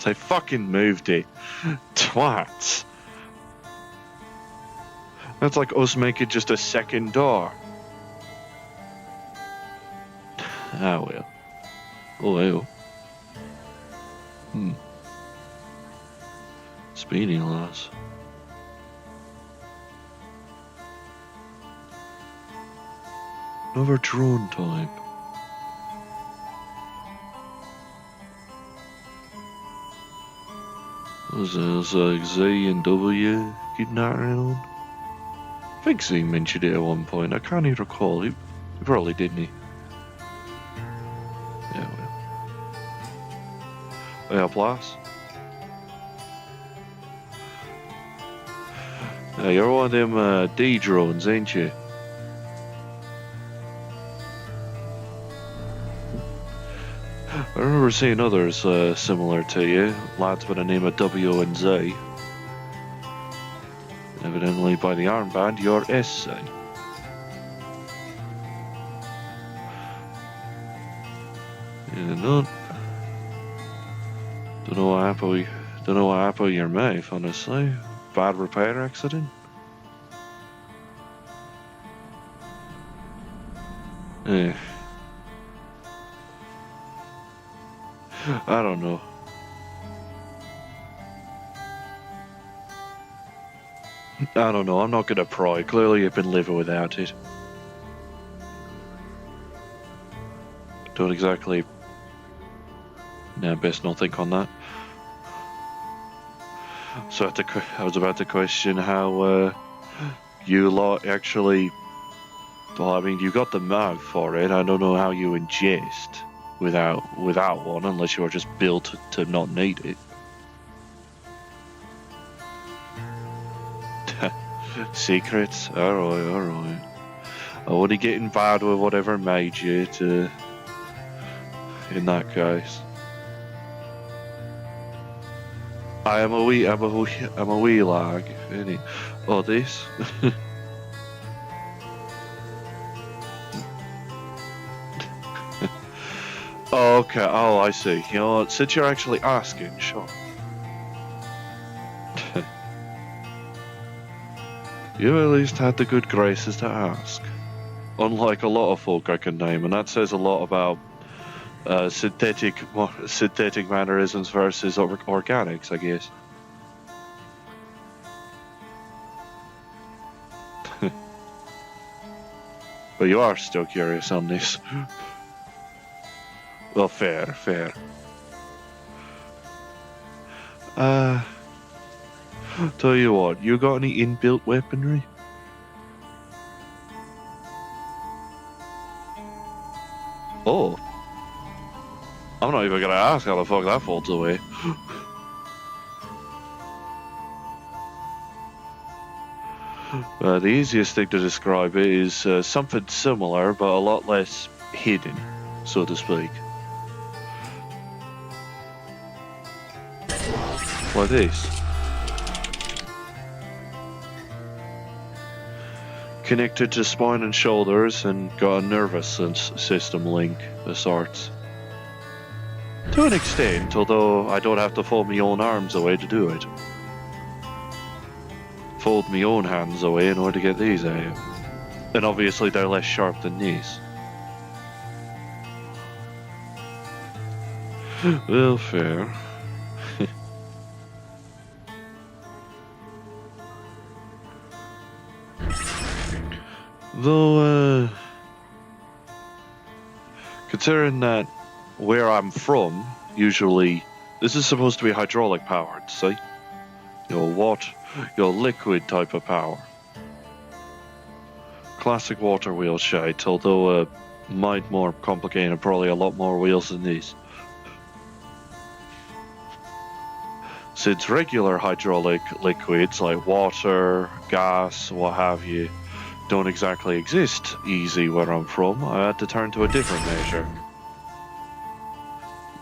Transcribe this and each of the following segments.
They fucking moved it. Twats. That's like us making just a second door. Ah, well. Oh, well. Speeding laws. Another drone type. Was it like Z and W keeping that around? I think Z mentioned it at one point. I can't even recall. He probably didn't he? Yeah, well. Yeah, plus. You're one of them D drones, ain't you? I remember seeing others similar to you, lads by the name of W and Z. Evidently by the armband, you're SC. Yeah, no. Don't know what happened with your mouth, honestly. Bad repair accident? Eh. I don't know. I don't know, I'm not gonna pry. Clearly you've been living without it. Don't exactly... Nah, best not think on that. So I was about to question how you lot actually... Well, I mean, you got the mouth for it. I don't know how you ingest without one, unless you are just built to not need it. Secrets? Alright. I only get involved with whatever made you to... In that case. I'm a wee lag, innit? Oh, this? Oh, okay, oh, I see. You know what, since you're actually asking, sure. You at least had the good graces to ask. Unlike a lot of folk I can name, and that says a lot about synthetic mannerisms versus organics, I guess. But you are still curious on this. Well, fair. Tell you what, you got any inbuilt weaponry? Oh. I'm not even gonna ask how the fuck that falls away. The easiest thing to describe it is something similar, but a lot less hidden, so to speak. Like this. Connected to spine and shoulders and got a nervous system link of sorts. To an extent, although I don't have to fold my own arms away to do it. Fold my own hands away in order to get these out. And obviously they're less sharp than these. Well, fair. Though, considering that where I'm from, usually, this is supposed to be hydraulic powered, see? Your liquid type of power. Classic water wheel shite, although might more complicated and probably a lot more wheels than these. Since regular hydraulic liquids like water, gas, what have you, don't exactly exist easy where I'm from, I had to turn to a different measure.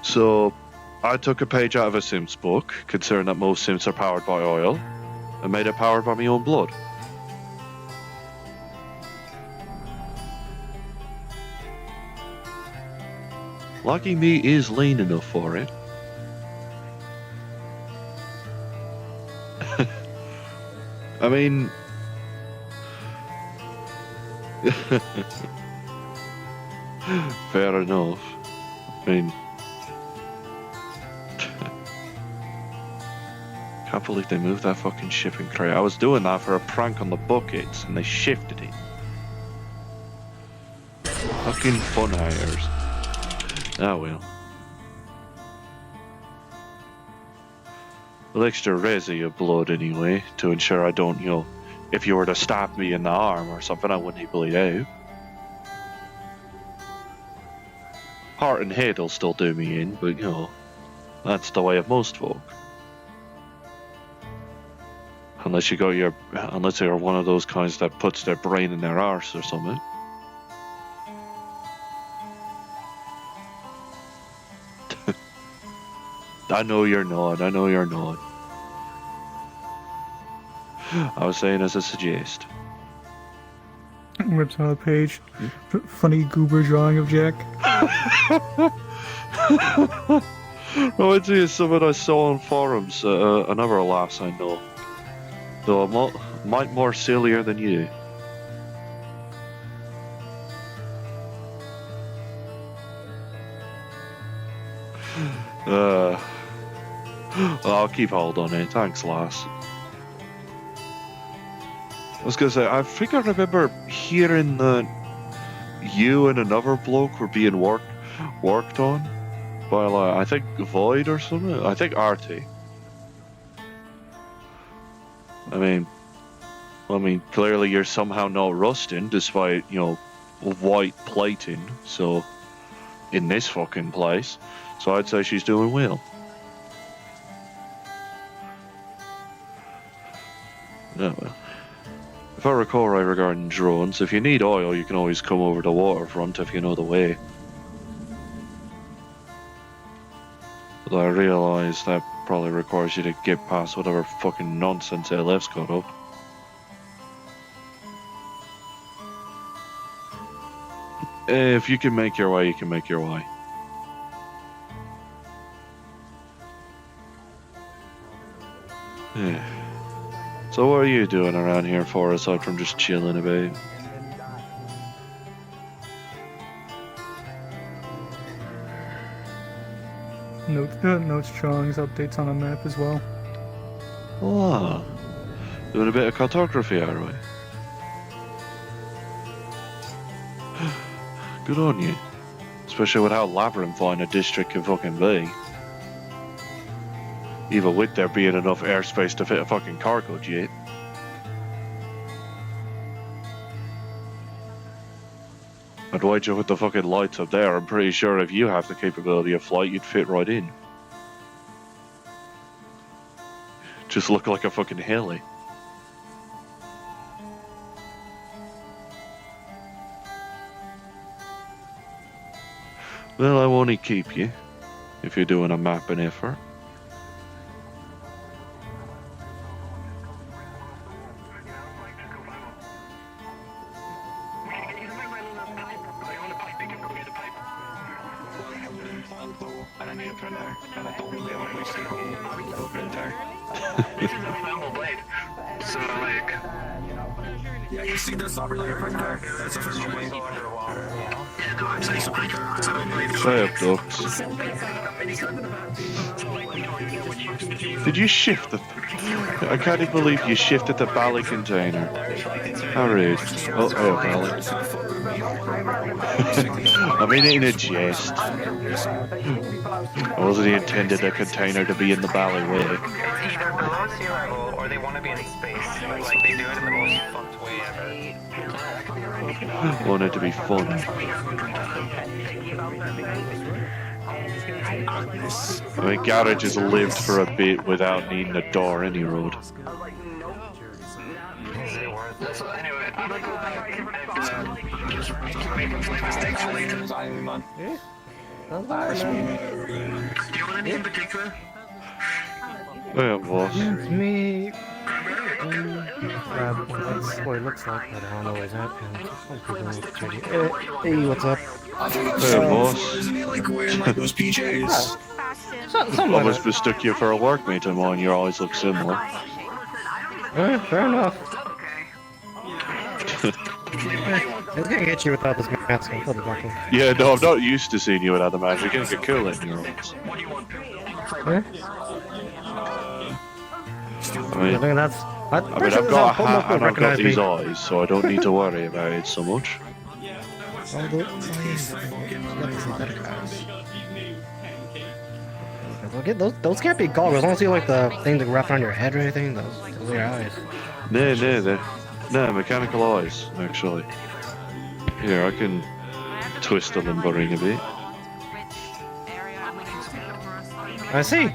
So, I took a page out of a Sims book, considering that most Sims are powered by oil, and made it powered by my own blood. Lucky me is lean enough for it. I mean... Fair enough. I mean... Can't believe they moved that fucking shipping crate. I was doing that for a prank on the buckets, and they shifted it. Fucking fun hires. Oh well. An extra razor of blood anyway, to ensure I don't, you know, if you were to stab me in the arm or something, I wouldn't bleed out. Heart and head will still do me in, but you know, that's the way of most folk. Unless you're one of those kinds that puts their brain in their arse or something. I know you're not. I know you're not. I was saying as a suggest. Rips on a page. Funny goober drawing of Jack. Reminds me of something I saw on forums. Another lass I know. Though I'm might more sillier than you. I'll keep hold on it. Thanks, lass. I was gonna say, I think I remember hearing that you and another bloke were being worked on by, like, I think Void or something. I think Artie. I mean, clearly you're somehow not rusting, despite, you know, white plating. So, in this fucking place, so I'd say she's doing well. Yeah, well. If I recall right regarding drones, if you need oil, you can always come over the waterfront if you know the way. But I realise that probably requires you to get past whatever fucking nonsense LF's got up. If you can make your way, you can make your way. Yeah. So what are you doing around here for, aside from just chilling about? Notes, drawings, updates on a map as well. Oh, doing a bit of cartography, are we? Good on you. Especially with how labyrinthine a district can fucking be. Even with there being enough airspace to fit a fucking cargo jet. I'd wager with the fucking lights up there, I'm pretty sure if you have the capability of flight, you'd fit right in. Just look like a fucking heli. Well, I won't keep you, if you're doing a mapping effort. Say up, ducks. Did you shift the... I can't even believe you shifted the bally container. How rude. Oh, hey, bally. I mean it in a jest. I wasn't intended the container to be in the bally way. It's either below sea level or they want to be in space. Like, they do it in the most fucked way ever. I want it to be fun. I mean, garages lived for a bit without needing a door any road. In particular? Yeah, boss. Me. That's what it looks like, but I don't know where that is. Hey, what's up? Yeah, boss. I Someone almost mistook you for a workmate of mine. You always look similar. Fair enough. It's gonna get you without this mask. I'm totally lucky. Yeah, no, I'm not used to seeing you without the mask. You're gonna get cool in your eyes. Huh? I mean, I think that's. I've got a hat and I've got these eyes, so I don't need to worry about it so much. Those can't be goggles. I don't see like the thing to wrap around your head or anything. Those are your eyes. No, they're mechanical eyes, actually. Here, I can twist the limbo ring a bit. I see.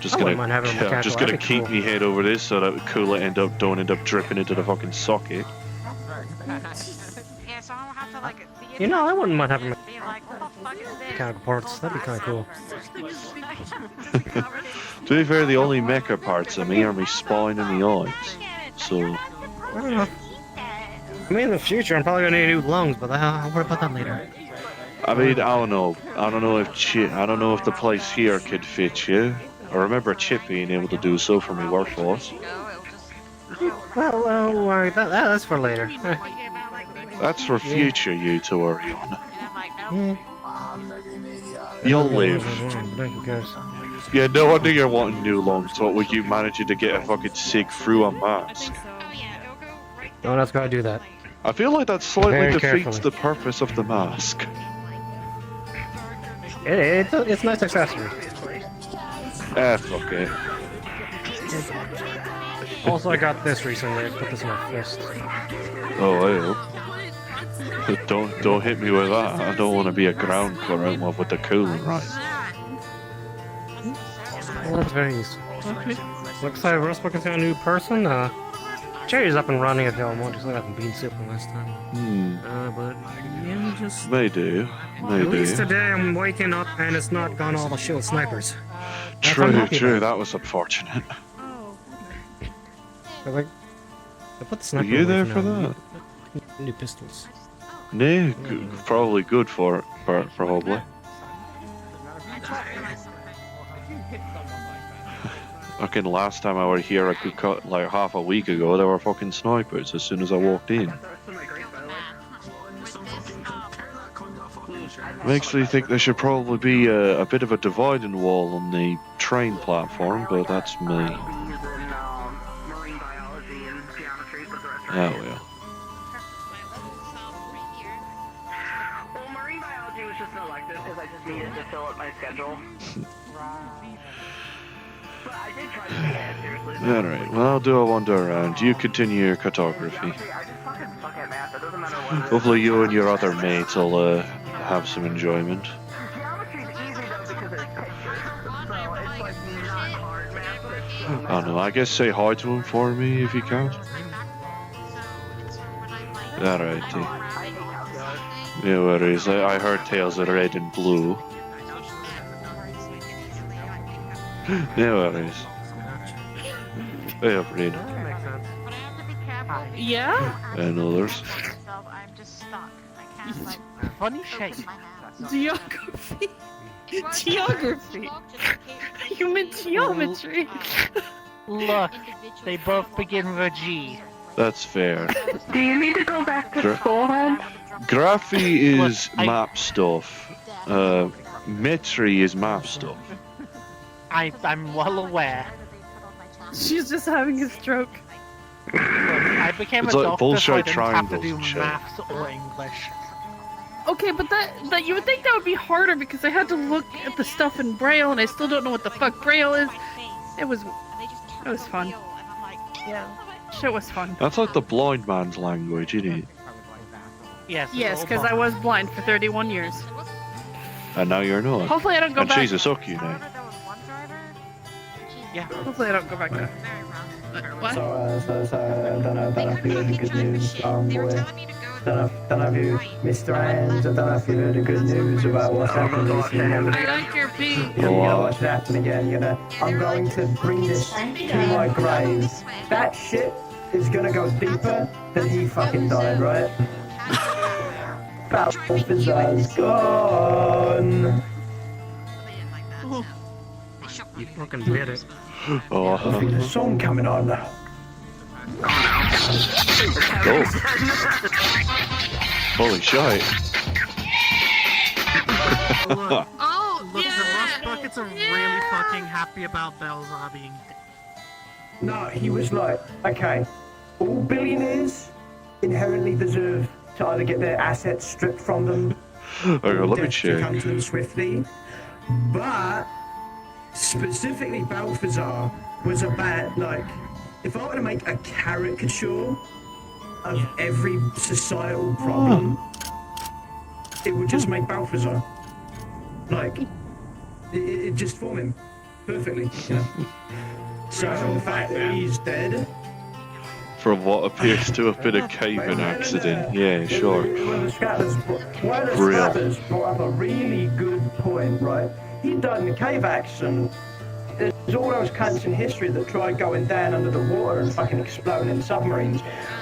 Just I wouldn't mind having a I'm mechanical just eye, gonna that'd be keep cool. me head over this so that cooler don't end up dripping into the fucking socket. Yeah, so I don't have to like. You know, I wouldn't mind having Be like, what the fuck is this? mechanical parts. That'd be kind of cool. To be fair, the only mecha parts of me are my spine and my eyes. So, I don't know. I mean, in the future, I'm probably gonna need new lungs, but I'll worry about that later. I mean, I don't know. I don't know if the place here could fit you. I remember Chip being able to do so for my workforce. Well, that's for later. That's for future you to worry on. Yeah. You'll live. Who cares? Yeah, no wonder you're wanting new lungs. What would you managing to get a fucking sig through a mask? No one else gotta do that. I feel like that slightly Very defeats carefully. the purpose of the mask. It's a nice accessory. Fuck it. Also, I got this recently. I put this in my fist. Oh, ew. Don't hit me with that. I don't want to be a ground current one with the cooling right. Well, that's very useful. Looks like we're supposed to a new person. Jerry's up and running at the moment. Just like that bean soup from last time. But yeah, just. They do. They At least do. today I'm waking up and it's not gone all the shit with snipers. True. That was unfortunate. I put the Were sniper you away there for for now. that? New pistols. No, probably good for probably. Fucking last time I were here, I could cut like half a week ago. There were fucking snipers as soon as I walked in. Makes me think there should probably be a bit of a dividing wall on the train platform, but that's me. Oh well. Well, marine biology was just an elective because I just needed to fill up my schedule. But I did try to take it seriously. Alright, well I'll do a wander around. You continue your cartography. I just fucking suck at math. It doesn't matter what it is. Hopefully you and your other mates will have some enjoyment. Geometry's easy though because it's pictures. So it's like not hard math, but it's still I don't know, I guess say hi to him for me if you can. Alright, no worries. I heard tales of red and blue. No worries. Hey, Breen. Yeah? And others. I'm just stuck. I can't like. Funny shape. Geography. Geography. You meant geometry. Look, they both begin with a G. That's fair. Do you need to go back to Sure. school then? Graphy is Look, map stuff. Metry is map stuff. I'm well aware. She's just having a stroke. Look, I became It's a like doctor bullshit so I didn't have to triangles do and shit. maths or English. Okay, but that you would think that would be harder because I had to look at the stuff in Braille and I still don't know what the fuck Braille is. It was fun. Yeah. Shit was fun. That's like the blind man's language, isn't it? Yes. it's Yes, all because I fun. was blind for 31 years. And now you're not. Hopefully I don't go And back. Jesus, suck you now. Yeah. Hopefully I don't go back there. What? Don't know if you heard the good news, boy. Don't know if you missed Rand, I don't know if you heard the good news about what's happening this year. I like your pee. You know what's happening again, I'm going to bring this to my grave. That shit is gonna go deeper than he fucking died, right? Balthazar's gone! You fucking did it. I think there's a song coming on. Go. Holy shit. Look, Oh, look, the yeah. Rust Buckets are really fucking happy about Belzar being dead. No, he was like, okay, all billionaires inherently deserve to either get their assets stripped from them Okay, or let me death to come check. to them swiftly. But specifically Balthazar was about, like, if I were to make a caricature of every societal problem, it would just make Balthazar. Like, it just form him perfectly, you know? So the fact that he's dead. From what appears to have been a caving accident. Yeah, sure. One of the scrappers Real. brought up a really good point, right? He died in a cave accident. There's all those cunts in history that tried going down under the water and fucking exploding in submarines.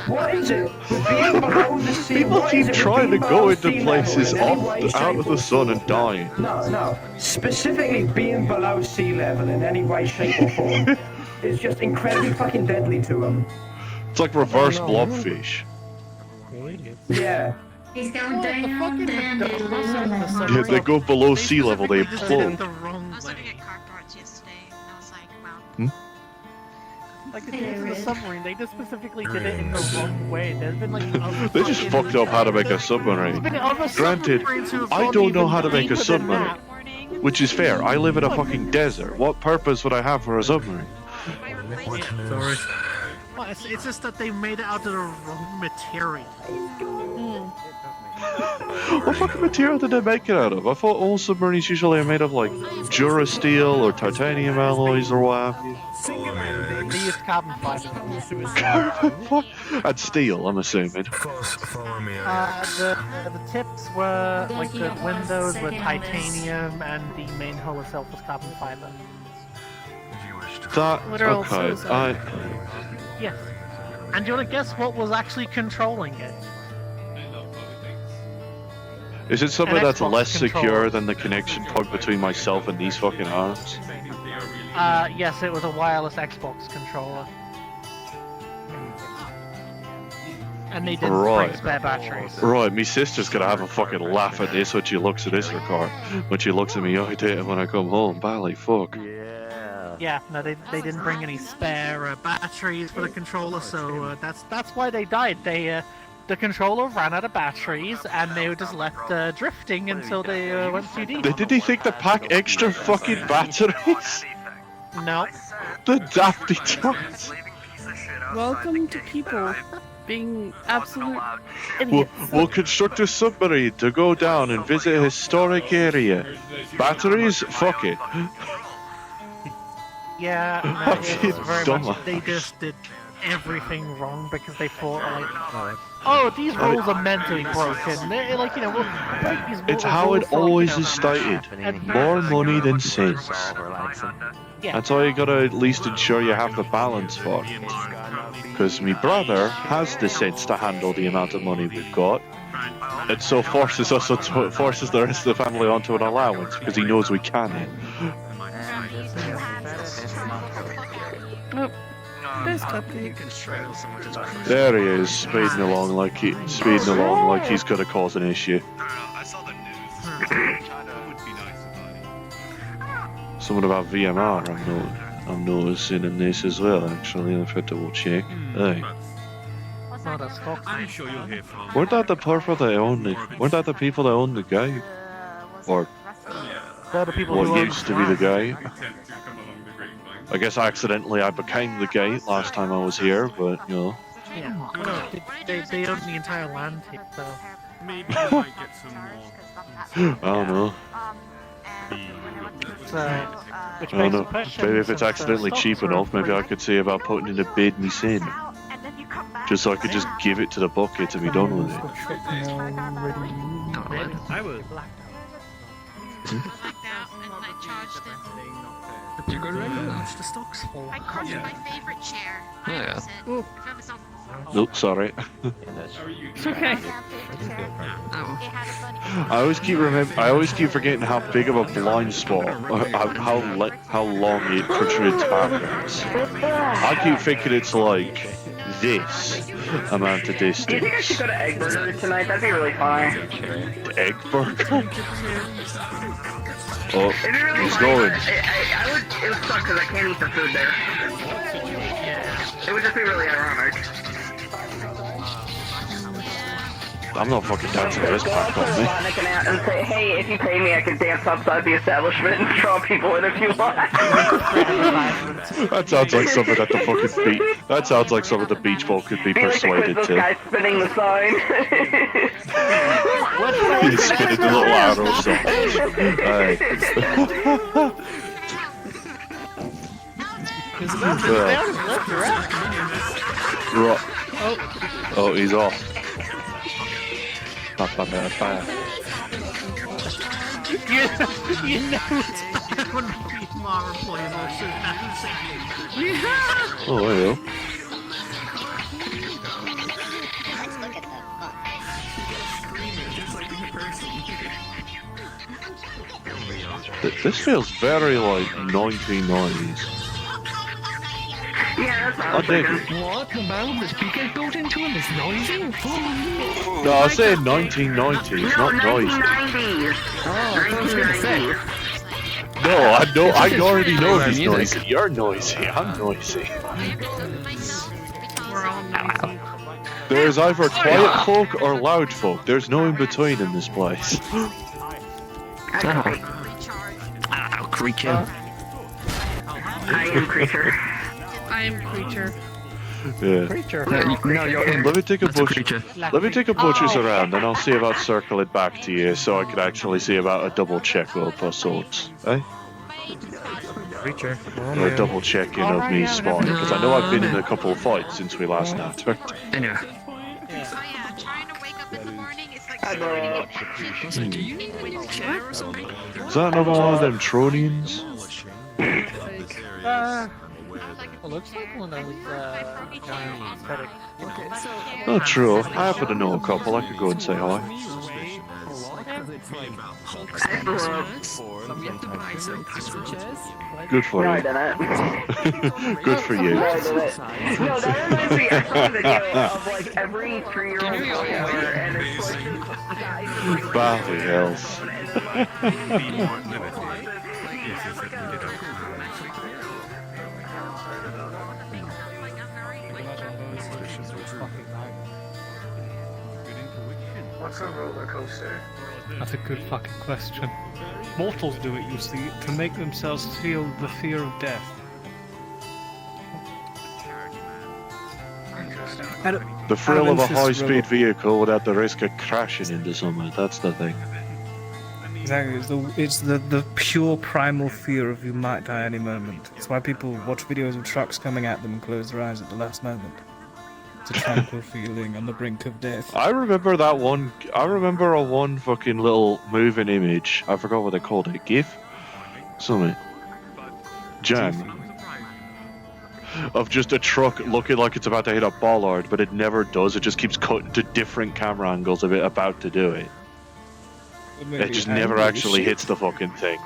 What is it with being below the sea? People What keep is it with trying to being go below into sea level places in any off way, out shape, of the or sun and form? dying. No. Specifically being below sea level in any way, shape, or form is just incredibly fucking deadly to them. It's like reverse blobfish. Yeah. He's going What the down, fuck is down, the down, muscle in the down. submarine? Yeah, they go below sea level, they specifically just did it implode. the wrong I was way. looking at car parts yesterday, and I was like, wow. Like the dudes in the submarine, they just specifically did it in the wrong way. There's been like other They just fucking- fucked up how to make a There's submarine. been other Granted, submarines who have I gone don't know even how to make a deeper than submarine. that. Which is fair, I live in a fucking desert. What purpose would I have for a submarine? Sorry. Well, it's just that they made it out of the wrong material. What fucking material did they make it out of? I thought all submarines usually are made of like Durasteel or titanium alloys or what have you. They used carbon fiber. Fuck. And steel, I'm assuming. The tips were, like the windows were titanium and the main hull itself was carbon fiber. That, Literal okay, suicide. Yes. And do you want to guess what was actually controlling it? Is it something An that's Xbox less secure controller. than the connection point between myself and these fucking arms? Yes, it was a wireless Xbox controller. And they didn't Right. bring spare batteries. Right, me sister's gonna have a fucking laugh at this when she looks at this record. When she looks at me, oh, I did it when I come home. Bally, fuck. Yeah, no, they didn't bring any spare batteries for the controller, so that's why they died. The controller ran out of batteries, and they were just left drifting until they went too deep. Did he think to pack extra fucking batteries? No. The dafty twats. Welcome to people being absolute We'll, idiots. we'll construct a submarine to go down and visit a historic area. Batteries? Fuck it. Yeah, no, it was Fucking very dumb. much, they just did everything wrong because they thought, like, oh, these rules are meant to be broken. They're, like, you know, we'll break these It's rules how it so, always you know, is stated. and- More money than sense. Yeah. That's all you gotta at least ensure you have the balance for. Because me brother has the sense to handle the amount of money we've got. And so forces us onto, forces the rest of the family onto an allowance because he knows we can. Oh, there's Cupcake. There he is, speeding along like he's gonna cause an issue. Something about VMR I'm noticing in this as well, actually. I've had to double check. Hey. No, that's not. I'm sure you'll hear from Weren't that the people that own the people that own the game? Or They're the people what who own used to be the game? tend to come along the grapevine. I guess accidentally I became the gate last time I was here, but you know. Yeah, well, they own the entire land here, so. Maybe you might get some more. I don't know. So, which I don't begs the know. question, Maybe if it's since, accidentally stocks cheap are enough, maybe free- I could see about putting in a bid myself. Just so I could just give it to the bucket to be done with it. I would. Blacked out, and I charged them. You got to launch the stocks? I crushed my favorite chair. Oh, yeah. Ooh. Nope, sorry. It's okay. Oh. I always keep forgetting how big of a blind spot, how long it protrudes happens. I keep thinking it's like this amount of Do you think I should distance. go to Egg Burgers tonight? That'd be really fun. Egg burger? Oh, It'd be really he's funny, going. but it would suck because I can't eat the food there. It would just be really ironic. I'm not fucking dancing to this Go pack up to on me. Robotnik and say, hey, if you pay me, I can dance outside the establishment and draw people in if you want. That sounds like something that the fucking beach. That sounds like something the beach ball could be Be like the persuaded Christmas to. guy spinning the sign. He's spinning the little arrow song. Oh, he's off. You know it's bad when people are employees all shoot that. Oh, there you go. This feels very like 1990s. Yeah, that's what I I was dig thinking. it. What? The man with the speakers built into him is noisy? No, I said 1990s, No, not noisy. 1990s. Oh, I was gonna say. 1990s. No, I know. I already know Our he's music. noisy. You're noisy. I'm noisy. We're all noisy. There's either quiet folk or loud folk. There's no in between in this place. Oh, creature. I am creature. I am creature. Yeah. Creature. No, you're him. Let me take a That's a butcher. creature. Let me take a butcher's around, and I'll see about circling back to you, so I can actually see about a double check up or sorts. Eh? Creature. Or a double check in of me spawning, because I know I've been in a couple of fights since we last networked. Anyway. Oh yeah, trying to wake up in the morning, it's like I know. Was it, do you need a wheelchair or something? Is that another one of them Tronians? It looks like one of those giant aesthetic. Oh, true. I happen to know a couple. I could go and say hi. I blew up. We have to buy some plastic chairs. Good for No, I you. didn't. Good for No, you. I didn't. No, that reminds me, I saw a video of like every 3-year-old boy ever, and it's like, guys, Barley hells. What's a roller coaster? That's a good fucking question. Mortals do it, you see, to make themselves feel the fear of death. The thrill of a Adventist high-speed vehicle without the risk of crashing into something. That's the thing. Exactly, it's the pure primal fear of you might die any moment. It's why people watch videos of trucks coming at them and close their eyes at the last moment. It's a tranquil feeling on the brink of death. I remember that one. I remember a one fucking little moving image. I forgot what they called it. GIF? Something. Jam. Of just a truck looking like it's about to hit a bollard, but it never does. It just keeps cutting to different camera angles of it about to do it. It just never actually hits the fucking thing.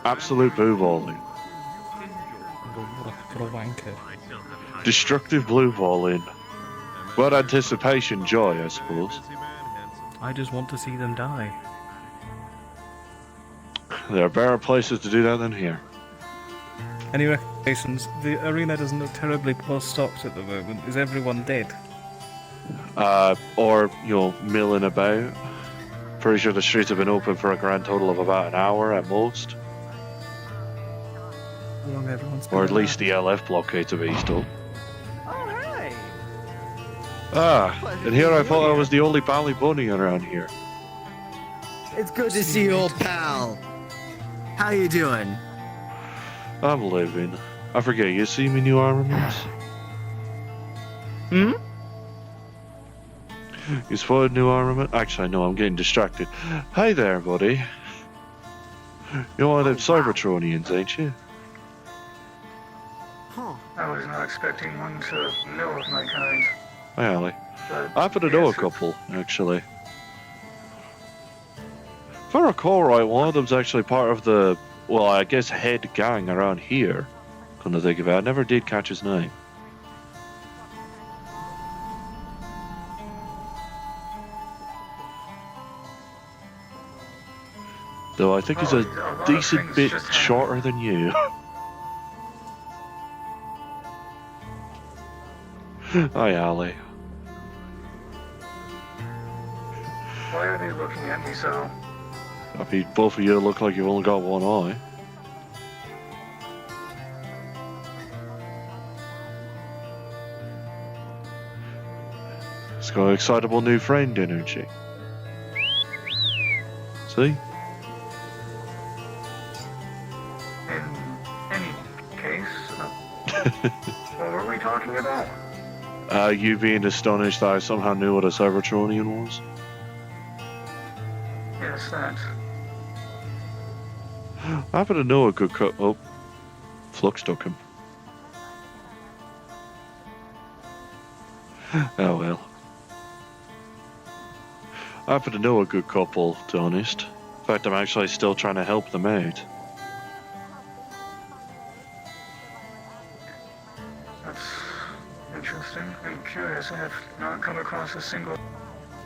Absolute blue balling. What a wanker. Destructive blue balling. But anticipation joy, I suppose. I just want to see them die. There are better places to do that than here. Any recommendations? The arena doesn't look terribly well stocked at the moment. Is everyone dead? Or, you know, milling about. Pretty sure the streets have been open for a grand total of about an hour at most. How long everyone's been Or at alive? least the LF blockade to be still. Oh hey! Ah, and here I thought I was the only Bally Bunny around here. It's good to see you, old pal. How you doing? I'm living. I forget, you see me new armaments? Hmm? You spotted new armament? Actually, no, I'm getting distracted. Hey there, buddy. You're one of them cybertronians, ain't you? I was not expecting one to know of my kind. Hey, Ali. But I happen to know a couple, actually. If I recall right, one of them's actually part of the, well, I guess head gang around here. Come to think of it, I never did catch his name. Though I think he's a decent bit shorter than you. Hi, Ali. Why are they looking at me so? I mean, both of you look like you've only got one eye. It's got an excitable new friend energy. See? In any case, what were we talking about? You being astonished that I somehow knew what a cybertronian was. Yes, that. I happen to know a good oh, Flux took him. Oh well. I happen to know a good couple, to be honest. In fact, I'm actually still trying to help them out. That's interesting. I'm curious. I have not come across a single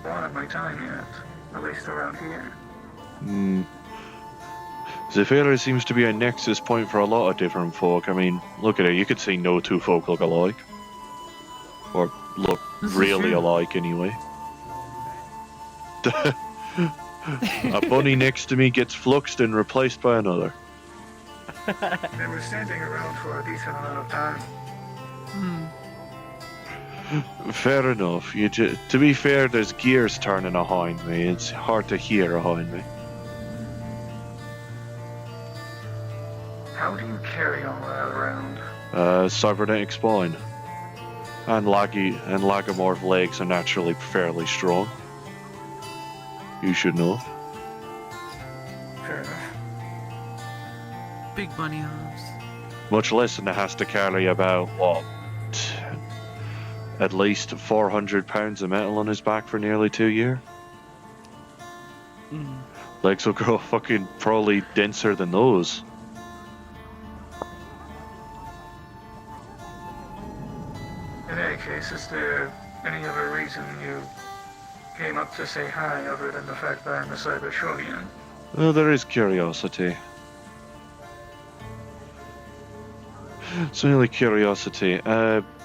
one in my time yet. At least around here. Zephyra seems to be a nexus point for a lot of different folk. I mean, look at it. You could see no two folk look alike. Or look really alike, anyway. A bunny next to me gets fluxed and replaced by another. They were standing around for a decent amount of time. Fair enough. To be fair, there's gears turning behind me. It's hard to hear behind me. How do you carry all that around? Cybernetic spine. And lagomorph legs are naturally fairly strong. You should know. Fair enough. Big bunny arms. Much less than it has to carry about, what, at least 400 pounds of metal on his back for nearly 2 years. Legs will grow fucking probably denser than those. In any case, is there any other reason you came up to say hi other than the fact that I'm a cybertronian? Well, there is curiosity. It's only curiosity.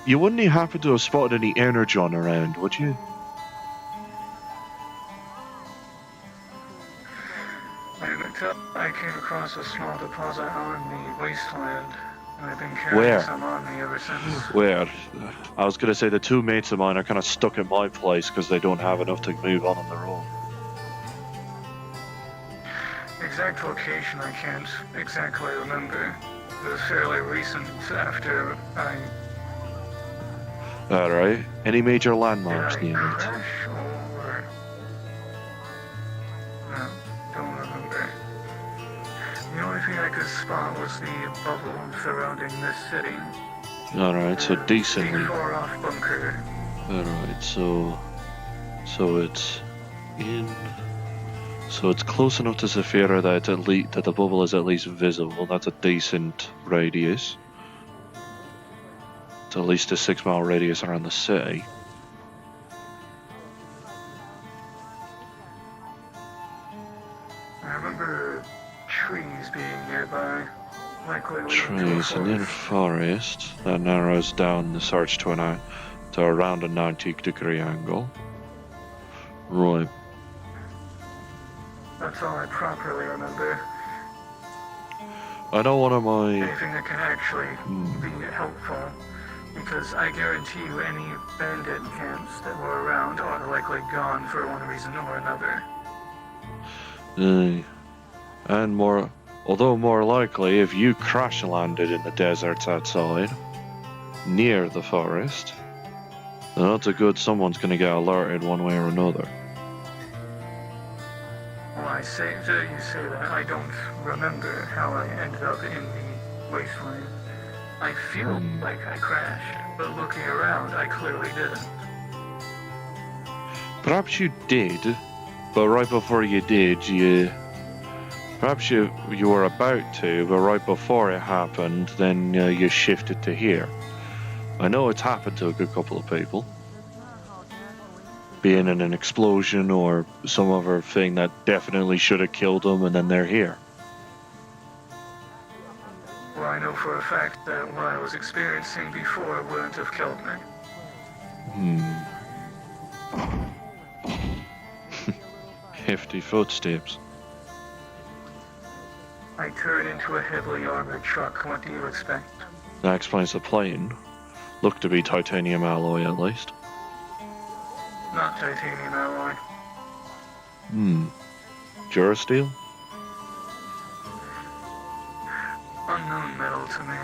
You wouldn't happen to have spotted any energon around, would you? I came across a small deposit on the wasteland, and I've been carrying some on me ever since. Where? I was going to say the two mates of mine are kind of stuck at my place because they don't have enough to move on their own. Exact location I can't exactly remember. It was fairly recent after I... Alright. Any major landmarks near it? Crash or... No, don't remember. The only thing I could spot was the bubble surrounding this city. Alright, so decently. Far off bunker. Alright, so it's in... So it's close enough to Zephyra that that the bubble is at least visible. That's a decent radius. It's at least a 6-mile radius around the city. I remember trees being nearby. Likely Trees and then forest. That narrows down the search to around a 90-degree angle. Right. That's all I properly remember. I know one of my... Anything that can actually be helpful, because I guarantee you any bandit camps that were around are likely gone for one reason or another. And although more likely, if you crash landed in the deserts outside, near the forest, then odds are good someone's going to get alerted one way or another. Well, you say that, I don't remember how I ended up in the wasteland. I feel like I crashed, but looking around, I clearly didn't. Perhaps you did, but right before you did, perhaps you were about to, but right before it happened, then you shifted to here. I know it's happened to a good couple of people. being in an explosion or some other thing that definitely should have killed them, and then they're here. Well, I know for a fact that what I was experiencing before wouldn't have killed me. Hefty footsteps. I turn into a heavily armored truck. What do you expect? That explains the plane. Looked to be titanium alloy at least. Not titanium alloy. Durasteel? Unknown metal to me.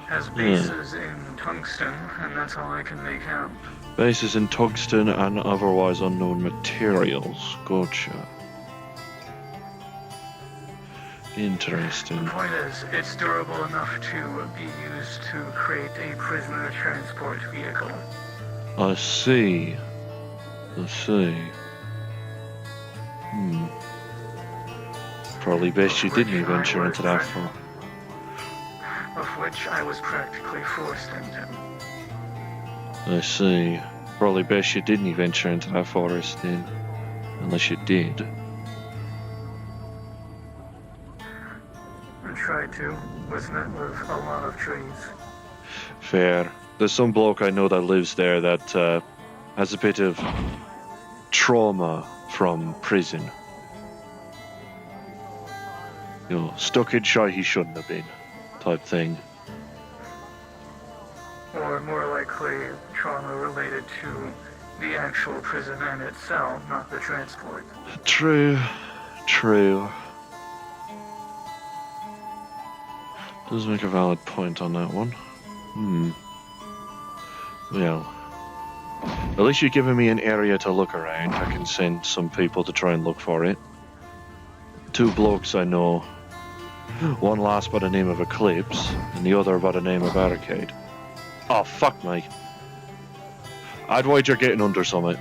Has bases in tungsten, and that's all I can make out. Bases in tungsten and otherwise unknown materials. Gotcha. Interesting. The point is, it's durable enough to be used to create a prisoner transport vehicle. I see. I see. Probably best you didn't venture into that far. Of which I was practically forced into. I see. Probably best you didn't venture into that forest then. Unless you did. I tried to. Was met with a lot of trees. Fair. There's some bloke I know that lives there that has a bit of trauma from prison. You know, stuck in shit he shouldn't have been, type thing. Or more likely, trauma related to the actual prison and its cell, not the transport. True. True. Does make a valid point on that one. Well, at least you're giving me an area to look around. I can send some people to try and look for it. Two blokes I know. One last by the name of Eclipse, and the other by the name of Arcade. Oh, fuck me. I'd wager getting under summit.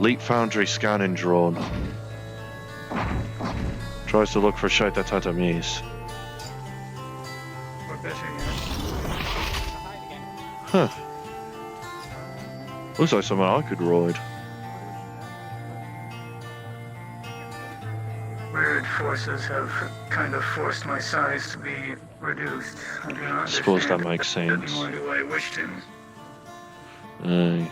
Leap Foundry scanning drone. Tries to look for shit that's out of miss. Huh. Looks like something I could ride. Weird forces have kind of forced my size to be reduced. I do not Suppose that understand makes sense. nor do I wish to. Aye.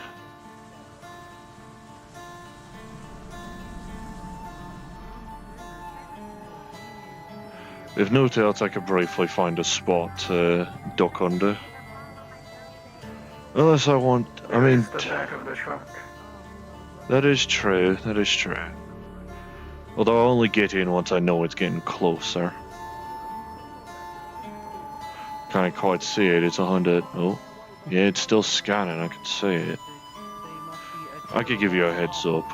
If no else, I could briefly find a spot to duck under. Unless I want, I mean, The back of the truck. that is true, that is true. Although I'll only get in once I know it's getting closer. Can't quite see it, it's 100, oh. Yeah, it's still scanning, I can see it. I could give you a heads up.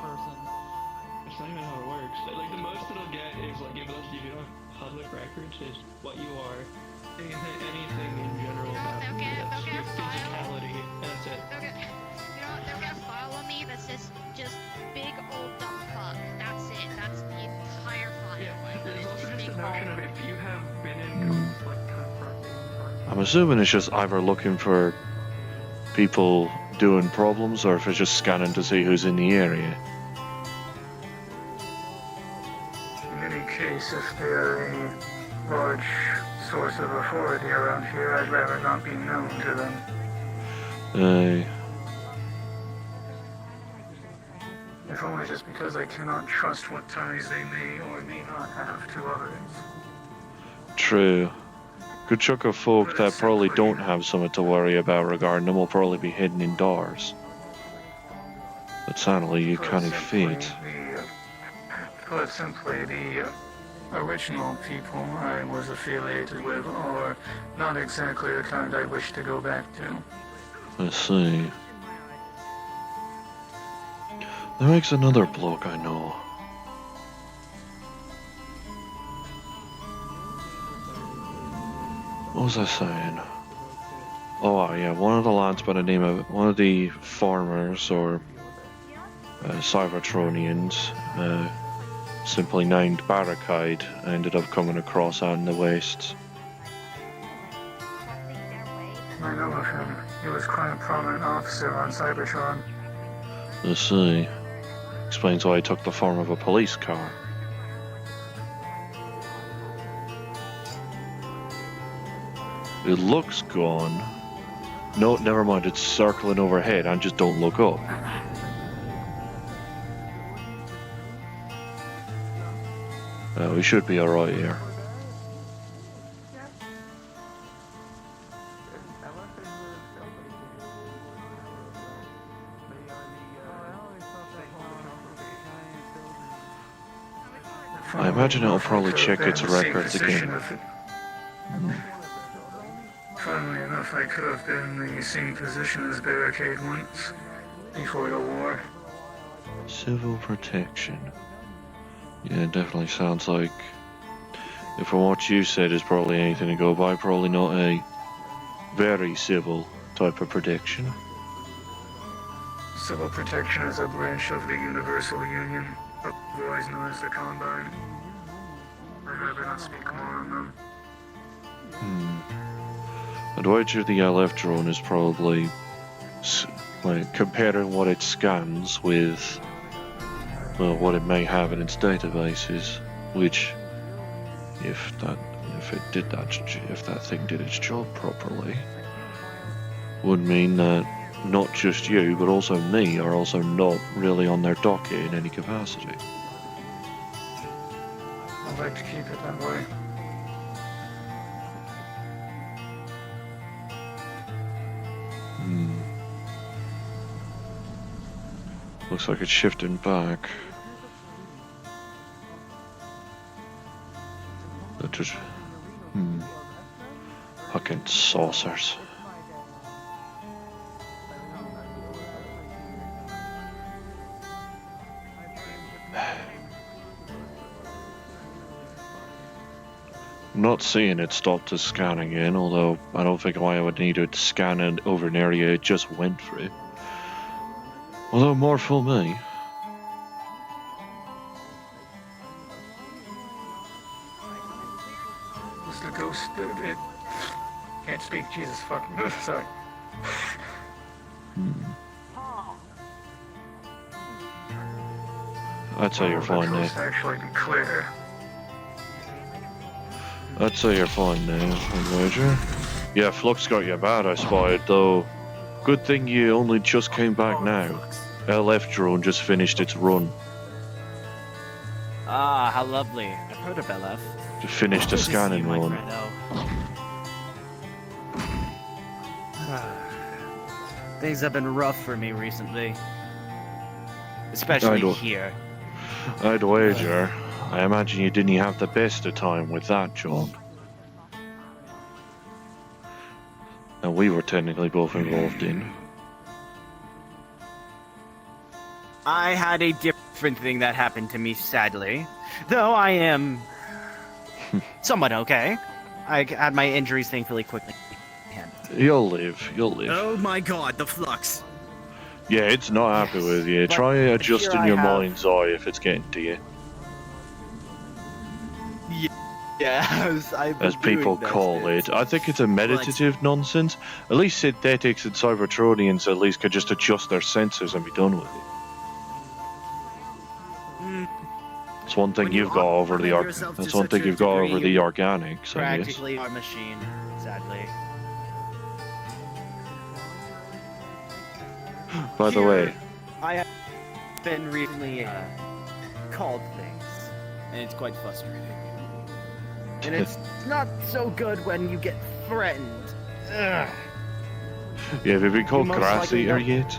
It's not even how it works. Like, the most it'll get is, like, if it'll give you public records is what you are. Anything in general about you, that's your physicality, that's it. You know what? They're gonna follow me. That's just big old dumb fuck. That's it. That's the entire file. Yeah, there's also just the notion of if you have been in confronting. I'm assuming it's just either looking for people doing problems or if it's just scanning to see who's in the area. In any case, if they're a large source of authority around here, I'd rather not be known to them. Aye. If only just because I cannot trust what ties they may or may not have to others. True. Good chunk of folk that probably don't have something to worry about regarding them will probably be hidden indoors. But sadly, you can't fit. Put simply, the original people I was affiliated with are not exactly the kind I wish to go back to. I see. That makes another bloke I know. What was I saying? Oh yeah, one of the lads by the name of one of the farmers or cybertronians, simply named Barricade, I ended up coming across out in the wastes. I know of him. He was quite a prominent officer on Cybertron. I see. Explains why he took the form of a police car. It looks gone. No, never mind, it's circling overhead and just don't look up. We should be alright here. I imagine it'll probably check its records again. Funnily enough, I could have been in the same position as Barricade once, before the war. Civil protection. Yeah, it definitely sounds like, if from what you said is probably anything to go by, probably not a very civil type of protection. Civil protection is a branch of the Universal Union, otherwise known as the Combine. I'd rather not speak more on them. I'd wager the LF drone is probably like comparing what it scans with, well, what it may have in its databases, which, if that thing did its job properly, would mean that not just you, but also me, are also not really on their docket in any capacity. I'd like to keep it that way. Looks like it's shifting back. That just... Fucking saucers. I'm not seeing it stop to scan again, although I don't think why I would need it to scan it over an area it just went through. Although more for me. Was the ghost of it? Can't speak, Jesus fucking. Sorry. I'd say you're fine now. Actually be clear. I'd say you're fine now, I'd wager. Yeah, Flux got you bad, I spied, though. Good thing you only just came back now. LF drone just finished its run. Ah, how lovely. I've heard of LF. Just finished a scanning run. Things have been rough for me recently. Especially here. I'd wager. I imagine you didn't have the best of time with that, John. And we were technically both involved in. I had a different thing that happened to me, sadly. Though I am somewhat okay. I had my injuries thankfully quickly handled. You'll live, you'll live. Oh my god, the flux. Yeah, it's not happy with you. Try adjusting your mind's eye if it's getting to you. Yes, as people call it. I think it's a meditative nonsense. At least synthetics and cybertronians at least could just adjust their sensors and be done with it. It's one thing you've got over the that's one thing you've got over the organics, I guess. Practically our machine, sadly. By the way, I have been recently called things, and it's quite frustrating. And it's not so good when you get threatened. Ugh. Yeah, have you been called grass eater yet?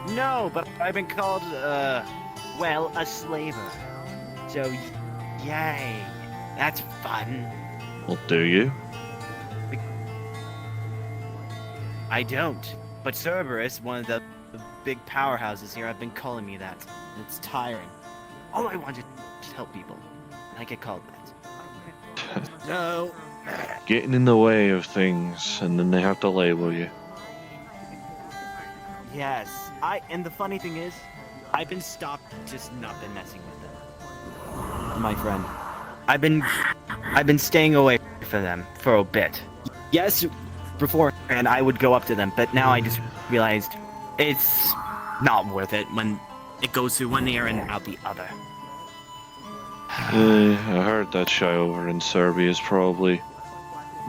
No, but I've been called, well, a slaver. So, yay. That's fun. Well, do you? I don't. But Cerberus, one of the big powerhouses here, have been calling me that. It's tiring. All I want is to help people. I get called that. No. Getting in the way of things, and then they have to label you. Yes. And the funny thing is, I've been stopped, just not been messing with them. My friend. I've been staying away from them for a bit. Yes, beforehand I would go up to them, but now I just realized it's not worth it when it goes through one ear and out the other. I heard that shy over in Serbia is probably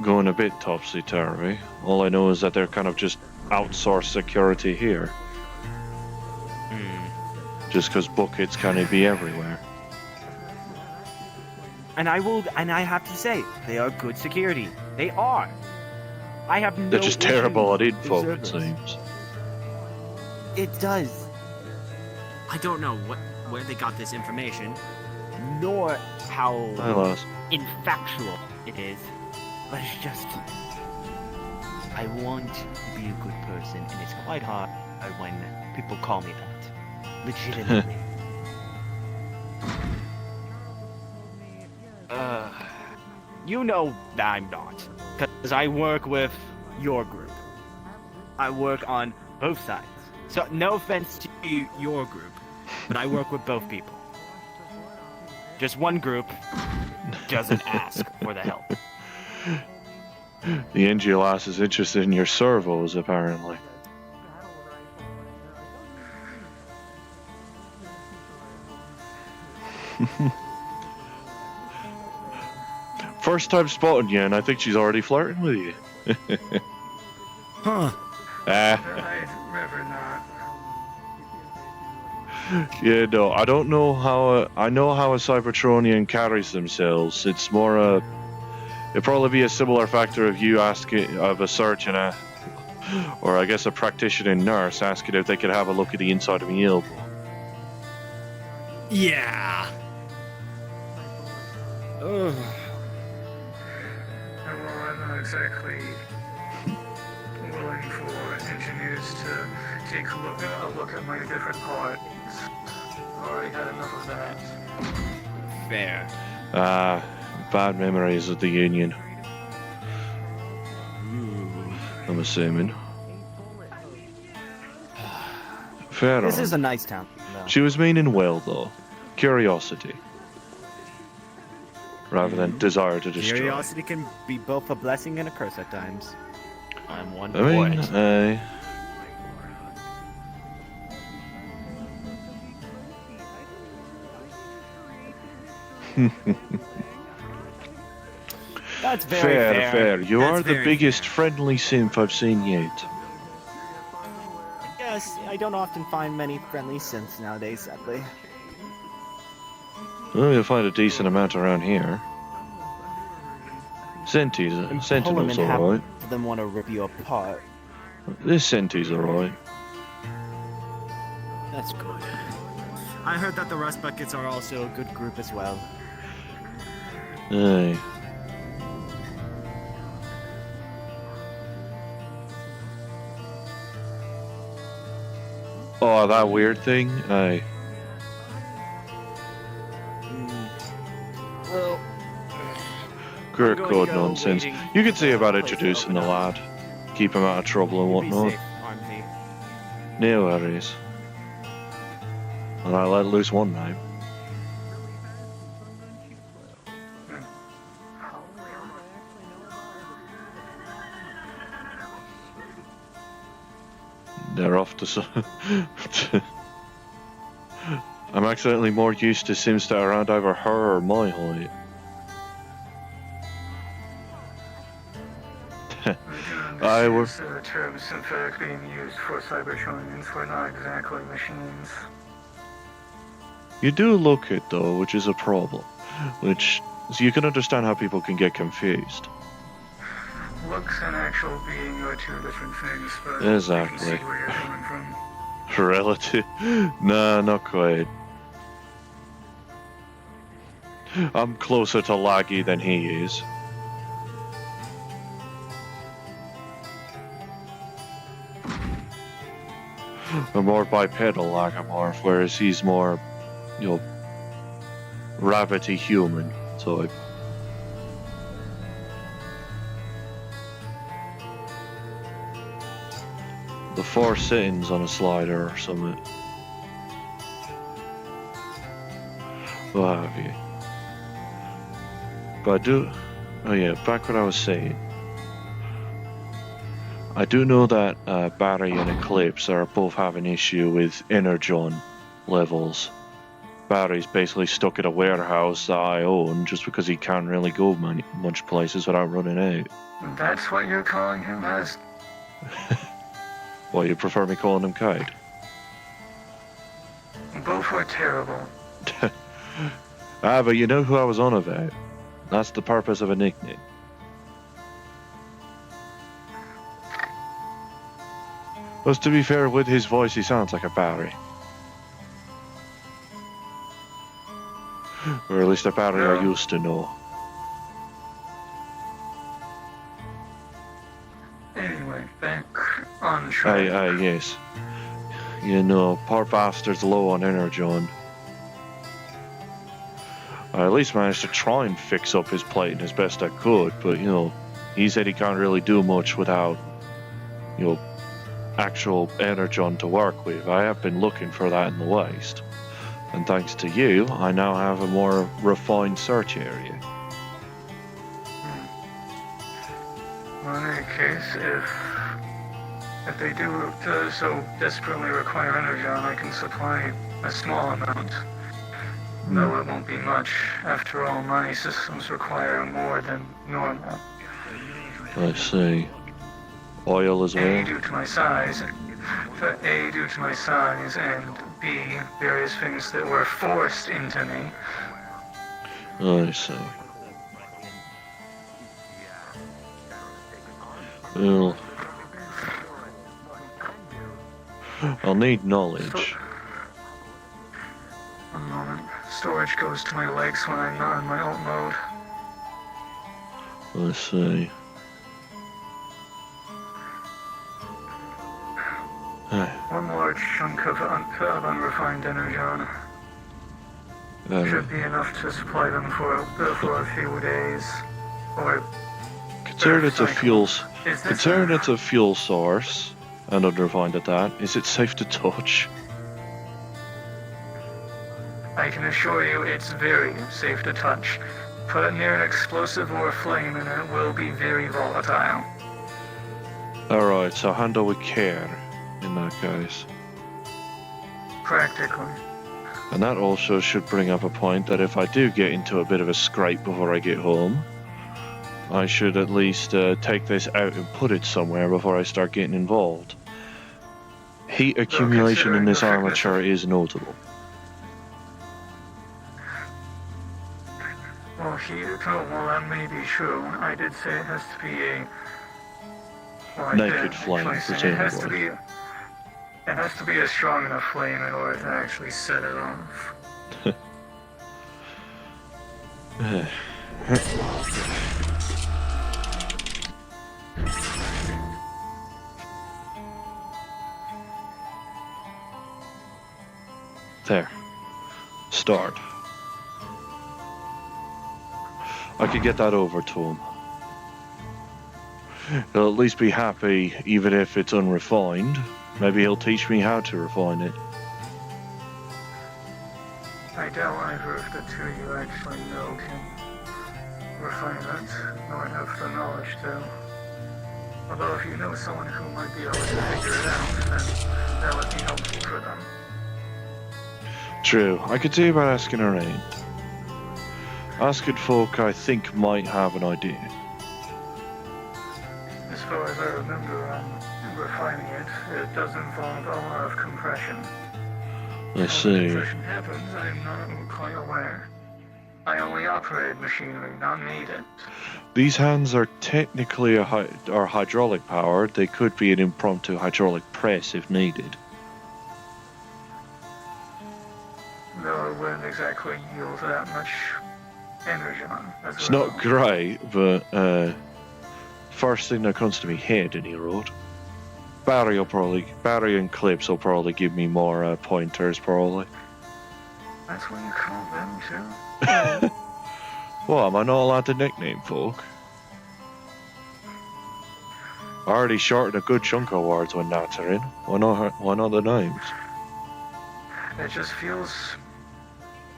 going a bit topsy-turvy. All I know is that they're kind of just outsourced security here. Just because buckets can't be everywhere. And I have to say, they are good security. They are. I have no. They're just terrible at issue info, with it service. seems. It does. I don't know where they got this information, nor how Hi, Loz. infactual it is, but it's just I want to be a good person, and it's quite hard when people call me that. Legitimately. You know that I'm not, because I work with your group. I work on both sides. So no offense to your group, but I work with both people. Just one group doesn't ask for the help. The NGLS is interested in your servos, apparently. First time spotting you, and I think she's already flirting with you. Huh. I'd rather not. Yeah, no, I don't know how. I know how a cybertronian carries themselves. It's more it'd probably be a similar factor of you asking of a surgeon, or I guess a practitioner nurse asking if they could have a look at the inside of my elbow. Yeah. Ugh. Well, I'm not exactly willing for engineers to take a look at my different parts. Already had enough of that. Fair. Bad memories of the Union. I'm assuming. Fair This on. is a nice town, though. She was meaning well, though. Curiosity. Rather than desire to destroy. Curiosity can be both a blessing and a curse at times. I'm one I for mean, it. That's very fair. fair. You That's are the very biggest friendly simp I've seen yet. Yes, I don't often find many friendly synths nowadays, sadly. Well, you'll find a decent amount around here. Sentinel's Half alright. of them want to rip you apart. This Senti's alright. That's good. I heard that the Rust Buckets are also a good group as well. Aye. Oh, that weird thing? Aye. Well, Great going code to go nonsense. waiting You could see for about the place to introducing the open lad. Keep him out of trouble and Be whatnot. safe, Armsy. No worries. And I let loose one night. They're off to I'm accidentally more used to Sims that are around either her or my height. I were. The term synthetic being used for cybertronians were not exactly machines. You do look it though, which is a problem. Which so you can understand how people can get confused. Looks and actual being are two different things, but Exactly. I can see where you're coming from. Relative? Nah, not quite. I'm closer to Laggy than he is. I'm more bipedal Lagomorph, whereas he's more, you know, rabbity human type. The 4 sittings on a slider or something. What have you? But I do. Oh yeah, back what I was saying. I do know that Barry and Eclipse are both having issue with energon levels. Barry's basically stuck at a warehouse that I own just because he can't really go much places without running out. That's what you're calling him as? Well, you prefer me calling him Kite? Both were terrible. But you know who I was on about. That's the purpose of a nickname. Well, to be fair, with his voice, he sounds like a Barry. Or at least a Barry I used to know. Anyway, back on track. Yes. You know, poor bastard's low on energon. I at least managed to try and fix up his plating as best I could, but, you know, he said he can't really do much without, you know, actual energon to work with. I have been looking for that in the waste. And thanks to you, I now have a more refined search area. Well, in any case, if they do so desperately require energon, I can supply a small amount. Though it won't be much. After all, my systems require more than normal. I see. Oil as well? A, due to my size, and B, various things that were forced into me. I see. Well, I'll need knowledge. One moment. Storage goes to my legs when I'm not in my alt mode. I see. One large chunk of unrefined energon. Should be enough to supply them for a few days. Or considering it's a fuel source, and unrefined at that, is it safe to touch? I can assure you it's very safe to touch. Put it near an explosive or a flame and it will be very volatile. Alright, so handle with care in that case. Practically. And that also should bring up a point that if I do get into a bit of a scrape before I get home, I should at least take this out and put it somewhere before I start getting involved. Heat accumulation in this armature is notable. Well, well, that may be true. I did say it has to be a... Well, naked flame, presumably. It has to be a strong enough flame in order to actually set it off. There. Start. I could get that over to him. He'll at least be happy, even if it's unrefined. Maybe he'll teach me how to refine it. I doubt either of the two you actually know can refine it, nor have the knowledge to. Although if you know someone who might be able to figure it out, then that would be helpful for them. True. I could see about asking around. Asking folk I think might have an idea. As far as I remember, refining it does involve a lot of compression. I see. How compression happens, I'm not quite aware. I only operate machinery, not need it. These hands are technically are hydraulic powered. They could be an impromptu hydraulic press if needed. Though it wouldn't exactly yield that much energon. It's not great, but first thing that comes to me head in your road. Barry and Clips will probably give me more pointers, probably. That's what you call them too? Well, am I not allowed to nickname folk? I already shortened a good chunk of words when nats are in. Why not the names? It just feels...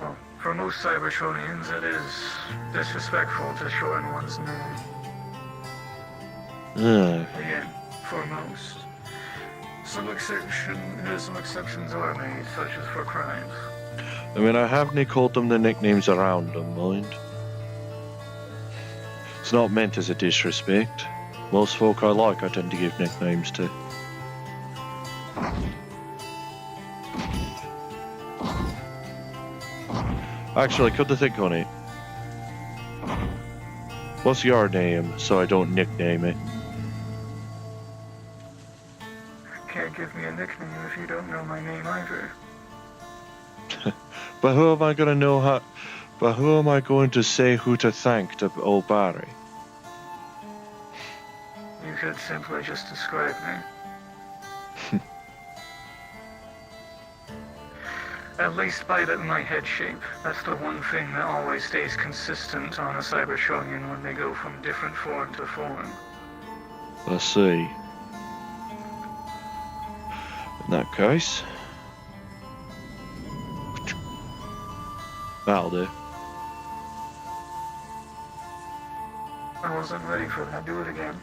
Well, for most cybertronians, it is disrespectful to shorten one's name. Again, for most. Some exceptions are made, such as for crimes. I mean, I haven't called them the nicknames around them, mind. It's not meant as a disrespect. Most folk I like, I tend to give nicknames to. Actually, come to think on it. What's your name, so I don't nickname it? Can't give me a nickname if you don't know my name either. But who am I gonna know how? But who am I going to say who to thank to old Barry? You could simply just describe me. At least by my head shape. That's the one thing that always stays consistent on a cybertronian when they go from different form to form. I see. In that case, that'll do. I wasn't ready for that. Do it again.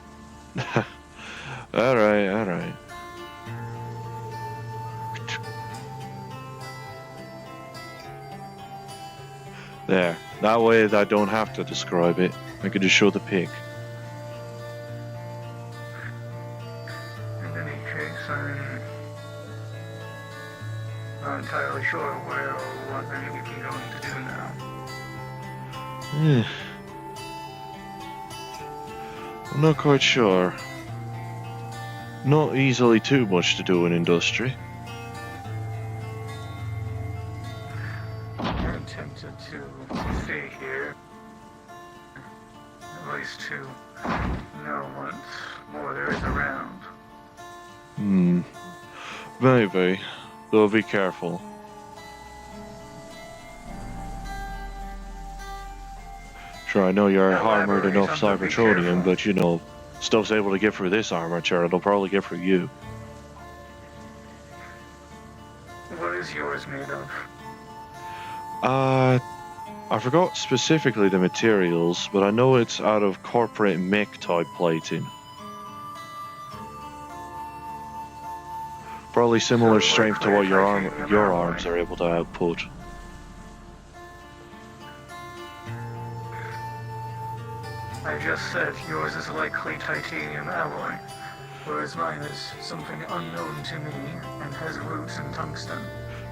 Alright, alright. There. That way I don't have to describe it. I can just show the pic. In any case, I'm not entirely sure where or what I'm even going to do now. I'm not quite sure. Not easily too much to do in industry. I'm tempted to stay here. At least to know what more there is around. Maybe. Though be careful. Sure, I know you're armored enough cybertronian, but you know, stuff's able to get through this armature, it'll probably get through you. What is yours made of? I forgot specifically the materials, but I know it's out of corporate mech type plating. Probably similar strength to what your arms are able to output. I just said yours is likely titanium alloy, whereas mine is something unknown to me and has roots in tungsten.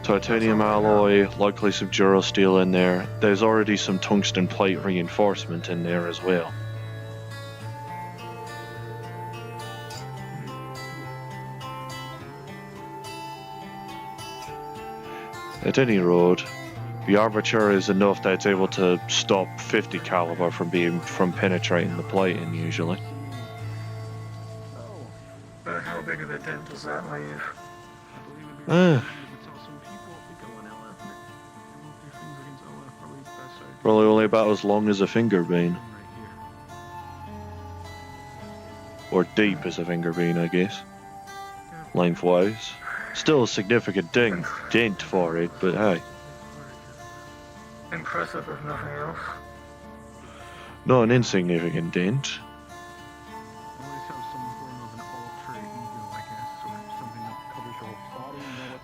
Titanium alloy, likely some durasteel in there. There's already some tungsten plate reinforcement in there as well. At any rate, the armature is enough that it's able to stop 50 caliber from penetrating the plating usually. But how big of a dent does that leave? Probably only about as long as a finger bean. Or deep as a finger bean, I guess. Lengthwise. Still a significant dent for it, but hey. Impressive if nothing else. Not an insignificant dent.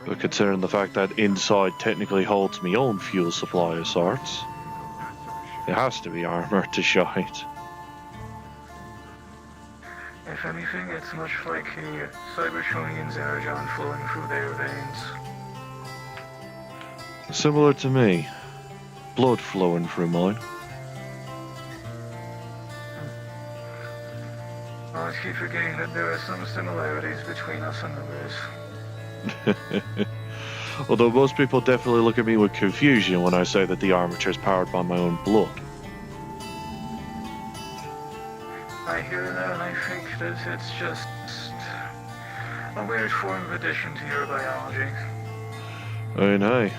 But considering the fact that inside technically holds my own fuel supply of sorts, it has to be armor to shite. If anything, it's much like a cybertronian's energon flowing through their veins. Similar to me. Blood flowing through mine. I always keep forgetting that there are some similarities between us and others. Although most people definitely look at me with confusion when I say that the armature is powered by my own blood. I hear that and I think that it's just a weird form of addition to your biology. I mean, hey,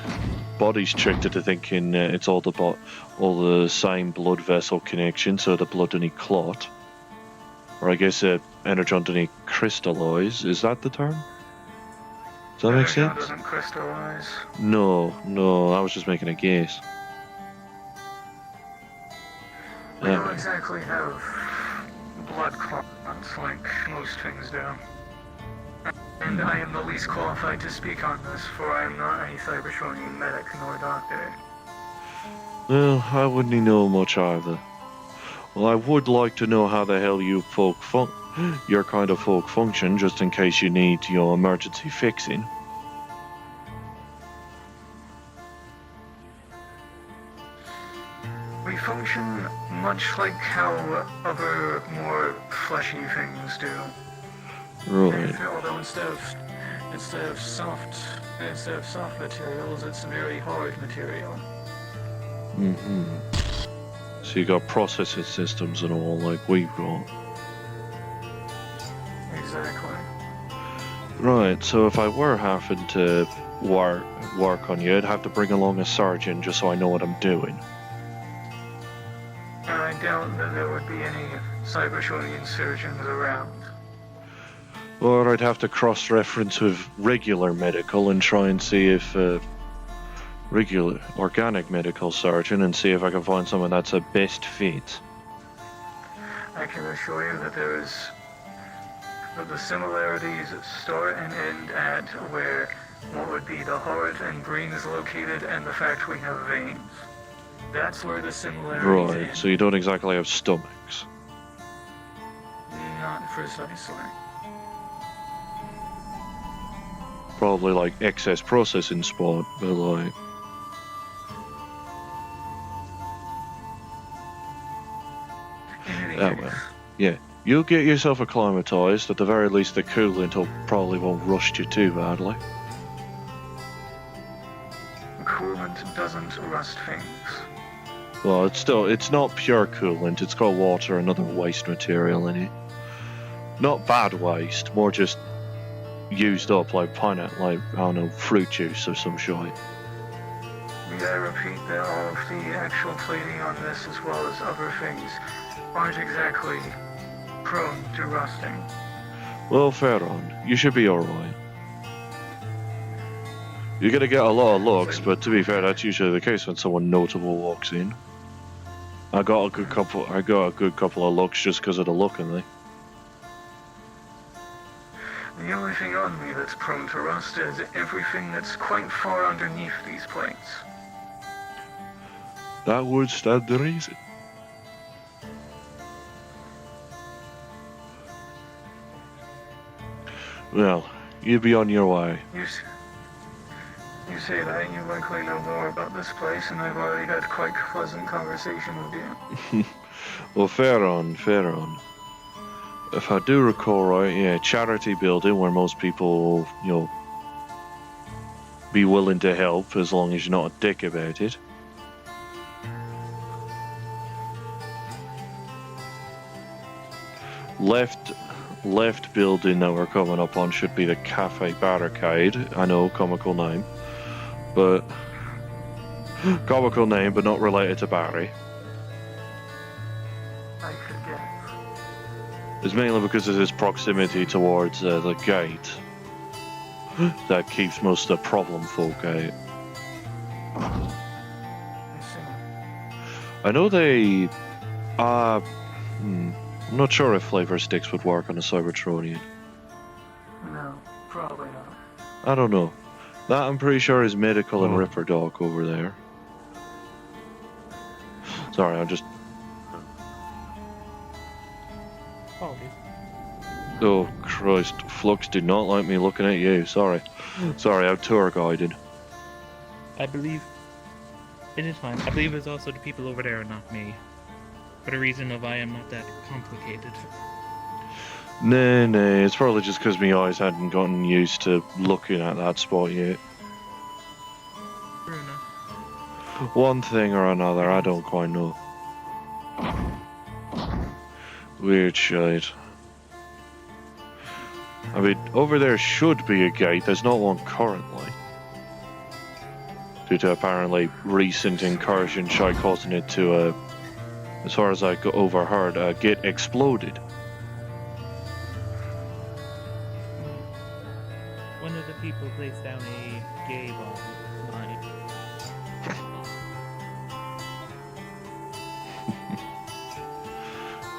body's tricked into thinking it's all the same blood vessel connection, so the blood doesn't clot. Or I guess energon doesn't crystallize. Is that the term? Does that make sense? Doesn't crystallize. No, I was just making a guess. We don't exactly have blood clots. not, like most things do. And I am the least qualified to speak on this, for I am not a cybertronian medic nor doctor. Well, I wouldn't know much either. Well, I would like to know how the hell your kind of folk function, just in case you need your emergency fixing. We function much like how other more fleshy things do. Right. Although instead of soft materials, it's very hard material. Mm-hmm. So you got processing systems and all like we've got. Exactly. Right, so if I were having to work on you, I'd have to bring along a sergeant just so I know what I'm doing. I doubt that there would be any cybertronian surgeons around. Or I'd have to cross-reference with regular medical and try and see if regular organic medical surgeon and see if I can find someone that's a best fit. I can assure you that the similarities start and end at where what would be the heart and brain is located and the fact we have veins. That's where the similarities Right, end. so you don't exactly have stomachs. Not precisely. Probably like excess processing spot, but like... well. Yeah. You'll get yourself acclimatized. At the very least, the coolant probably won't rust you too badly. Coolant doesn't rust things. Well, it's not pure coolant. It's got water and other waste material in it. Not bad waste, more just used up like pineapple, like, I don't know, fruit juice or some shit. May I repeat that all of the actual plating on this, as well as other things, aren't exactly prone to rusting. Well, fair on. You should be alright. You're gonna get a lot of looks, but to be fair, that's usually the case when someone notable walks in. I got a good couple of looks just because of the look in me. The only thing on me that's prone to rust is everything that's quite far underneath these plates. That would stand the reason. Well, you be on your way. You say that, you likely know more about this place, and I've already had quite a pleasant conversation with you. Well, fair on. If I do recall right, yeah, charity building where most people, be willing to help as long as you're not a dick about it. Left building that we're coming up on should be the Cafe Barricade. I know, comical name, but not related to Barry. I could guess. It's mainly because of his proximity towards the gate that keeps most of the problem folk out. I know they I'm not sure if flavor sticks would work on a cybertronian. No, probably not. I don't know. That I'm pretty sure is medical and Ripper Dog over there. Sorry, I'm just... Oh Christ, Flux did not like me looking at you. Sorry, I'm tour guided. I believe it is fine. I believe it's also the people over there, not me. For the reason of I am not that complicated. Nah, it's probably just because my eyes hadn't gotten used to looking at that spot yet. True enough. One thing or another, I don't quite know. Weird shit. I mean, over there should be a gate, there's not one currently. Due to apparently recent incursion shite causing it to, as far as I overheard, get exploded. One of the people placed down a gay bomb.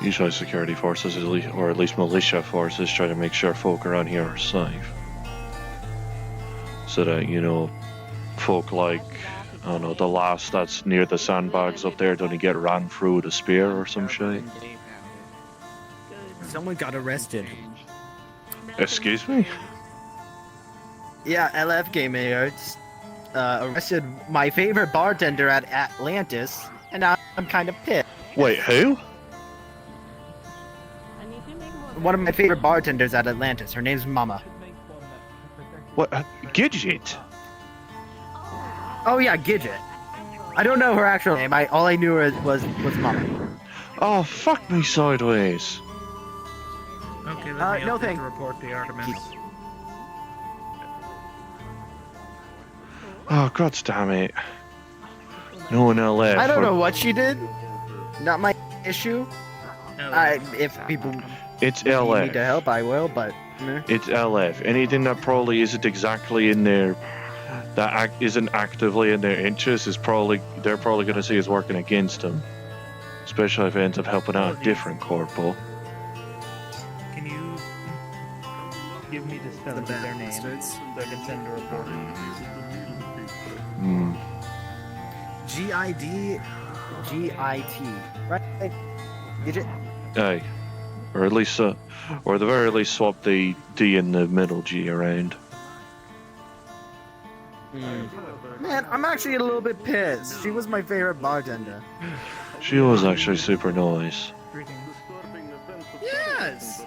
Usually security forces, or at least militia forces, try to make sure folk around here are safe. So that, you know, folk like, I don't know, the lass that's near the sandbags up there don't get ran through with a spear or some shit. Someone got arrested. Excuse me? Yeah, LF Game Mayor arrested my favorite bartender at Atlantis, and now I'm kind of pissed. Wait, who? One of my favorite bartenders at Atlantis. Her name's Mama. What? Gidget? Oh yeah, Gidget. I don't know her actual name. All I knew was Mama. Oh, fuck me sideways. Okay, let me no update thanks. the report the Artemis. Oh, god damn it. No one LF. I don't know what she did. Not my issue. If people It's need me LF. to help, I will. But meh. It's LF. Anything that probably isn't exactly in their, isn't actively in their interest is probably, they're probably going to see as working against them. Especially if it ends up helping out a different corporal. Can you give me the spelling of their names so I can send a report? GID, GIT, right? Gidget. Aye. Or at least, or at the very least swap the D and the middle G around. Man, I'm actually a little bit pissed. She was my favorite bartender. She was actually super nice. Yes.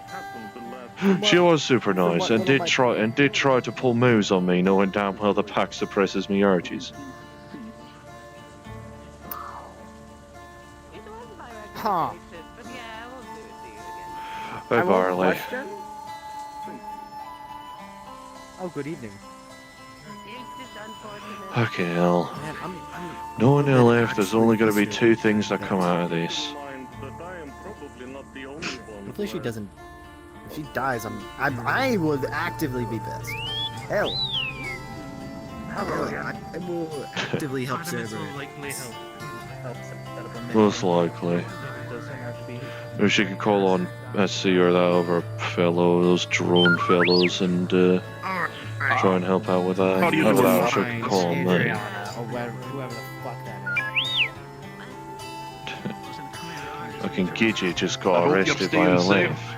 She was super nice and did try to pull moves on me, knowing damn well the pack suppresses me urges. Huh. Hey Barley. Oh, good evening. Okay, hell. No one LF, there's only going to be two things that come out of this. Hopefully she doesn't. If she dies, I would actively be pissed. Hell. I will actively help Artemis Cerber. will likely help set up a mission. Most likely. It doesn't have to be. Maybe she could call on SC or that other fellow, those drone fellows, and try and help out with that. How do you How about define she could call on me? Adriana, or whoever the fuck that is? Fucking Gidget just I got hope arrested you're by a staying left. safe.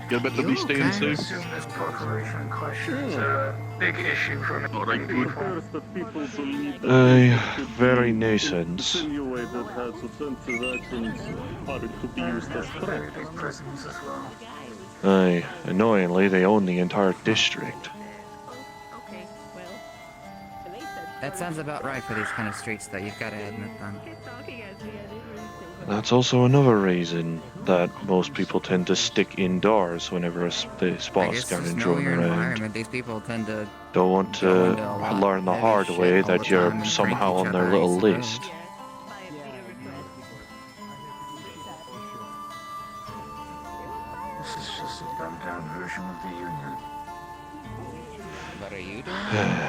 You better be staying safe. This corporation in question is a big issue for many people. Very nuisance. Very big prisons as well. Aye, annoyingly, they own the entire district. That sounds about right for these kind of streets, though. You've got to admit that. That's also another reason that most people tend to stick indoors whenever they spot a scavenger around. Environment. These people tend to Don't want to learn the hard way that you're somehow on their little list. This is just a dumbed down version of the Union. What are you doing?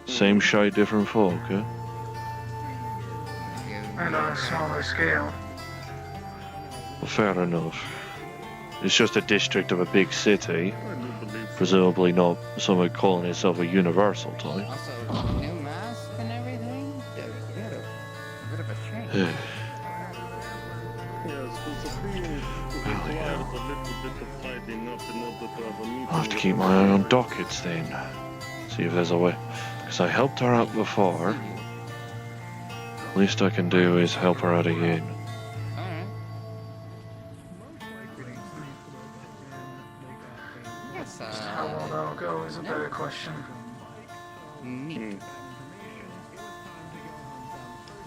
Same shite, different folk, huh? And on a smaller scale. Well, fair enough. It's just a district of a big city. Presumably not someone calling itself a universal type. Also, new mask and everything? Yeah, we had a bit of a change. I'll have to keep my eye on dockets then. See if there's a way. Because I helped her out before. Least I can do is help her out again. Yes, How well that'll go is a better question. Neat.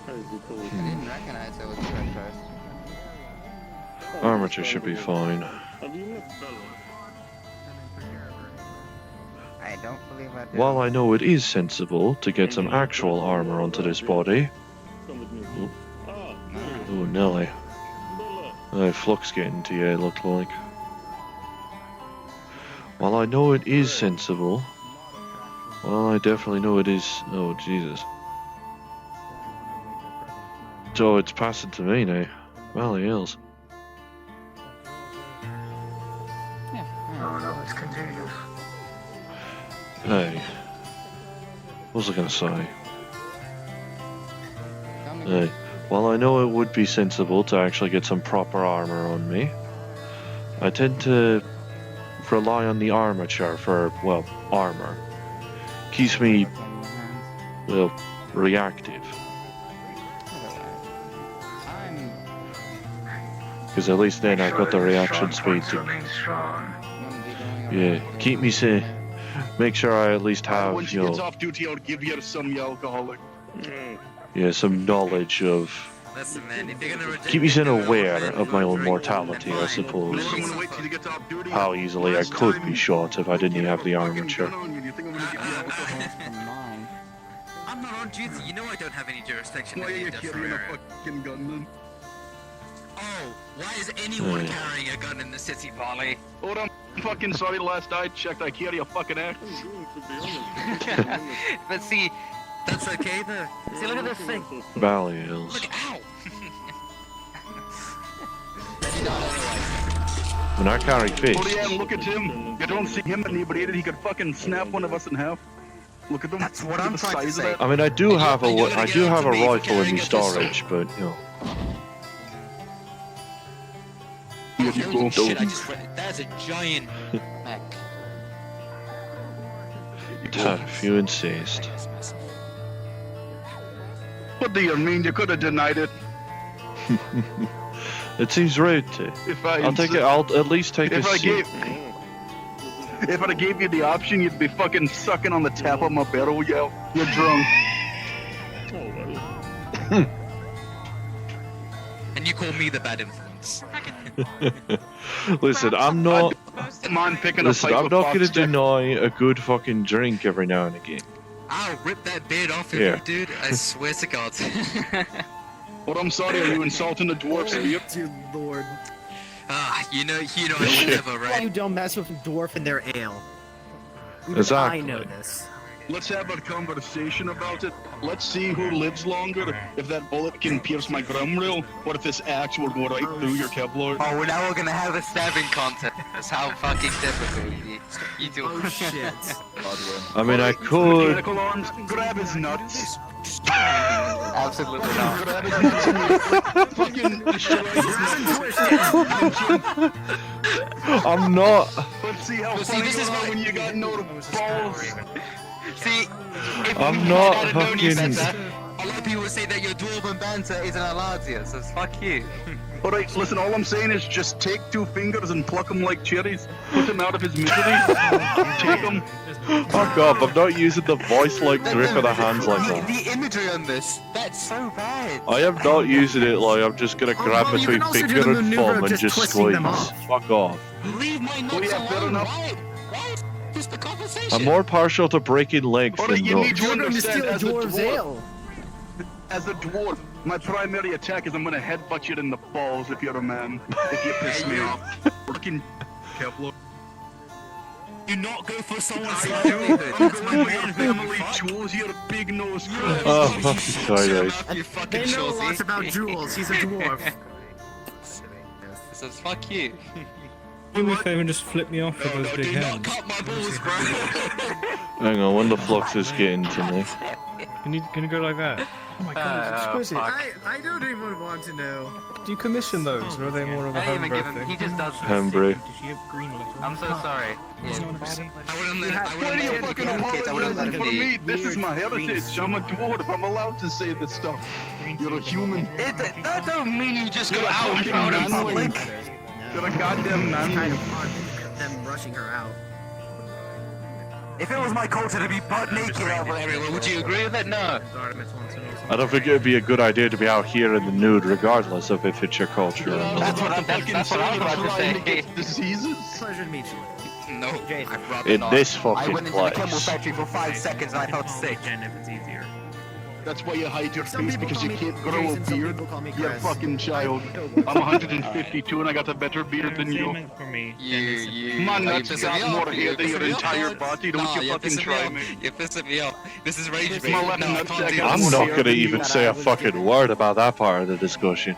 I didn't recognize it was you at first. Armature should be fine. I don't believe I did. While I know it is sensible to get some actual armor onto this body. Oh, Nelly. Flux getting to you, it looked like. While I know it is sensible, well, I definitely know it is. Oh, Jesus. So it's passing to me now. Valley Hills. Oh no, it's contagious. Hey. What was I gonna say? Hey. Well, I know it would be sensible to actually get some proper armor on me. I tend to rely on the armature for, well, armor. Keeps me, well, reactive. Because at least then I've got the reaction speed to... Yeah, keep me safe. Make sure I at least have, When she you gets know, off duty, I'll give you some alcoholic. yeah, some knowledge of... Listen, man, if you're gonna reject Keep me aware of my own mortality, I suppose. How easily I could be shot if I didn't have the armature. I'm not on duty. You know I don't have any jurisdiction. Why are you carrying a fucking gun then? Oh, why is anyone carrying a gun in the city, Polly? Hold on, I'm fucking sorry. Last I checked, I carry a fucking axe. But see, that's okay though. See, look at this thing. Valley Hills. Look, ow! When I carry fish. Oh yeah, look at him. You don't see him inebriated. He could fucking snap one of us in half. Look at them. That's what I'm trying to say. I mean, I do have a rifle in the storage, but you know. Holy shit, I just read. That's a giant mech. If you insist. What do you mean? You could have denied it. It seems rude to. I'll take it. I'll at least take a seat. If I gave you the option, you'd be fucking sucking on the tap of my barrel, yo. You're drunk. And you call me the bad influence. Listen, I'm not. Picking Listen, I'm not gonna deny a good fucking drink every now and again. I'll rip that beard off Yeah. you, dude. I swear to God. But I'm sorry, are you insulting the dwarfs here? Dear Lord. Ah, you know I would never, right? You don't mess with a dwarf and their ale. Even Exactly. I know this. Let's have a conversation about it. Let's see who lives longer. If that bullet can pierce my drum rail, or if this axe will go right through your Kevlar. Oh, well, now we're gonna have a stabbing contest. That's how fucking difficult you do. Oh shit. I mean, I could. Mechanical arms, grab his nuts. Absolutely not. Grab his nuts. Fucking destroy his nuts. I'm not. Let's see how Well, see, funny this you is are why- when you got no balls. See, if I'm we not had known you fucking- better, a lot of people say that your dwarven banter isn't allowed here, so fuck you. Alright, listen, all I'm saying is just take 2 fingers and pluck them like cherries. Put him out of his misery. Take him. Fuck off, I'm not using the voice-like grip of the hands like that. The imagery on this, that's so bad. I am not using it like I'm just gonna grab well, you between can also do finger the and maneuver thumb of and just just twisting them squeeze. Fuck off. Leave my nuts alone, right? Right? Just the conversation. I'm more partial to breaking legs Alright, than you need to nuts. understand, as a dwarf, my primary attack is I'm gonna headbutt you in the balls if you're a man. If you piss me off. Fucking Kevlar. Do not go for someone's I'm going for your family jewels, you're a big nose crab. Oh, fucking sorry guys. They know lots about jewels. He's a dwarf. So fuck you. Do me a favor and just flip me off with those big hands. Hang on, when the flux is getting to me. Can you go like that? Oh my god, it's exquisite. I don't even want to know. Do you commission those, or are they more of a homebrew thing? He just does Homebrew. I'm so sorry. Why do you fucking apologize for me? This is my heritage. I'm a dwarf. I'm allowed to say this stuff. You're a human. That don't mean you just You're go a out fucking proud in man. public. You're a goddamn man. It's kind of fun, them rushing her out. If it was my culture to be butt naked out everywhere, would you agree with it? No. I don't think it would be a good idea to be out here in the nude regardless of if it's your culture or not. That's what I'm about to say. Diseases. Pleasure to meet you. No, I brought In it on. this I fucking went into the chemical place. factory for 5 seconds and I felt sick. If it's easier. That's why you hide your Some face, people because call you me can't grow a Jason, some beard. people call me You're a Chris. fucking child. I'm 152 and I got a better beard than you. For me. My Are you nuts pissing got me more off? hair than You're your pissing me entire off. body. Don't Nah, you you're fucking pissing me try off. me. You're pissing me off. This is rage bait. My left No, I nutsack can't do got I'm this. not hair gonna than you. even say a fucking word about that part of the discussion.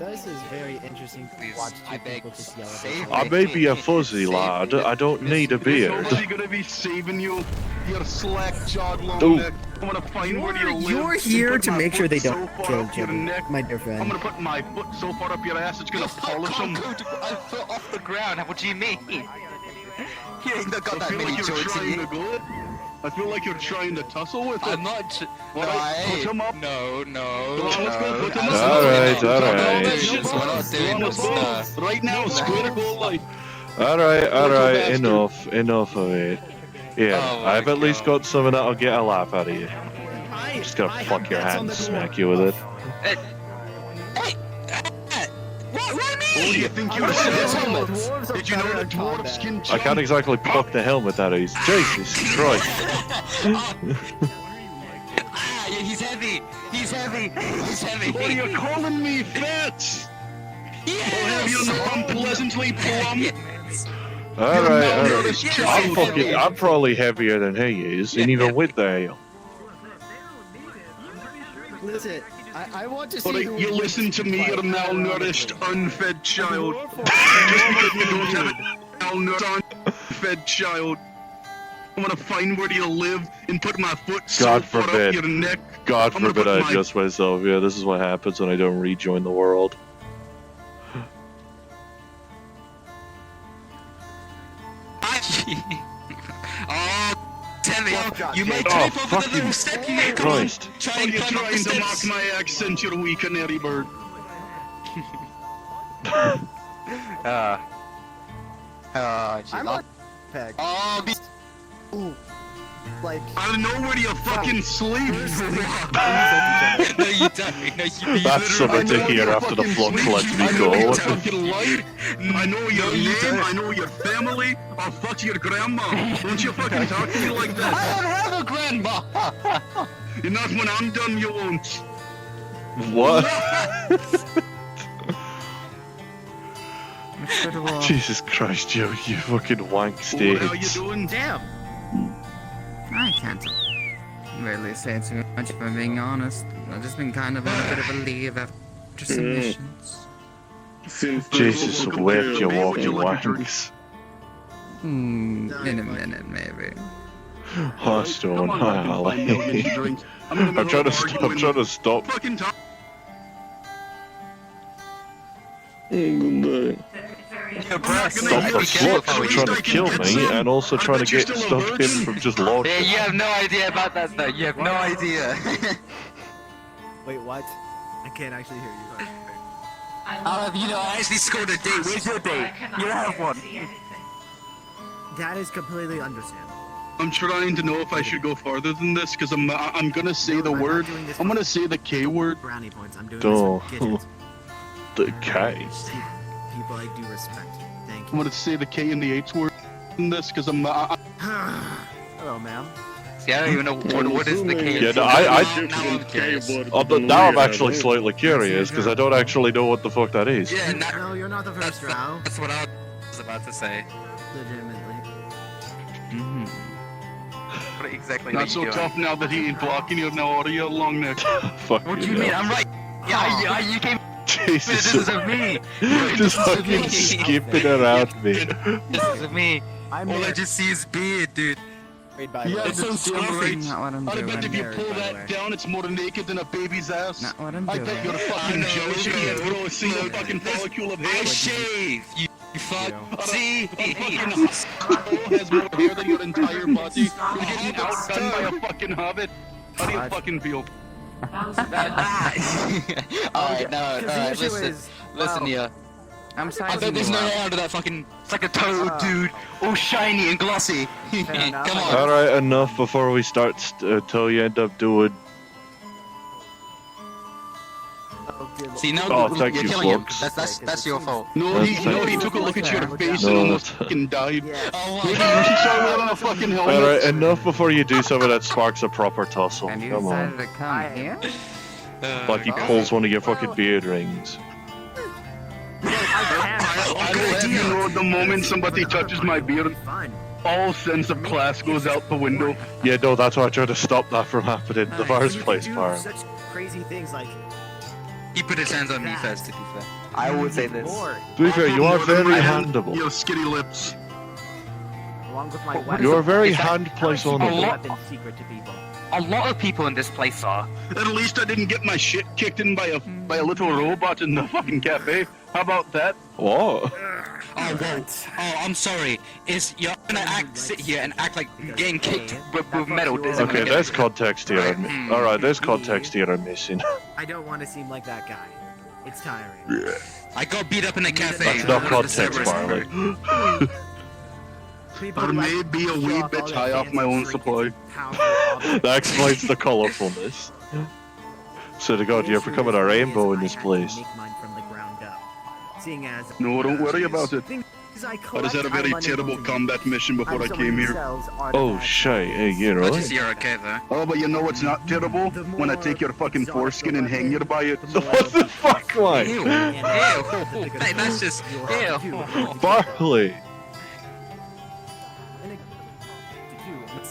This is very interesting to watch two people just yell at each other. I may be a fuzzy lad. I don't need a beard. Nobody's gonna be saving you. You're slack-jawed long Ooh. neck. I'm gonna find where you live. You're and here put to my make sure foot they so don't far kill up each your other, neck. my dear friend. I'm gonna put my foot so far up your ass it's gonna polish them. I fell off the ground. What do you mean? You ain't got I that feel many like you're joints in trying you. to go. I feel like you're trying to tussle with it. I'm not. Well, put him up. No. Come on, let's go. Put him up. Alright. We're not doing Let's this. go. Right now, square to goal line. Alright. Enough of it. Yeah, Oh my I've at least got something that'll get a laugh out of you. I'm just gonna fuck your hand and smack you with it. What do you think you're saying? Did you know that dwarves can I can't exactly pluck the helmet out of his. Jesus Christ. He's heavy. He's heavy. What are you calling me, fat? I'll have you know I'm pleasantly plump. Alright. I'm probably heavier than he is, and even with the ale. Listen, I want to see But who you wins listen to this me, fight. you malnourished, unfed child. Just because you don't have a malnourished, unfed child. I'm gonna find where you live and put my foot so God far up forbid. your neck. God I'm gonna forbid put I my- adjust myself. Yeah, this is what happens when I don't rejoin the world. Tell me, you may Oh, trip over the fucking little step you make. Come on, Christ. try Are and you climb up the trying to mock steps. my accent, you wee canary bird? I'm on peg. Oh, Ooh, like I know where you fucking sleep. no, you don't. No, you That's something to hear after the flux lets me go. your What the- fucking life. I know your name. I know your family. I'll fuck your grandma. Don't you fucking talk to me like I that. don't have a grandma. You're not when I'm done, you won't. What? Incredible. Jesus Christ, Joe, you fucking wank Oh, how you stakes. doing? damn. I can't really say too much if I'm being honest. I've just been kind of on a bit of a leave after some missions. Jesus, where you Would you walking like a drink? wanks? In a minute, maybe. Oh, Stone, Come on, I can find millions of drinks. I'm in the I'm middle trying of to arguing. I'm trying to stop. Fucking talk. Stop the flux from trying to kill me, and also trying to get stop him from just launching. Yeah, you have no idea about that though. You have no idea. Wait, what? I can't actually hear you. I actually scored a date. Where's your date? You have one. That is completely understandable. I'm trying to know if I should go farther than this because I'm gonna say the I'm not word. doing this I'm for gonna say the K word. brownie points. I'm doing Oh, this for Gidget. the K. People I do respect. Thank I'm you. gonna say the K and the H word in this because Hello, ma'am. See, I don't even know what is the K. Yeah, no, now I'm actually slightly curious because I don't actually know what the fuck that is. Yeah, No, you're not the first, Drow. that's what I was about to say. Legitimately. What exactly are not you so doing? tough now that he ain't blocking you now, are you, long neck? Fuck What do you mean? I'm right. Yeah, you came. Jesus. This is of me. Just This is of fucking me. skipping around me. This is of me. I'm All I married. just see is beard, dude. By Yeah, the way. it's so scruffy. Not what I'm I doing. bet if you married, pull by the that way. down, it's more naked than a baby's ass. Not what I'm I doing. bet you're fucking jealous you can't grow a single fucking follicle of I hair. shave. You fuck. See? A fucking asshole has more hair than your entire body. You're getting outdone by a fucking hobbit. How do you fucking feel? Alright, no, alright, issue listen. is- Listen wow. here. I'm I sizing bet there's you no up. hair under that fucking. It's like a toad, dude. All shiny and glossy. enough. Come on. Alright, enough before we start till you end up doing. Oh, good. See, no, Oh, thank you're you, killing him. Flux. That's your fault. No, he took a look at your face and No. almost fucking died. Yeah. Oh, You should start wearing a fucking helmet. Alright, enough before you do something that sparks a proper tussle. And you Come decided on. to come here? Like he pulls one of your fucking beard rings. I will have you know the moment somebody touches my beard, Fine. all sense of class goes out the window. Yeah, no, that's why I tried to stop that from happening in the first You place, do Byron. such crazy things like He put his hands on me first, to be fair. I would say this. To be fair, you are very handable. You have skinny lips. Along with my weapon. You are very hand placeable. Weapon secret to people. A lot of people in this place are. At least I didn't get my shit kicked in by a little robot in the fucking cafe. How about that? What? Oh, whoa. Oh, I'm sorry. You're gonna sit here and act like getting kicked with metal doesn't Okay, there's context here. Alright, there's context here I'm missing. I don't want to seem like that guy. It's tiring. I got beat up in a cafe. That's not context, Barley. I may be a wee bit high off my own supply. That explains the colourfulness. So to God, you're becoming a rainbow in this place. No, don't worry about it. I just had a very terrible combat mission before I came here. Oh shit, hey, you know. You're okay though. Oh, but you know what's not terrible? When I take your fucking foreskin and hang you by it. What the fuck, like? Ew. Hey, that's just... Ew. Barley!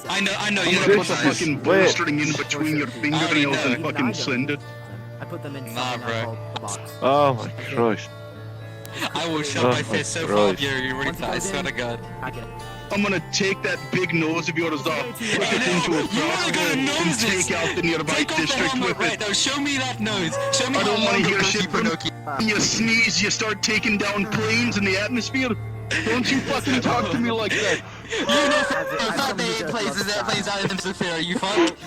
I know, I'm you're gonna not put the fucking bowstring in between your fingernails and fucking send it. I put them in Nah, bro. Oh my Christ. I will shove my fist so far up your urethra, I swear to God. I'm gonna take that big nose of yours off, put it into a crossbow, and take out the nearby district with it. Now show me that nose. Show me I don't how wanna long hear the shit from Pinocchio. when you sneeze, you start taking down planes in the atmosphere. Don't you fucking talk to me like that. You know for a fact they ain't places that plays out in Sophia, you fuck?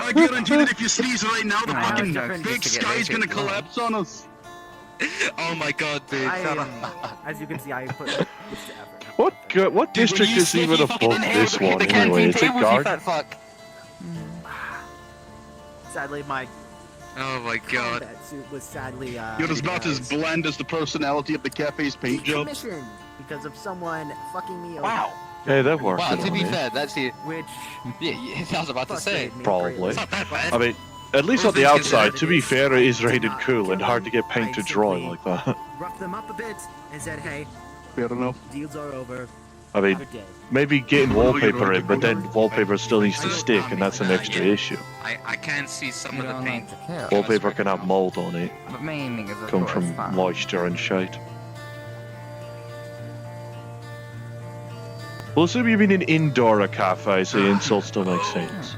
I guarantee that if you sneeze right now, the fucking big sky's gonna collapse on us. Oh my God, dude. As you can see, I put effort. What district is even above this one anyway? It's a guard. Sadly, my Oh my God. combat suit was sadly You're about as bland as the personality of the cafe's paint jobs. commissioned because of someone fucking me over. Wow. Hey, that worked. Wow, to on be me. fair, that's it. Which Yeah, I was about to say. Probably. It's not that bad. I mean, at least on the outside, to be fair, it is rated cool and hard to get paint to dry like that. roughed them up a bit and said, "Hey, Fair enough. deals are over. I mean, Have a day." maybe getting wallpaper in, but then wallpaper still needs to stick, and that's an extra issue. I can't see some of the paint. Wallpaper can have mold on it, But mainly is come from moisture and shite. Well, assume you mean an indoor cafe, so the insult still makes sense.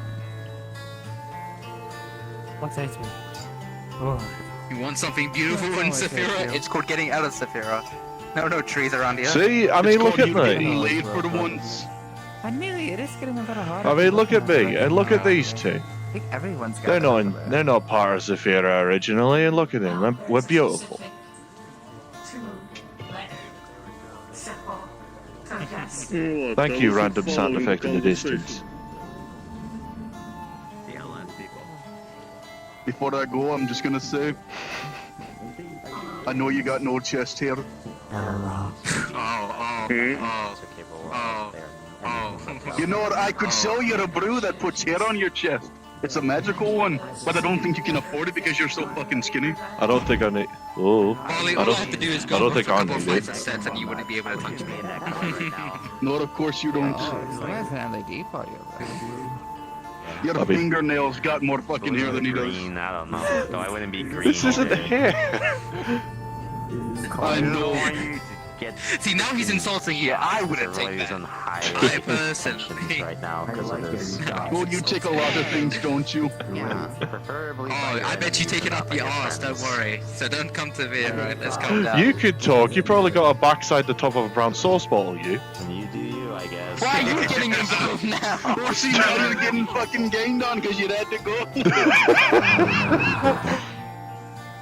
What's that? You want something beautiful in Saphira? It's called getting out of Saphira. No trees around here. See, I mean, look at Getting me. laid for the once. Admittedly, it is getting a little harder. I mean, look at me, and look at these two. I think everyone's got They're not part of Saphira originally, and look at them. We're beautiful. Thank you, random sound effect in the distance. Before I go, I'm just gonna say, I know you got no chest hair. You know what? I could sell you a brew that puts hair on your chest. It's a magical one, but I don't think you can afford it because you're so fucking skinny. I don't think I need. Oh, Molly, I all I don't. have to do is I go don't for think a I couple of need flights it. of steps and you wouldn't be able to touch me. No, of course you don't. Where's an LED party over Your I mean- fingernails got more fucking hair than he does. I don't know. So I wouldn't be green. This isn't hair. I know. See, now he's insulting you. I wouldn't take that. I personally. Right now, because of this. Well, you take a lot of things, don't you? Preferably. Oh, I bet you take it up the arse, don't worry. So don't come to me, alright? Let's calm down. You could talk. You probably got a backside the top of a brown sauce bottle, you. You do you, I guess. Why are you getting involved now? Well, see, now you're getting fucking gained on because you had to go.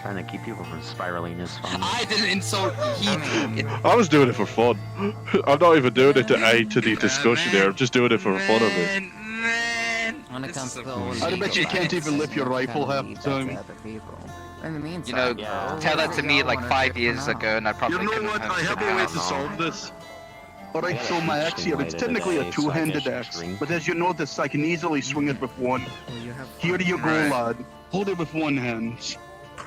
Trying to keep people from spiraling is fun. I didn't insult you. I was doing it for fun. I'm not even doing it to aid to the discussion here. I'm just doing it for the fun of it. When it comes to I bet you can't even lift your rifle half the time. You know, tell that to me like 5 years ago and I probably You know couldn't what? have I have a way to solve this. Alright, so my axe here, it's technically a two-handed axe, but as you notice, I can easily swing it with one. Here you go, lad. Hold it with one hand.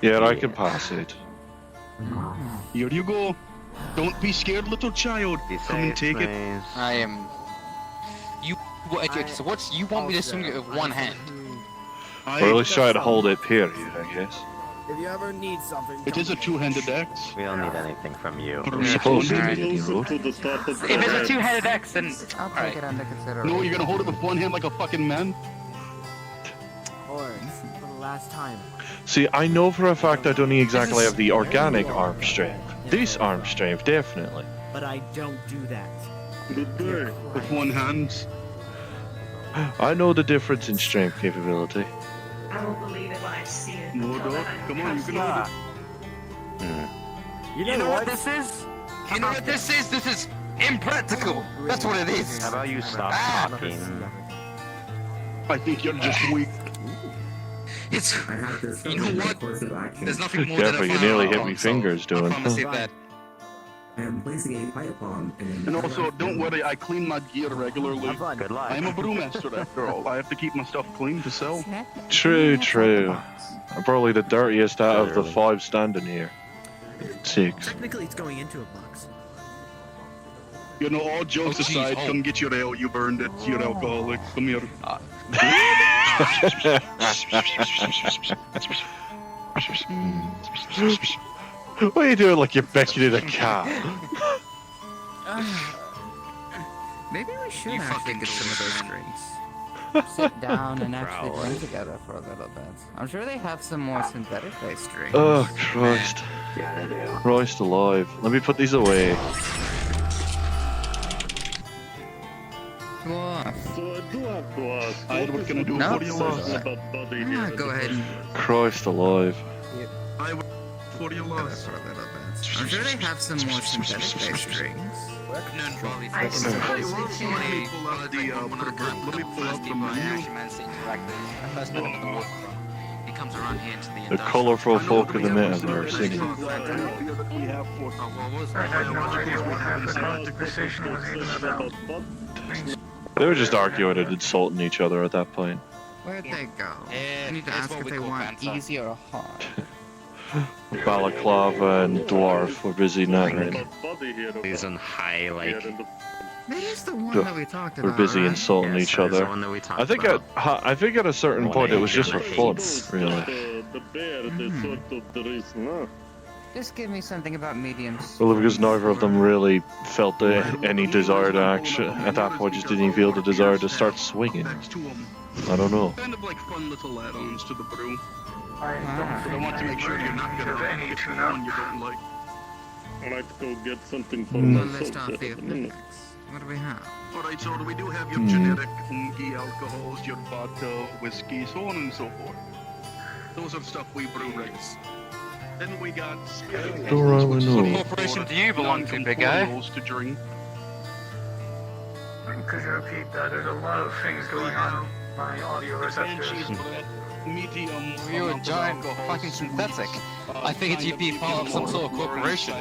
Yeah, I can pass it. Here you go. Don't be scared, little child. Come and take it. I am. You. Okay, so what's you want me to swing it with one hand? Or at least try to hold it, period, I guess. If you ever need something, It is a two-handed axe. We don't need anything from you. Supposed to be, you know. If it's a two-headed X, then I'll take it under consideration. No, you're gonna hold it with one hand like a fucking man? or for the last time. See, I know for a fact I don't exactly have the organic arm strength. This arm strength, definitely. But I don't do that. With one hand. I know the difference in strength capability. I won't believe it when I see it. No, dog. Come on, you can hold it. You know what this is? You know what this is? This is impractical. That's what it is. How about you stop talking? I think you're just weak. It's. You know what? There's nothing more Careful, than a you nearly hit firearm, me so fingers doing I promise you that. that. And placing a pipe bomb in And also, don't worry, I clean my gear regularly. Good luck. I'm a brewmaster after all. I have to keep my stuff clean to sell. True, true. I'm probably the dirtiest out of the 5 standing here. 6. Technically, it's going into a box. You know, all jokes aside, come get your ale. You burned it. You're alcoholic. Come here. What are you doing like you're beckoning a cat? Maybe we should actually get some of those drinks. Sit down and actually drink together for a little bit. I'm sure they have some more synthetic-based drinks. Oh, Christ. Christ alive. Let me put these away. Dwarf. So I do have to ask, what can I do No, for you, loss? Yeah, go ahead. Christ alive. I would for your loss. For a little bit. I'm sure they have some more synthetic-based drinks. Let me pull up the, let me pull up the menu. He comes around here into The colourful folk of the metaverse, isn't it? I had no idea what half the conversation was even about. They were just arguing and insulting each other at that point. Where'd they go? I need to ask if they want easy or hard. Balaclava and Dwarf were busy nattering. He's on high, like. That is the one that we talked about. We're busy right? insulting each other. I think at a certain point it was just for fun, really. Just give me something about mediums. Well, because neither of them really felt any desire to actually, at that point, just didn't even feel the desire to start swinging. I don't know. Kind of like fun little add-ons to the brew. I But I want to make sure you're not gonna have any get tune-up. one you don't like. I might go get something for We'll myself. list off the effects. What do we have? Alright, so we do have your generic fungi alcohols, your vodka, whiskey, so on and so forth. Those are stuff we brew rigs. Then we got spirits. Don't really know. What corporation do you belong to, big guy? to drink. Could you repeat that? There's a lot of things going on in my audio receptors. Medium. You're a giant fucking synthetic. I figured you'd be part of some sort of corporation.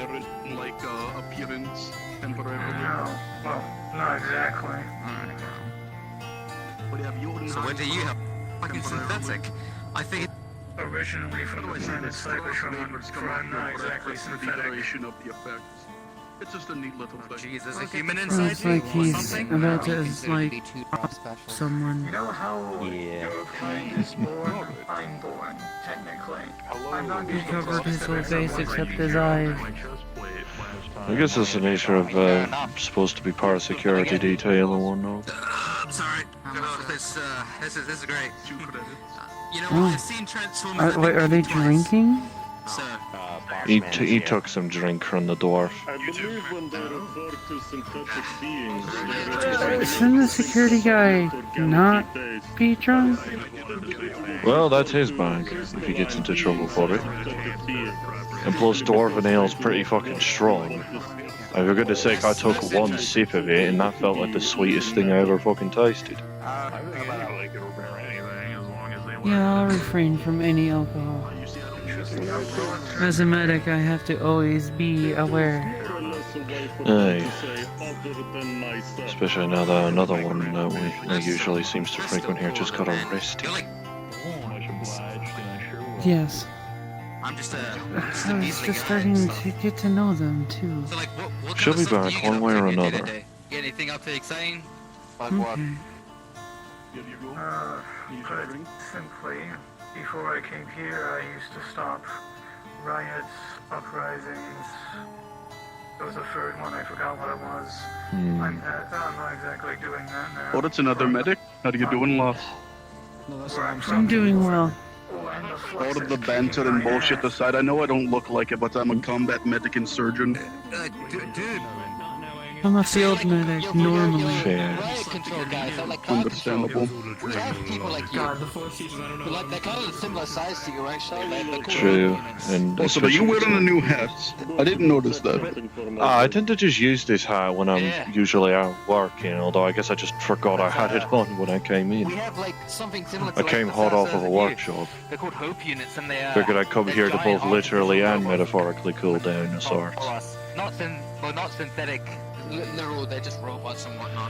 Like appearance, temporarily. No, well, not exactly. So where do you have fucking synthetic? I figured. Originally from the planet Cybertronian, so I'm not exactly synthetic. Of the effects. It's just a neat little thing. Jeez, there's a human Oh, inside it's you like or he's something? about to like someone. You know how your kind is born? I'm born, technically. I'm not He getting covered his whole specifics on face what except you his do. eyes. I guess that's the nature of supposed to be part of security detail and whatnot. I'm sorry. This is great. You know, Oh. I've seen Transformers. Wait, are they drinking? So, He took some drink from the dwarf. I believe when they refer to synthetic beings, Shouldn't the security guy not be drunk? Well, that's his bag, if he gets into trouble for it. And plus, Dwarven Ale's pretty fucking strong. For goodness sake, I took one sip of it, and that felt like the sweetest thing I ever fucking tasted. Yeah, I'll refrain from any alcohol. As a medic, I have to always be aware. Aye. Especially now that another one that usually seems to frequent here just got arrested. Yes. I'm just I was just starting to get to know them too. So, like, what She'll kind be of stuff do back you get one up way to or in your another. day-to-day? Get anything up to exciting? Okay. Put simply, before I came here, I used to stop riots, uprisings. There was a third one, I forgot what it was. I'm not exactly doing that now. Oh, that's another medic. How you doing, Loss? I'm doing well. All of the banter and bullshit aside, I know I don't look like it, but I'm a combat medic and surgeon. Dude. I'm a field medic normally. Riot control guys are like crowd control. Understandable. We have people like you. Who like they're kind of similar size to you, right, Sean? Like, they're cool. True, and Also, are you wearing a new hat? I didn't notice that. I tend to just use this hat when I'm usually out working, although I guess I just forgot I had it on when I came in. We have like something similar to I came hot off of a workship. They're called hope units, and they are. Figured I'd come here to both literally and metaphorically cool down a sort. Not synthetic. Literal, they're just robots and whatnot.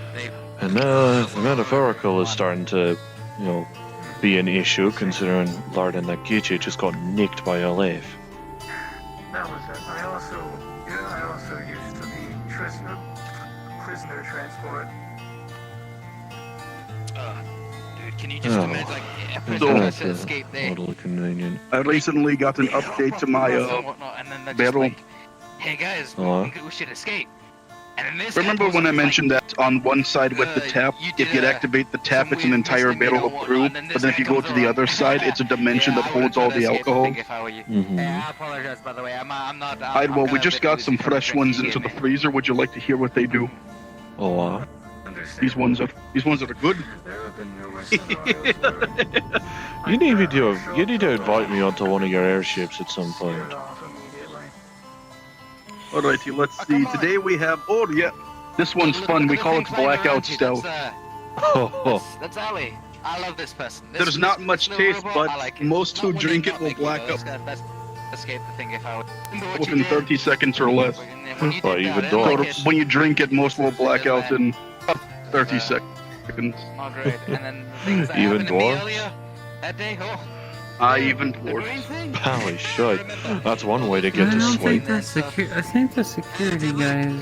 And now the metaphorical is starting to, you know, be an issue considering Lord and that Gitchy just got nicked by LF. That was it. I also used to be prisoner transport. Dude, can you just imagine like a prisoner has to escape there? Totally convenient. I recently got an update to my barrel. Hey guys, we should escape. And then this Remember when I mentioned that on one side with the tap, if you activate the tap, it's an entire barrel of brew, but then if you go to the other side, it's a dimension that holds all the alcohol. I apologize, by the way. I'm not. Well, we just got some fresh ones into the freezer. Would you like to hear what they do? Oh, These ones are good. you need to invite me onto one of your airships at some point. Alrighty, let's see. Today we have. Oh yeah, this one's fun. We call it Blackout Stealth. That's Ali. I love this person. There's not much taste, but most who drink it will black out Escape the thing if I would. within 30 seconds or less. When you drink it, most will black out in 30 seconds. Oh, great. And then the things that Even happened to me dwarves? earlier that day, Even dwarves. Holy shit. That's one way to get I to don't sleep. think that's I think the security guys.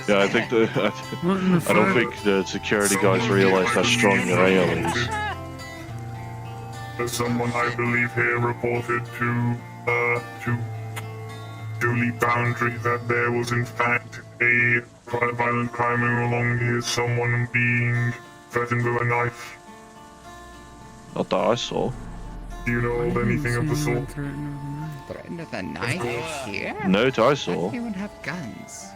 Yeah, I think I don't think the security guys realize how strong your ale is. There's someone I believe here reported to Julie Boundary that there was in fact a violent crime along here, someone being threatened with a knife. Not that I saw. Do you know of anything of the sort? Threatened with a knife here? No, I saw. Anyone have guns?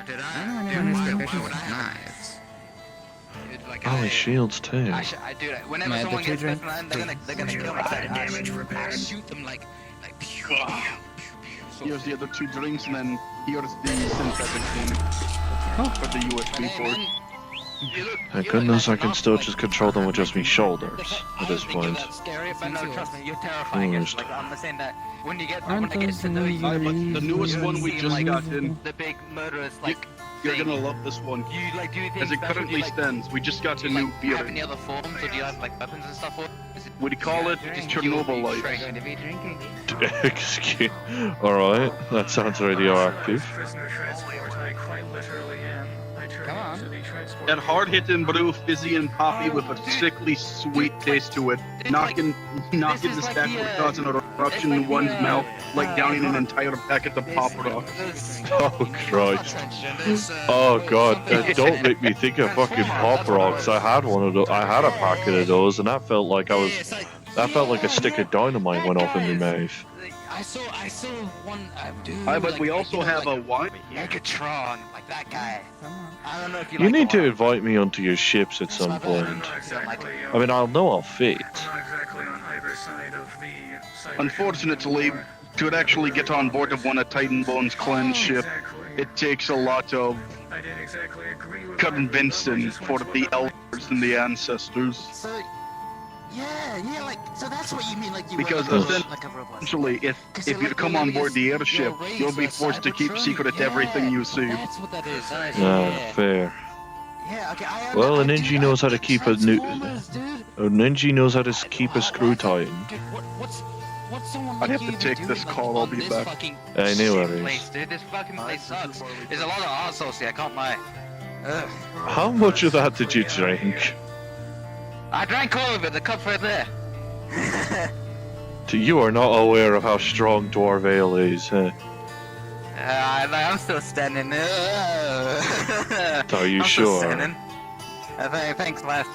Did I don't know anyone who's proficient with knives. Oh, shields too. I do that. Whenever someone gets left behind, they're gonna kill me. I shoot them like. Here's the other two drinks, and then here's the synthetic thing for the USB port. Thank goodness I can still just control them with just my shoulders at this point. That's scary, but no, trust me, you're terrifying. It's like I'm saying that when you get to know you, The newest one we just got in. the big murderous like. You're gonna love this one. Do you like do things As it special? currently Do you, stands, we just got a new have beer. any other forms, or do you have like weapons and stuff? Or is it We call it Chernobyl light. Excuse. Alright, that sounds radioactive. Prisoner transport, I quite literally am. I turn into the transport. That hard-hitting brew, fizzy and poppy with a sickly sweet taste to it. Knocking the stack would cause an eruption in one's mouth, like downing an entire packet of Pop Rocks. Oh Christ. Oh God, don't make me think of fucking Pop Rocks. I had one of those. I had a packet of those, and that felt like a stick of dynamite went off in my mouth. I saw one dude. But we also have a wine. Megatron, like that guy. I don't know if You need to invite me onto your ships at some point. I mean, I'll know I'll fit. Unfortunately, to actually get on board of one of Titan Bone's clan ship, it takes a lot of convincing for the elders and the ancestors. So, yeah, like, so that's what you mean, like you Because were like a robot. essentially, if you come on board the airship, you'll be forced to keep secret everything you see. That's what that is. Fair. Yeah, okay, Well, a ninja knows how to keep a ninja knows how to keep a screw tightened. What's someone I'd like have to take this call. I'll be back. Anyways, Dude, this fucking place sucks. There's a lot of arseholes here, I can't lie. how much of that did you drink? I drank all of it, the cup's right there. You are not aware of how strong Dwarf Ale is, huh? I'm still standing. Are you I'm sure? Still standing. Thanks, last.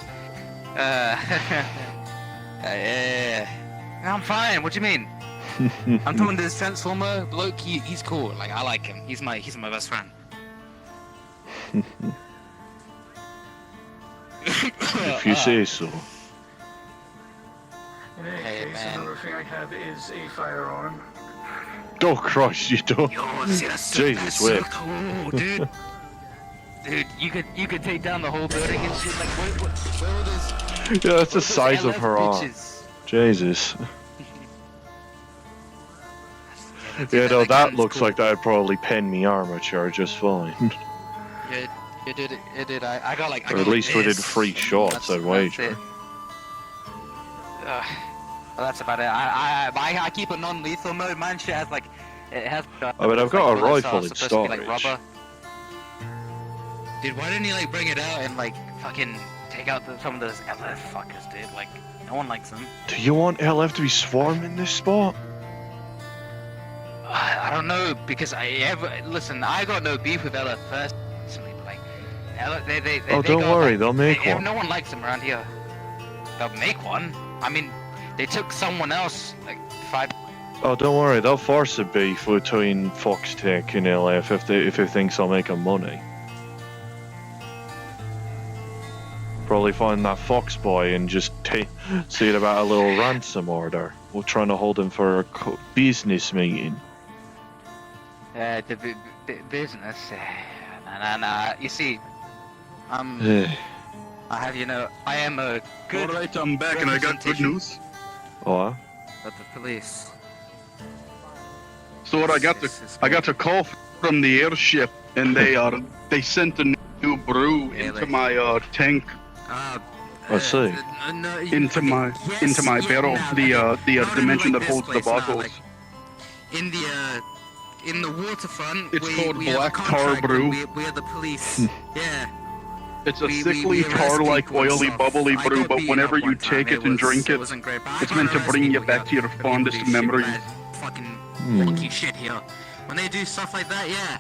I'm fine. What do you mean? I'm talking to this Transformer bloke. He's cool. Like I like him. He's my best friend. If you say so. In any case, another thing I have is a firearm. Oh Christ, you don't. Jesus, wait. Cool, dude. Dude, you could take down the whole building and shit. Like, where were those? Yeah, that's the size of her arm. bitches? Jesus. Yeah, no, that looks like that'd probably pen me armature just fine. It did. I got like. Or at least within 3 shots, I'd wager. Well, that's about it. I keep a non-lethal mode. Mine shit has like, it has. I mean, I've got a bullets rifle are in supposed to be, like, storage. rubber. Dude, why didn't you like bring it out and like fucking take out some of those LF fuckers, dude? Like, no one likes them. Do you want LF to be swarming this spot? I don't know because listen. I got no beef with LF personally, but like, they Oh, don't worry, they'll make one. No one likes them around here. They'll make one. I mean, they took someone else like 5. Oh, don't worry, they'll force a beef between Fox Tech and LF if it thinks I'll make them money. Probably find that Fox boy and just see it about a little ransom order. We're trying to hold him for a business meeting. The business. Nah. You see, I am a good. Alright, I'm back and I got good news. Oh? But the police. So what I got a call from the airship and they sent a new brew into my tank. I see. Into my barrel, the dimension that holds the bottles. In the waterfront, It's called we Black have a Tar contract Brew. and we're the police. Yeah. It's a sickly, tar-like, oily, bubbly brew, but whenever you take it and drink it, it's meant to bring you back to your fondest memories. Fucking wonky shit here. When they do stuff like that, yeah.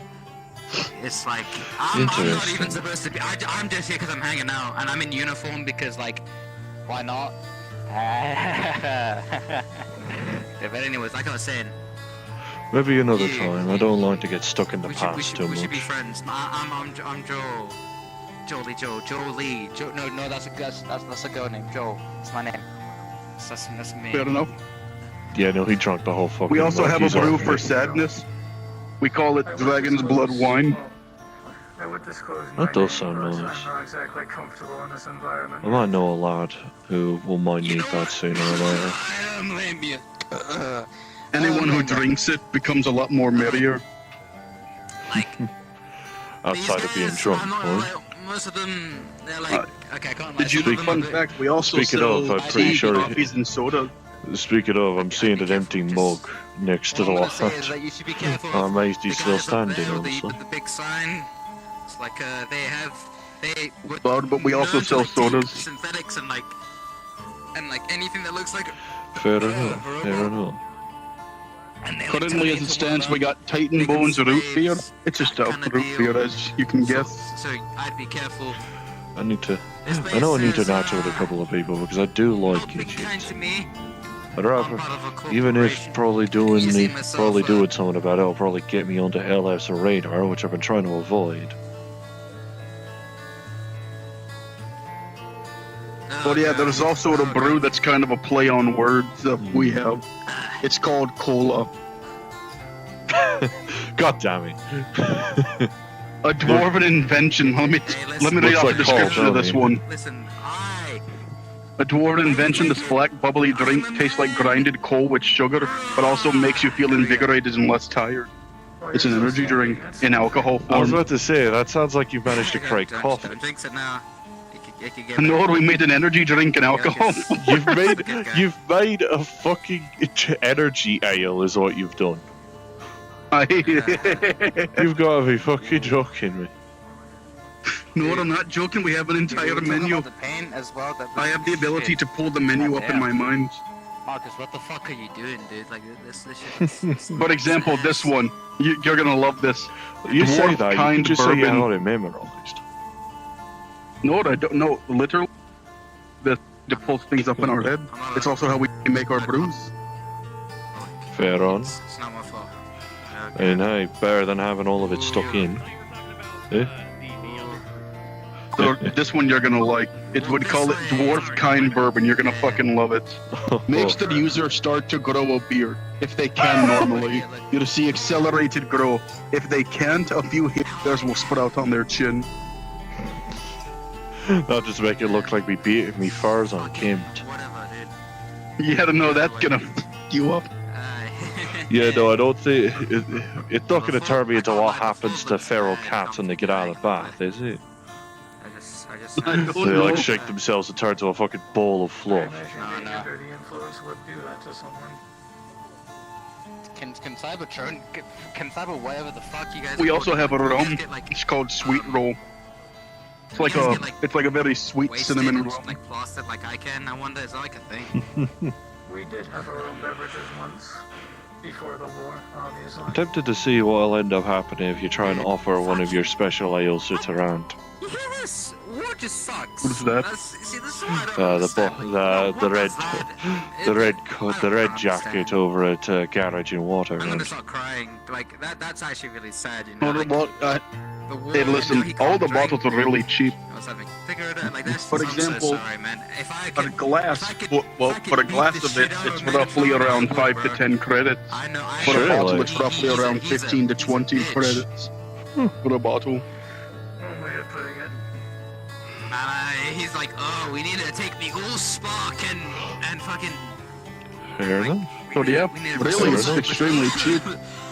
It's like, I'm not even supposed to be. I'm just here because I'm hanging out, and I'm in uniform because, like, why not? Yeah, but anyways, like I was saying. Maybe another time. I don't like to get stuck in the past too We should much. be friends. I'm Joel. Joel Lee. No, that's a girl name. Joel. It's my name. That's me. Fair enough. Yeah, no, he drank the whole fucking. We also mug. have a He's brew on for it. sadness. We call it Dragon's Blood Wine. I would disclose That does sound but nice. I'm not exactly comfortable in this environment. I might know a lad who will might need that sooner or later. Anyone who drinks it becomes a lot more merrier. Outside of being drunk, right? Most of them, they're like, okay, I can't Did you know, fun fact, we also Speaking sell of, I'm pretty tea, sure. coffees, and soda. Speaking of, I'm seeing an empty mug next to the lot. I'm amazed he's still standing, honestly. the big sign. It's like But we also sell sodas. synthetics and like anything that looks like. Fair enough, fair enough. Currently, as it stands, we got Titan Bones root beer. It's just a root beer, as you can guess. So I'd be careful. I know I need to notch with a couple of people because I do like it. I'd rather, even if probably doing something about it will probably get me onto LF's radar, which I've been trying to avoid. But yeah, there's also a brew that's kind of a play on words that we have. It's called Cola. God damn it. A dwarven invention. Let me read out the description of this one. A dwarven invention, this black bubbly drink tastes like grinded coal with sugar, but also makes you feel invigorated and less tired. It's an energy drink in alcohol I was form. about to say, that sounds like you've managed to create coffee. Drinks it now. No, we made an energy drink in alcohol. You've made a fucking energy ale is what you've done. You've got to be fucking joking me. No, I'm not joking. We have an entire menu. I have the ability to pull the menu up in my mind. Marcus, what the fuck are you doing, dude? Like, this shit. For example, this one. You're gonna love this. You say that, you can Kind just say you bourbon. got it memorized. No, I don't. No, literally, to pull things up in our head. It's also how we make our brews. Fair on. It's not my fault. And hey, better than having all of it stuck in. Eh? So this one you're gonna like. It would call it dwarf kind bourbon. You're gonna fucking love it. Makes the user start to grow a beard if they can normally. You'll see accelerated grow. If they can't, a few hairs will sprout on their chin. That'll just make it look like me furs unkempt. Yeah, no, that's gonna f you up. Yeah, no, I don't think it's not gonna turn me into what happens to feral cats when they get out of the bath, is it? I don't They know. like shake themselves and turn to a fucking ball of fluff. Dirty influence would do that to someone. Can Cybertron, can Cyber whatever the fuck you guys. We also have a rum. Get, like, It's called Sweet Roll. It's like a, it's like a very sweet wasted cinnamon and rum. just, like blasted like I can. I wonder, is that like a thing? We did have our own beverages once. Before the war, obviously. I'm tempted to see what'll end up happening if you try and offer one of your special ales to Tarant. You hear this? War just sucks. What is that? See, this is why I don't The red jacket over at Garage and Water. I'm gonna start crying. Like that's actually really sad, you know. No, Like, the war, hey, listen, all the bottles are really cheap. I was having figured it out. Like this. For I'm so example, sorry, man. If I for a could, glass, for a glass of it, it's roughly around 5 to 10 credits. For a bottle, it's roughly around 15 to 20 credits for a bottle. One way of putting it. he's like, oh, we need to take the whole spark and fucking. Fair enough. So yeah, really, it's extremely cheap.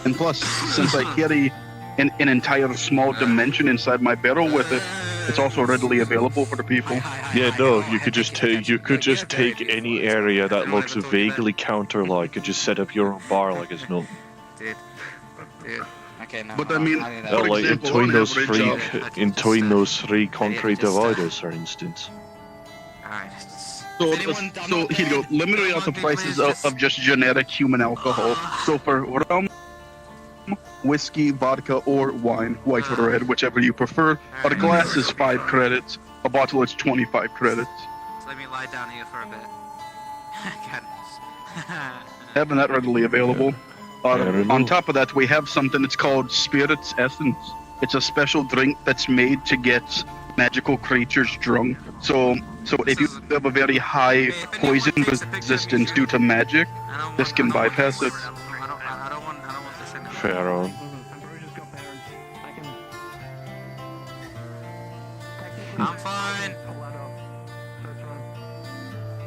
And plus, since I carry an entire small dimension inside my barrel with it, it's also readily available for the people. Yeah, no, you could just take any area that looks vaguely counter-like and just set up your own bar like it's nothing. Dude. Okay, no. But I mean, for Like example, between on those average, those three concrete dividers, for instance. So here you go. Let me read out the prices of just generic human alcohol. So for rum, whiskey, vodka, or wine, white or red, whichever you prefer, a glass is 5 credits. A bottle is 25 credits. So let me lie down here for a bit. Having that readily available. On top of that, we have something that's called Spirit's Essence. It's a special drink that's made to get magical creatures drunk. So if you have a very high poison resistance due to magic, this can bypass it. Fair on. I'm fine.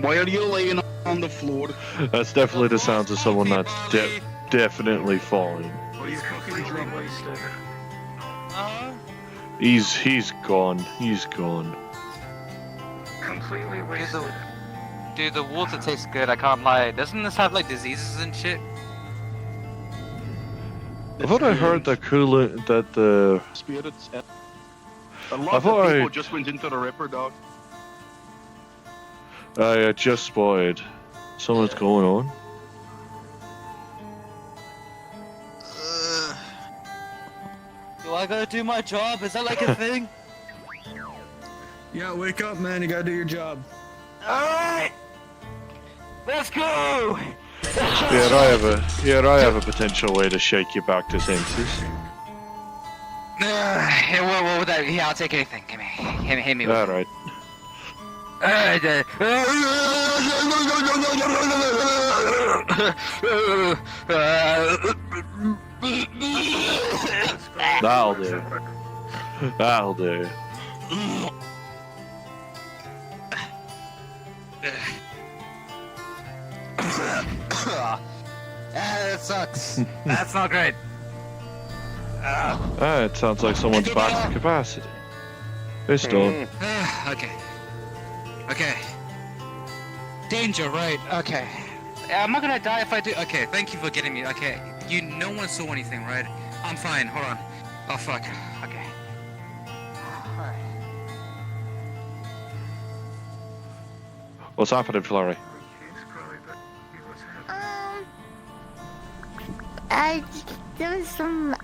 Why are you laying on the floor? That's definitely the sounds of someone that's definitely falling. He's completely wasted. He's gone. He's gone. Completely wasted. Dude, the water tastes good, I can't lie. Doesn't this have like diseases and shit? I thought I heard that the Spirits. A I lot thought of people I- just went into the Ripper, dog. I just spotted something's going on. Do I gotta do my job? Is that like a thing? Yeah, wake up, man. You gotta do your job. Alright! Let's go! I have a potential way to shake you back to senses. What would that? Yeah, I'll take anything. Give me. Hit me with All right. That'll do. That'll do. That sucks. That's not great. It sounds like someone's back to capacity. It's done. Okay. Okay. Danger, right? Okay. I'm not gonna die if I do. Okay, thank you for getting me. Okay, no one saw anything, right? I'm fine. Hold on. Oh fuck. Okay. Alright. What's happening, Flurry? there was some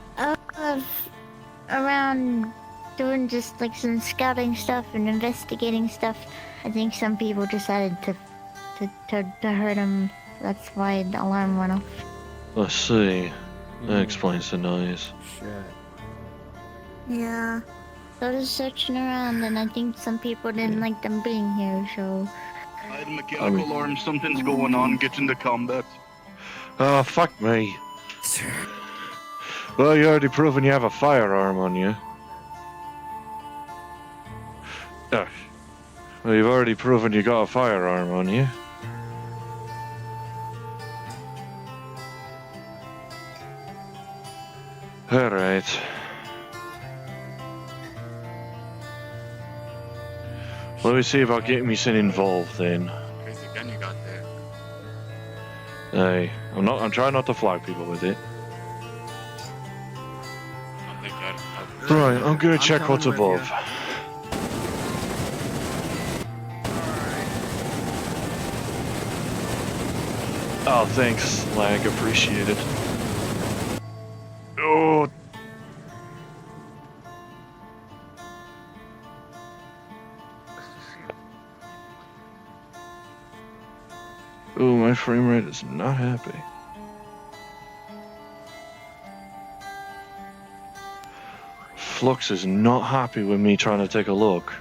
around doing just like some scouting stuff and investigating stuff. I think some people decided to hurt him. That's why the alarm went off. I see. That explains the noise. Yeah. So just searching around, and I think some people didn't like them being here, so... I had a mechanical alarm, something's going on, get into combat. Oh, fuck me. Well, you already proven you have a firearm on you. Well, you've already proven you got a firearm on you. Alright. Let me see about getting me some involved then. Crazy gun you got there. Hey, I'm trying not to flag people with it. Right, I'm gonna check what's above. Oh, thanks, Lag, appreciate it. Oh. Oh, my frame rate is not happy. Flux is not happy with me trying to take a look.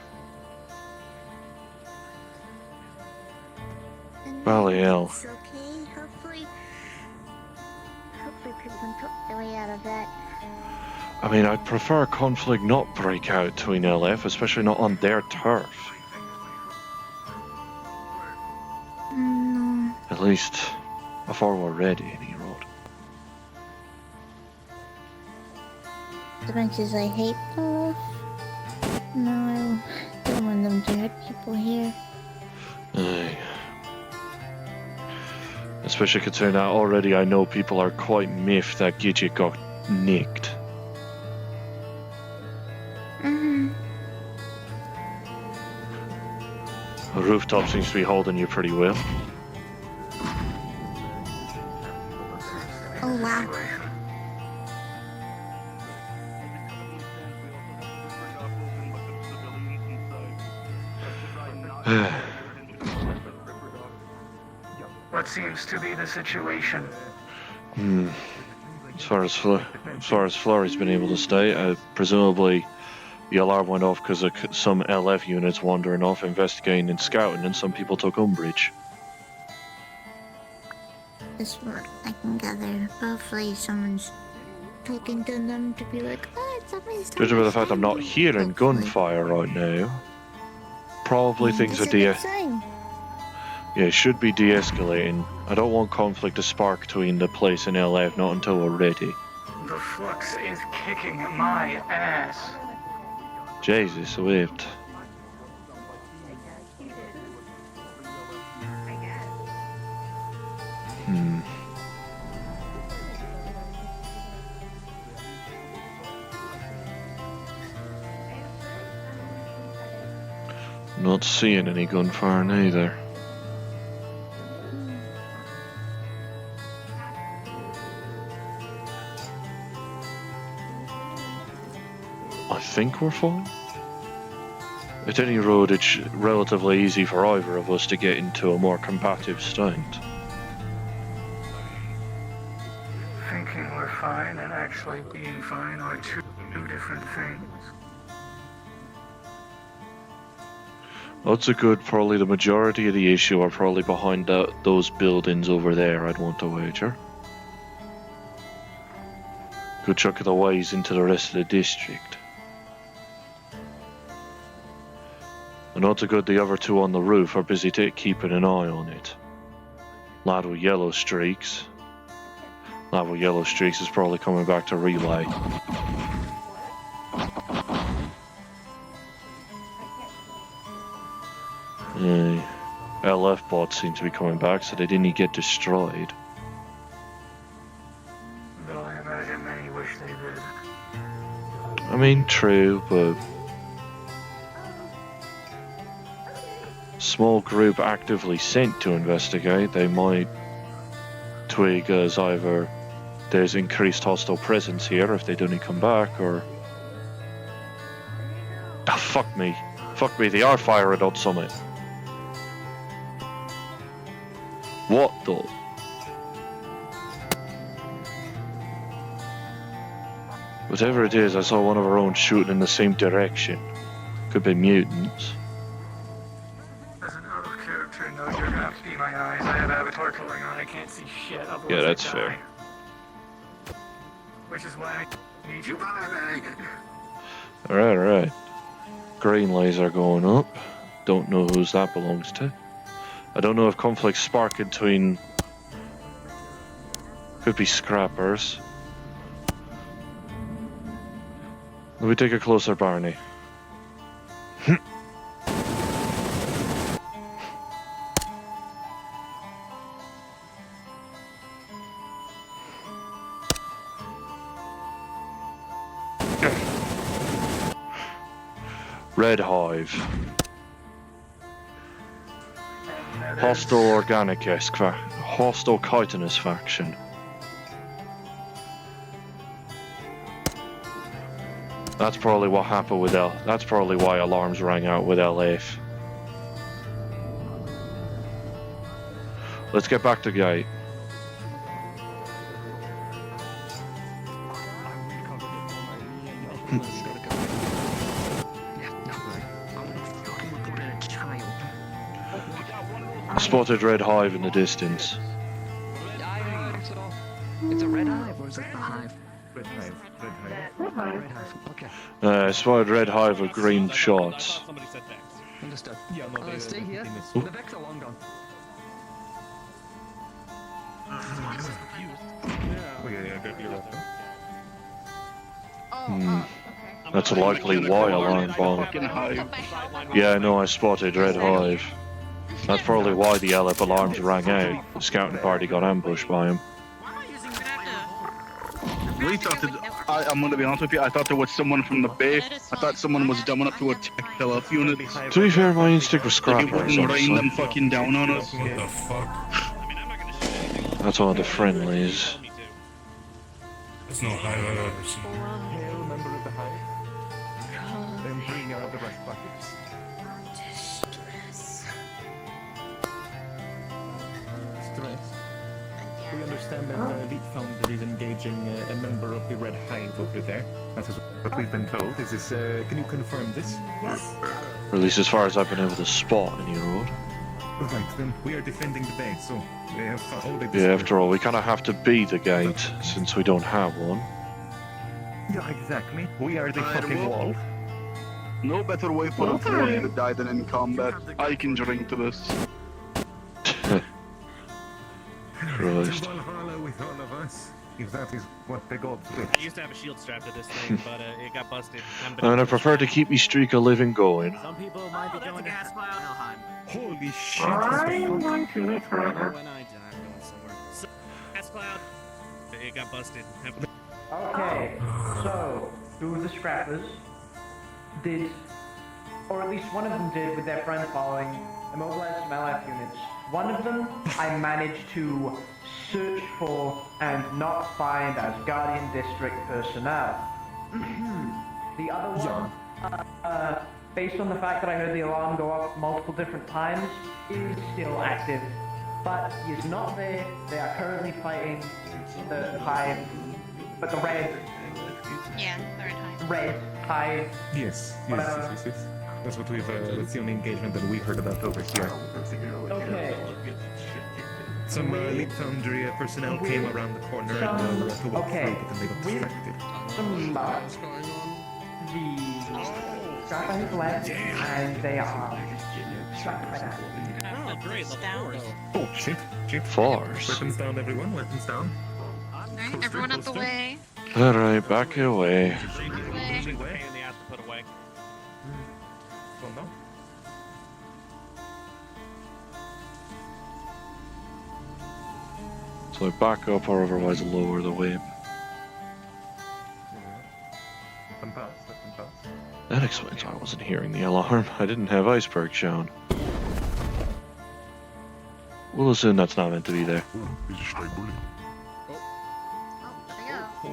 Valley hell. It's okay, hopefully people can talk their way out of that. I mean, I'd prefer conflict not break out between LF, especially not on their turf. No. At least before we're ready, any road. As much as I hate them, no, I don't want them to hurt people here. Aye. Especially considering that already I know people are quite miffed that Gidget got nicked. The rooftop seems to be holding you pretty well. Oh wow. What seems to be the situation? As far as Flurry's been able to stay, presumably the alarm went off because of some LF units wandering off, investigating and scouting, and some people took umbrage. That's what I can gather. Hopefully someone's talking to them to be like, oh, somebody's talking. Judging by the fact I'm not hearing gunfire right now, probably things are it should be de-escalating. I don't want conflict to spark between the place and LF, not until we're ready. The flux is kicking my ass. Jesus, whipped. Not seeing any gunfire neither. I think we're fine. At any road, it's relatively easy for either of us to get into a more combative state. Thinking we're fine and actually being fine are two different things. That's a good, probably the majority of the issue are probably behind those buildings over there, I'd want to wager. Good chunk of the ways into the rest of the district. And not so good the other two on the roof are busy keeping an eye on it. Lad with yellow streaks. Lad with yellow streaks is probably coming back to relay. LF bots seem to be coming back, so they didn't get destroyed. Though I imagine many wish they did. I mean, true, but small group actively sent to investigate, they might twig as either there's increased hostile presence here if they don't come back, or... Ah, fuck me. Fuck me, they are firing on something. What the... Whatever it is, I saw one of our own shooting in the same direction. Could be mutants. As an out of character, no, you're gonna have to be my eyes. I have avatar coloring on. I can't see shit. Otherwise Yeah, that's I die. fair. Which is why I need you by me. Alright, alright. Green laser going up. Don't know whose that belongs to. I don't know if conflict's sparking between... Could be scrappers. Let me take a closer, Barney. Red Hive. Hostile organic-esque hostile chitinous faction. That's probably what happened with that's probably why alarms rang out with LF. Let's get back to gate. Spotted Red Hive in the distance. It's a red hive, or is it the hive? Red hive. Red hive. Red hive. Red hive. Okay. Spotted Red Hive with green shots. Understood. Stay here. Ooh. The Vex are long gone. That's a likely Y alarm bomb. Yeah, I know, I spotted Red Hive. That's probably why the LF alarms rang out. The scouting party got ambushed by him. We thought that, I'm gonna be honest with you, I thought there was someone from the bay. I thought someone was dumb enough to attack the LF unit. To be fair, my instinct was Like it scrappers, wouldn't rain them honestly. fucking down on us. What the fuck? That's one of the friendlies. That's no hive I've ever seen. Hail, member of the hive. Then bring out the rest buckets. Stress. We understand that the elite founder is engaging a member of the Red Hive over there. That is what we've been told. Is this, can you confirm this? Yes. Or at least as far as I've been able to spot any road. Right, then we are defending the base, so we have all the Yeah, after all, we kind of have to be the gate, since we don't have one. Yeah, exactly. We are the fucking wall. No better way for a warrior to die than in combat. I can drink to this. Christ. Valhalla with all of us, if that is what the gods wish. I used to have a shield strapped to this thing, but it got busted. And I prefer to keep my streak of living going. Some people might be going to Helheim. Holy shit! I'm going to live forever. When I die, I'm going somewhere. So, gas cloud. It got busted. Okay, so two of the scrappers did, or at least one of them did with their friend following, immobilize some LF units. One of them I managed to search for and not find as Guardian District personnel. The other one, based on the fact that I heard the alarm go off multiple different times, is still active. But he is not there. They are currently fighting the Hive, but the Red. Yeah, they're in Hive. Red Hive. Yes, yes. That's what we've, that's the only engagement that we heard about over here. Okay. Some elite foundry personnel came around the corner and wanted to walk okay. through, but then they got distracted. Some the Scrapper has left, and they are trapped right now. Oh, great. Level 4. Oh, shit. Force. Weapons down, everyone. Weapons down. Alright, everyone out the way. Alright, back away. Pain in the ass to put away. Well, no. So I back up or otherwise lower the whip. Weapon pass. That explains why I wasn't hearing the alarm. I didn't have iceberg shown. We'll assume that's not meant to be there.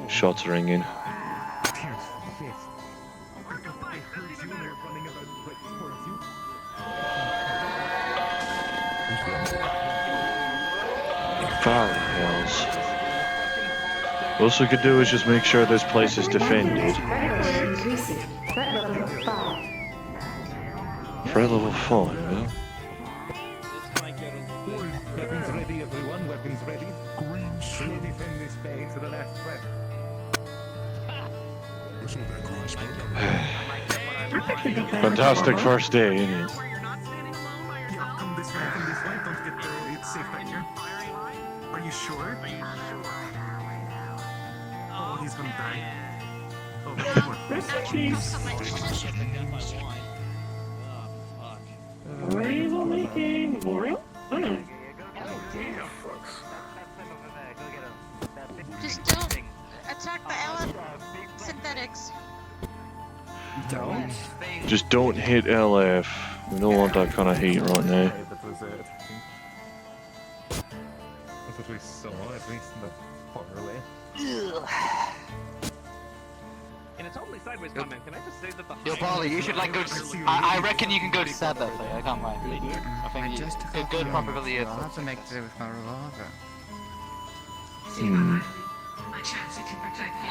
Shots ringing. Valley Hills. What we could do is just make sure this place is defended. Threat level 5, yeah? Weapons ready, everyone. Weapons ready. We'll defend this bay to the last breath. Fantastic first day, isn't it? Yeah, come this way, don't get it's safe back here. Are you sure? Oh, he's gonna die. Rainbow making Memorial? Just don't attack the LF synthetics. Don't. Just don't hit LF. We don't want that kind of heat right now. That was it. That's what we saw, at least in the far away. And it's only sideways comment. Can I just say that the Yo, Polly, you should like go to. I reckon you can go to Sab that play. I can't lie. I think you, good probability is. I'll have to make do with my revolver.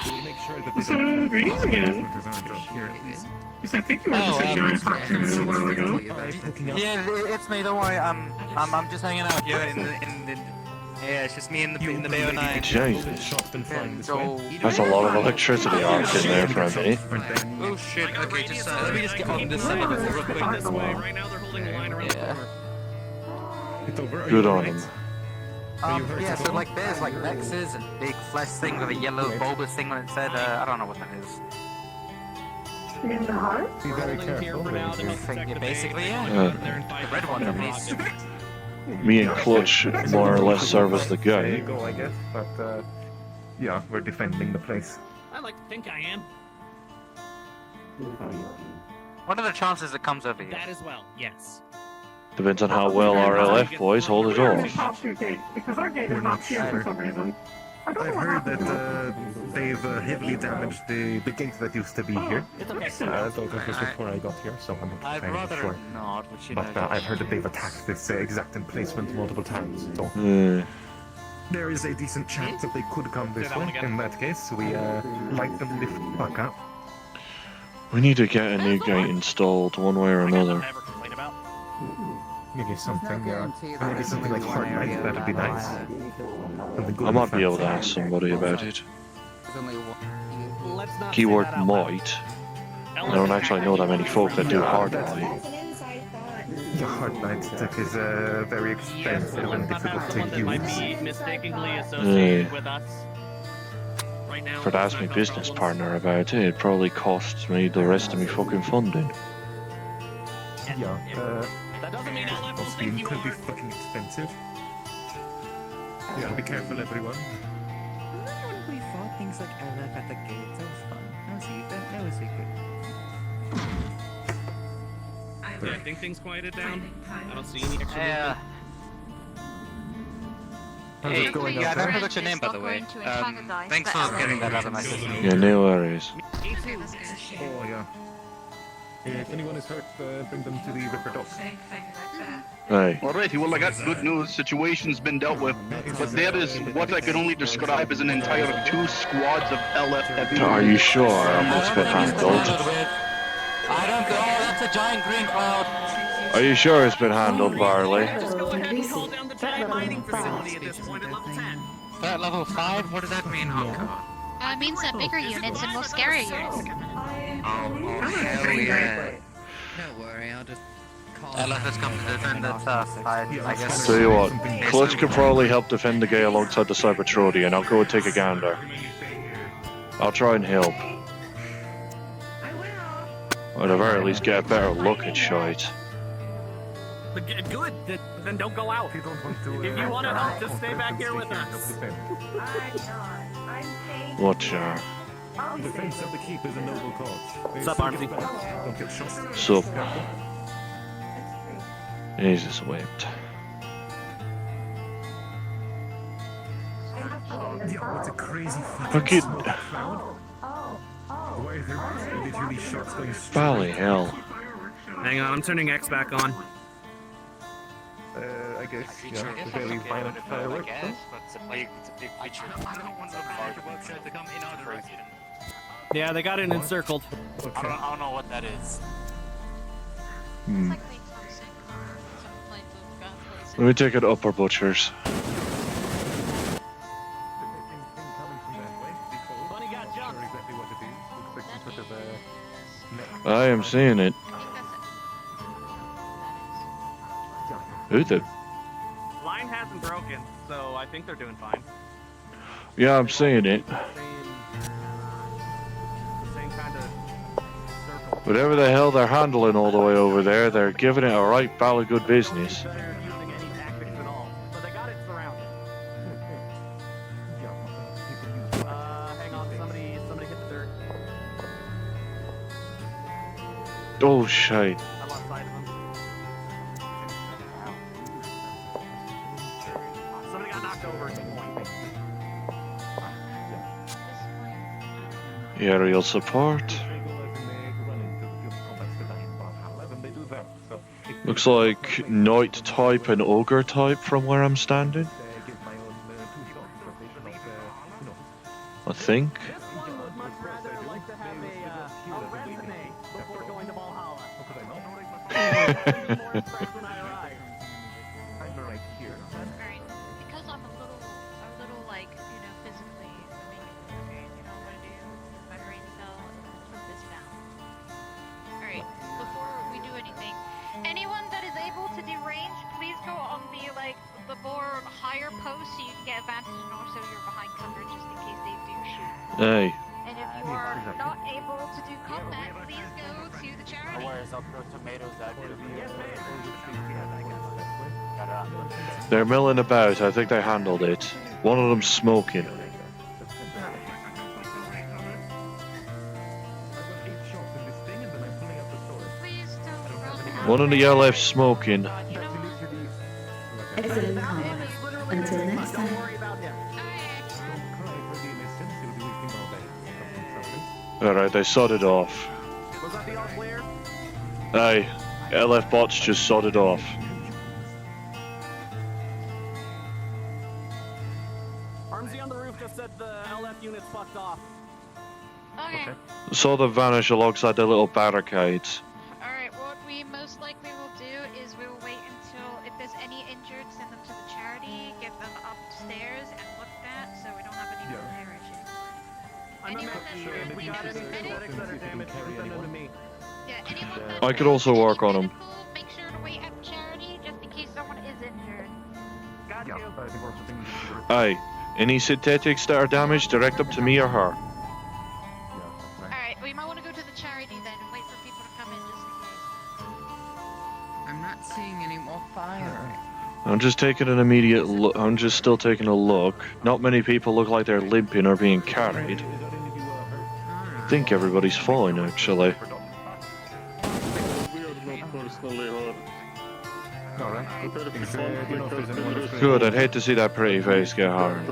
We'll make sure that Is that a green again? Because I think you were just ignoring Foxtrot a while ago. Yeah, it's me. Don't worry. I'm just hanging out here in the. Yeah, it's just me in the Bay 09. Jesus. That's a lot of electricity arc in there for a minute. Oh shit. Okay, just let me just get on this side of it real quick. This way. Right now they're holding the line around the corner. Good on him. Yeah, so like there's like Nexus and big flesh thing with a yellow bulbous thing on it said, I don't know what that is. In the heart? Be very careful. Yeah, basically, yeah. The red one at least. Me and Clutch more or less serve as the There you guy. go, I guess. But, yeah, we're defending the place. I like to think I am. What are the chances it comes over here? That as well, yes. Depends on how well our LF boys hold it off. Because our gate is not here for some reason. I've heard that they've heavily damaged the gate that used to be here. It's okay. So this was before I got here, so I'm not I'd very rather sure. not, which you But know. I've heard that they've attacked this exact emplacement multiple times. So there is a decent chance that they could come this way. In that case, we light them the fuck up. We need to get a new gate installed one way or another. Maybe something, maybe something like Hard Night, that'd be nice. I might be able to ask somebody about it. Let's not Keyword say that out loud. might. I don't actually know that many folk that do hard night. The Hard Night tech is very expensive and difficult to That might use. be mistakenly associated with us. Right now, If I'd asked my business partner about it, it'd probably cost me the rest of me fucking funding. Yeah, that doesn't mean LF will Steam think you could be are. fucking expensive. Yeah, be careful, everyone. Remember when we fought things like LF at the gates? That was fun. That was good. Yeah, I think things quieted down. I don't see any extra Yeah. How's Hey, it going yeah, out I there? forgot your name by the way. Thanks for getting that out of my system. Yeah, no worries. Oh, yeah. If anyone is hurt, bring them to the Ripper Dock. Hey. Alrighty, well I got good news. Situation's been dealt with, but there is what I can only describe as an entire 2 squads of LF heavy. Are you sure it's been handled? I don't go. That's a giant green cloud. Are you sure it's been handled, Barley? Just go ahead and call down the giant mining facility at this point at level 10. Threat level 5? What does that mean? Oh god. It means that bigger units and more scary units are coming in. Oh hell yeah. Don't worry, I'll just call. LF has come to defend itself. I guess. Tell you what, Clutch could probably help defend the gate alongside the cybertronian. I'll go and take a gander. I'll try and help. Or at the very least get a better look at shite. But good. Then don't go out. If you want to help, just stay back here with us. Watch Defense of the keep is a noble cause. What's up, Armsy? Don't get shot. Sup? Jesus whipped. Yeah, It's a crazy Fucking smoke cloud. Why are there literally shots going straight? Bally hell. Hang on, I'm turning X back on. I guess, yeah, very violent fireworks. It's a big picture. I don't want to come in our direction. Yeah, they got it encircled. I don't know what that is. Hmm. Let me take it upper butchers. I am seeing it. Who the? Line hasn't broken, so I think they're doing fine. Yeah, I'm seeing it. The same kind of circle. Whatever the hell they're handling all the way over there, they're giving it a right pile of good business. They're using any tactics at all, so they got it surrounded. Hang on, somebody hit the dirt. Oh shit. I lost sight of them. Somebody got knocked over at some point. Aerial support. Looks like Knight type and Ogre type from where I'm standing. I think. Because I'm a little like, you know, physically, I mean, okay, you know what to do, my brain cell, put this down. Alright, before we do anything, anyone that is able to do range, please go on the more higher post so you can get advantage and also you're behind cover just in case they do shoot. Hey. And if you are not able to do combat, please go to the charity. I'll throw tomatoes at you. They're milling about. I think they handled it. One of them's smoking. One of the LF's smoking. Excellent call. Until next time. Alright, they sodded off. Aye, LF bots just sodded off. Armsy on the roof just said the LF unit's fucked off. Okay. Saw them vanish alongside the little barricades. Alright, what we most likely will do is we will wait until, if there's any injured, send them to the charity, get them upstairs and looked at, so we don't have any malaria issues. Anyone that's currently anesthetic, yeah, anyone that's I could also work on them. make sure to wait at the charity just in case someone is injured. Aye, any synthetics that are damaged, direct them to me or her. Alright, we might want to go to the charity then and wait for people to come in just in case. I'm not seeing any more fire. I'm just taking an immediate look. I'm just still taking a look. Not many people look like they're limping or being carried. I think everybody's fine, actually. Good, I'd hate to see that pretty face get harmed.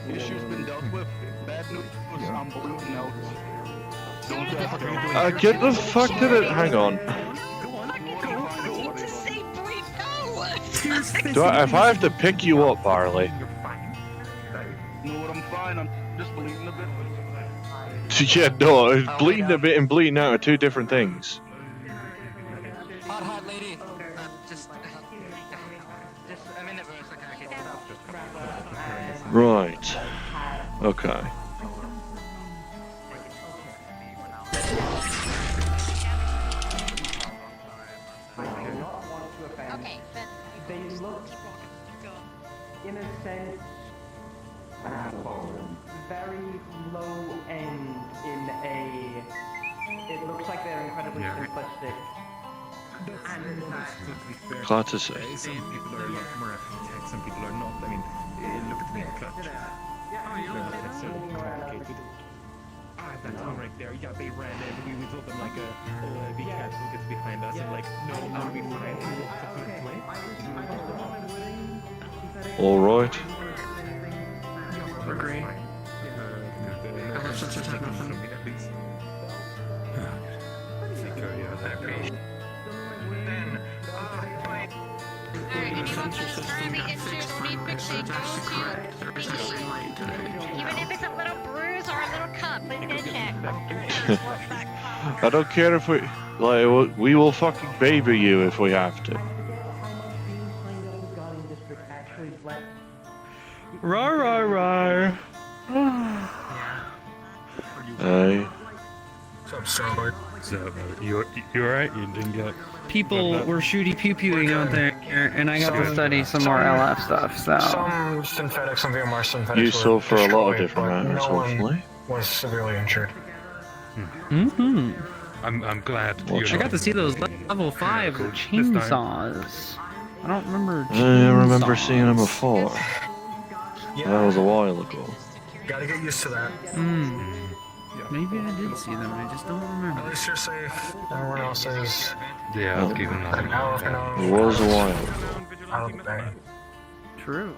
Issues been dealt with. Bad news. I'm blue notes. Get the fuck to it. Hang on. If I have to pick you up, Barley. No, I'm fine. I'm just bleeding a bit. Yeah, no, bleeding a bit and bleeding out are two different things. Hot lady. Just a minute, bro. Right. Okay. Okay, then they look, in a sense, very low end in a. It looks like they're incredibly simplistic. Glad to say. Some people are a lot more tech, some people are not. I mean, look at the main clutch. They're not necessarily complicated. That one right there, yeah, they ran in. We told them, like, be careful, gets behind us, and, like, no, I'll be fine. And walked a foot away. All right. Agree. Even if it's a little bruise or a little cut, please get a check. I don't care if we will fucking baby you if we have to. Rar rar rar. Hey. What's up, Starlight? So, you alright? You didn't get... People were shooty pew pewing out there, and I got to study some more LF stuff, so... Some synthetics, some VMR synthetics Useful were for a lot of destroyed, different but matters, no one hopefully. was severely injured. Mm-hmm. I'm glad. I got to see those level 5 chainsaws. I don't remember I remember chainsaws. seeing them before. That was a while ago. Gotta get used to that. Maybe I did see them, I just don't remember. At least you're safe. Everyone else is. Yeah, I'll give them that. It was a while ago. Out of the bay. True.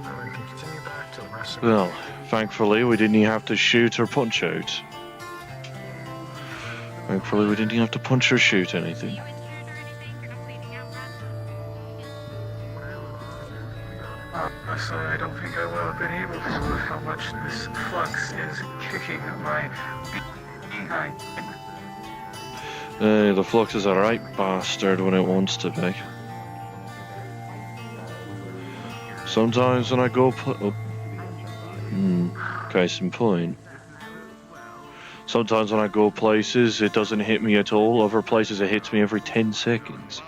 And we can continue back to the rest of Well, thankfully we didn't even have to shoot or punch out. Thankfully we didn't even have to punch or shoot anything. Honestly, I don't think I will have been able to with how much this flux is kicking my behind. The flux is a right bastard when it wants to be. Sometimes when I go case in point. Sometimes when I go places, it doesn't hit me at all. Other places, it hits me every 10 seconds.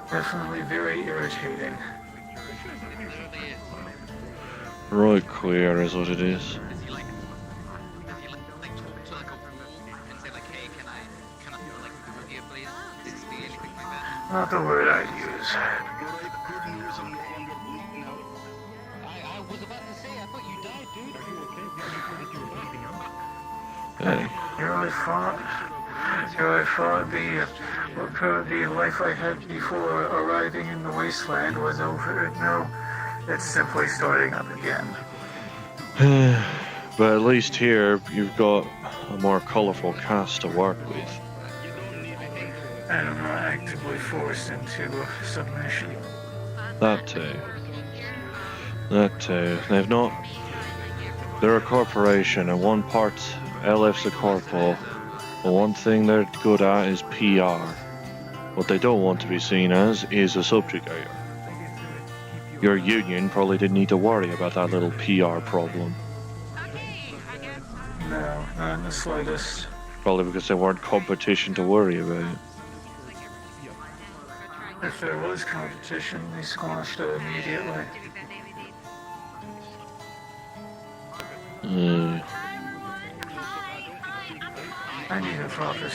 Definitely very irritating. Right queer is what it is. Not the word I'd use. Hey. You really thought the life I had before arriving in the wasteland was over? No, it's simply starting up again. But at least here, you've got a more colourful cast to work with. And I'm not actively forced into submission. That too. That too. They've not... They're a corporation, and one part LF's a corpo. But one thing they're good at is PR. What they don't want to be seen as is a subjugator. Your union probably didn't need to worry about that little PR problem. No, not in the slightest. Probably because they weren't competition to worry about. If there was competition, they squashed it immediately. I need a proper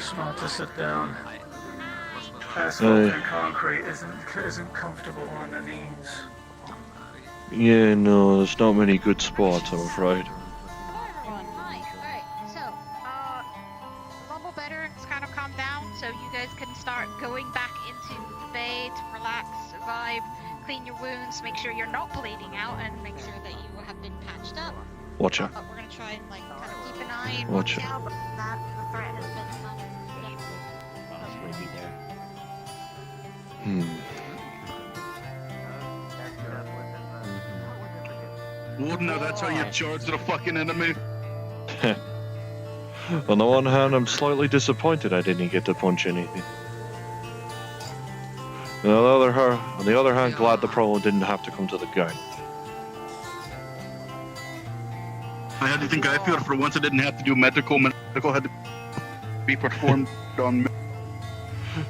spot to sit down. Asphalt and concrete isn't comfortable on the knees. Yeah, no, there's not many good spots, I'm afraid. Level better, it's kind of calmed down, so you guys can start going back into the bay to relax, vibe, clean your wounds, make sure you're not bleeding out, and make sure that you have been patched up. Watch out. But we're gonna try and kind of keep an eye and Watch watch out. out, but that the threat has been Wouldn't know that's how you charge the fucking enemy. On the one hand, I'm slightly disappointed I didn't get to punch anything. On the other hand, glad the problem didn't have to come to the game. How do you think I feel? For once I didn't have to do medical. Medical had to be performed on me.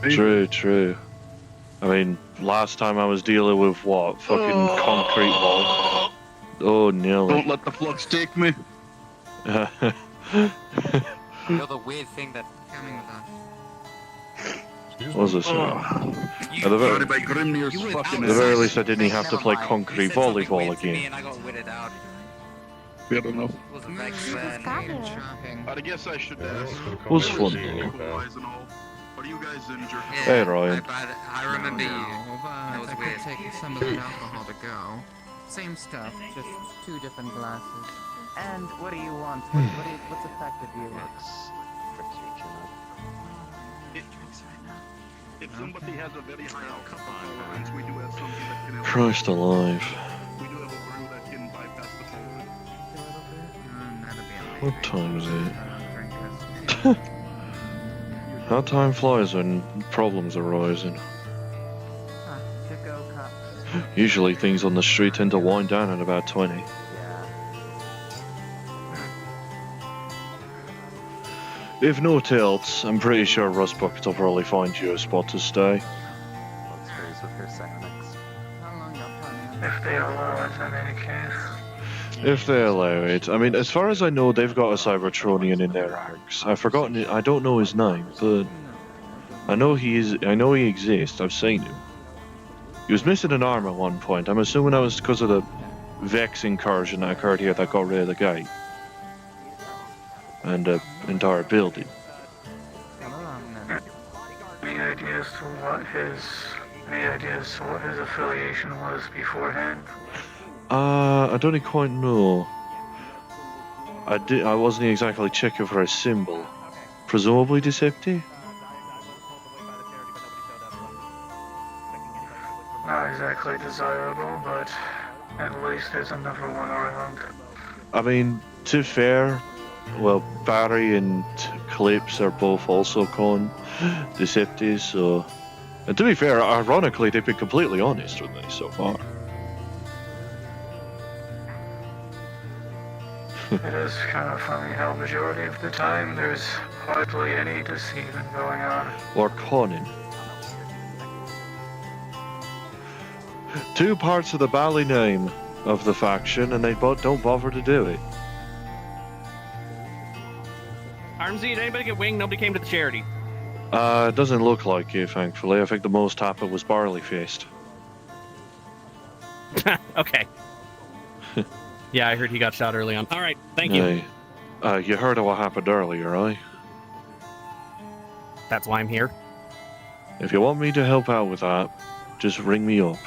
True, true. I mean, last time I was dealing with what? Fucking concrete wall. Oh, nearly. Don't let the flux take me. You're the weird thing that's coming with us. What was this? At the very least, I didn't have to play concrete volleyball again. And I got witted out. Fair enough. Was shopping. I guess I should Was fun. What are you guys injured? Hey, Ryan. I remember you. But That was I weird. could take some of that alcohol to go. Same stuff, just 2 different glasses. And what do you want? What's affected you? If somebody has a very high alcohol tolerance, we do have something that can help. Christ alive. We do have a brew that can bypass the tolerance. What time is it? How time flies when problems are arising. Usually things on the street tend to wind down at about 20. If not else, I'm pretty sure Rust Bucket will probably find you a spot to stay. If they allow it in any case. If they allow it. I mean, as far as I know, they've got a cybertronian in their ranks. I've forgotten it. I don't know his name, but I know he exists. I've seen him. He was missing an arm at one point. I'm assuming that was because of the Vex incursion that occurred here that got rid of the gate. And the entire building. Any idea as to what his affiliation was beforehand? I don't quite know. I wasn't exactly checking for a symbol. Presumably Decepti? Not exactly desirable, but at least there's another one around. I mean, to be fair, well, Barry and Clips are both also con Deceptis, so... And to be fair, ironically, they've been completely honest with me so far. It is kind of funny how majority of the time there's hardly any deceiving going on. Or conning. 2 parts of the bally name of the faction, and they don't bother to do it. Armsy, did anybody get winged? Nobody came to the charity. It doesn't look like it, thankfully. I think the most happened was Barley Fist. Okay. Yeah, I heard he got shot early on. All right, thank you. You heard of what happened earlier, right? That's why I'm here. If you want me to help out with that, just ring me up.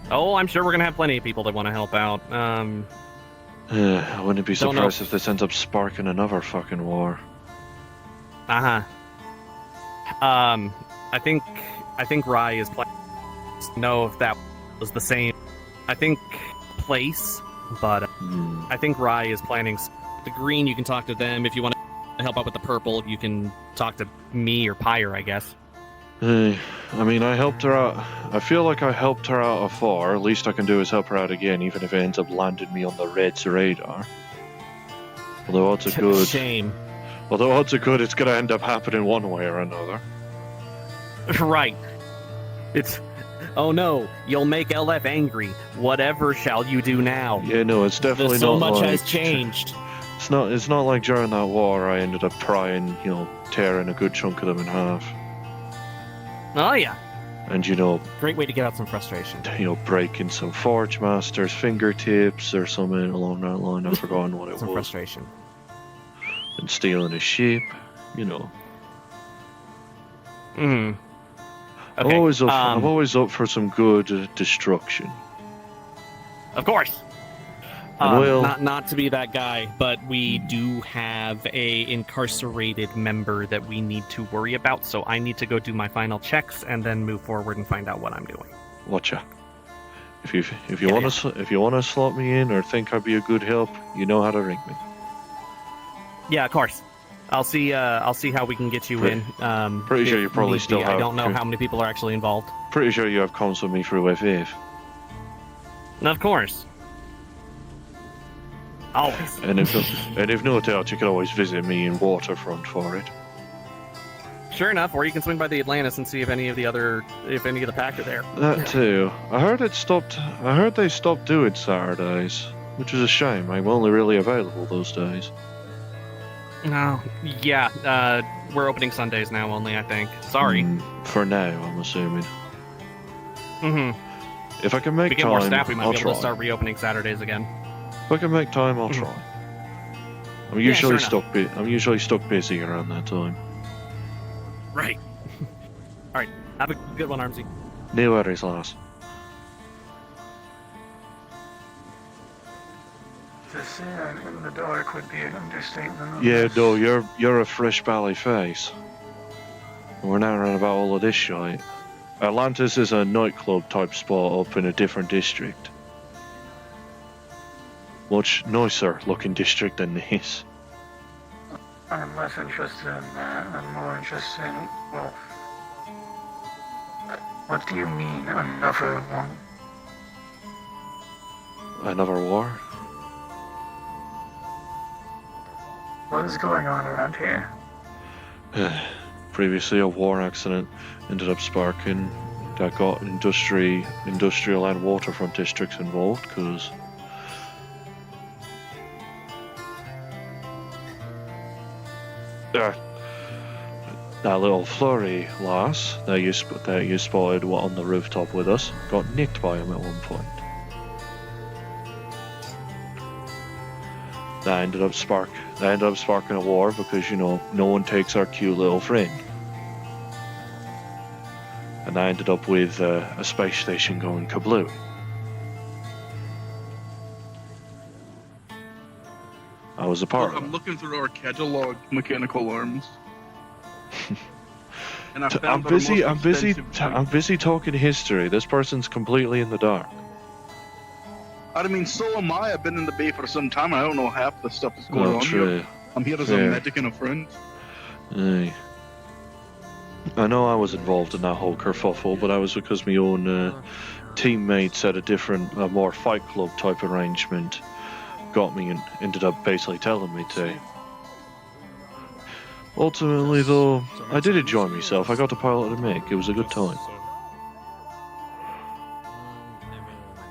Oh, I'm sure we're gonna have plenty of people that want to help out. I wouldn't be surprised if this ends up sparking another fucking war. I think Rye is planning. Know if that was the same. I think place, but I think Rye is planning. The green, you can talk to them. If you want to help out with the purple, you can talk to me or Pyre, I guess. I mean, I helped her out. I feel like I helped her out afar. Least I can do is help her out again, even if it ends up landing me on the Red's radar. Although odds are good. Shame. Although odds are good, it's gonna end up happening one way or another. Right. It's... Oh no, you'll make LF angry. Whatever shall you do now? Yeah, no, it's definitely so not much like... has changed. It's not like during that war I ended up tearing a good chunk of them in half. Oh yeah. And great way to get out some frustration. Breaking some Forge Master's fingertips or something along that line. I've forgotten what it was. Some frustration. And stealing a sheep, Okay. I'm always up for some good destruction. Of course. Well, not to be that guy, but we do have a incarcerated member that we need to worry about, so I need to go do my final checks and then move forward and find out what I'm doing. Watcha. If you want to slot me in or think I'd be a good help, you know how to ring me. Yeah, of course. I'll see how we can get you in. Pretty sure you probably still have... I don't know how many people are actually involved. Pretty sure you have comms with me through FF. Of course. Always. And if no doubt, you can always visit me in Waterfront for it. Sure enough, or you can swing by the Atlantis and see if any of the pack are there. That too. I heard they stopped doing Saturdays, which is a shame. I'm only really available those days. No. Yeah, we're opening Sundays now only, I think. Sorry. For now, I'm assuming. Mm-hmm. If I can make we get time, more staff, we might I'll be able try. to start reopening Saturdays again. If I can make time, I'll try. I'm Yeah, usually sure enough. I'm usually stuck busy around that time. Right. Alright, have a good one, Armsy. No worries, lass. To say I'm in the dark would be an understatement. Yeah, no, you're a fresh bally face. We're now around about all of this shite. Atlantis is a nightclub type spot up in a different district. Much nicer looking district than this. I'm less interested in that. I'm more interested in, well, what do you mean another one? Another war? What is going on around here? Previously, a war accident ended up sparking that got industrial and waterfront districts involved, because that little flurry lass that you spotted on the rooftop with us got nicked by him at one point. That ended up sparking a war because, you know, no one takes our cute little friend. And I ended up with a space station going kablooey. I was a part of it. I'm looking through our catalog, mechanical arms. And I'm busy talking history. This person's completely in the dark. I mean, so am I. I've been in the bay for some time. I don't know half the stuff that's going on true. here. I'm here as a medic and a friend. Aye. I know I was involved in that whole kerfuffle, but that was because my own teammates at a more Fight Club type arrangement got me and ended up basically telling me to. Ultimately, though, I did enjoy myself. I got to pilot a MiG. It was a good time.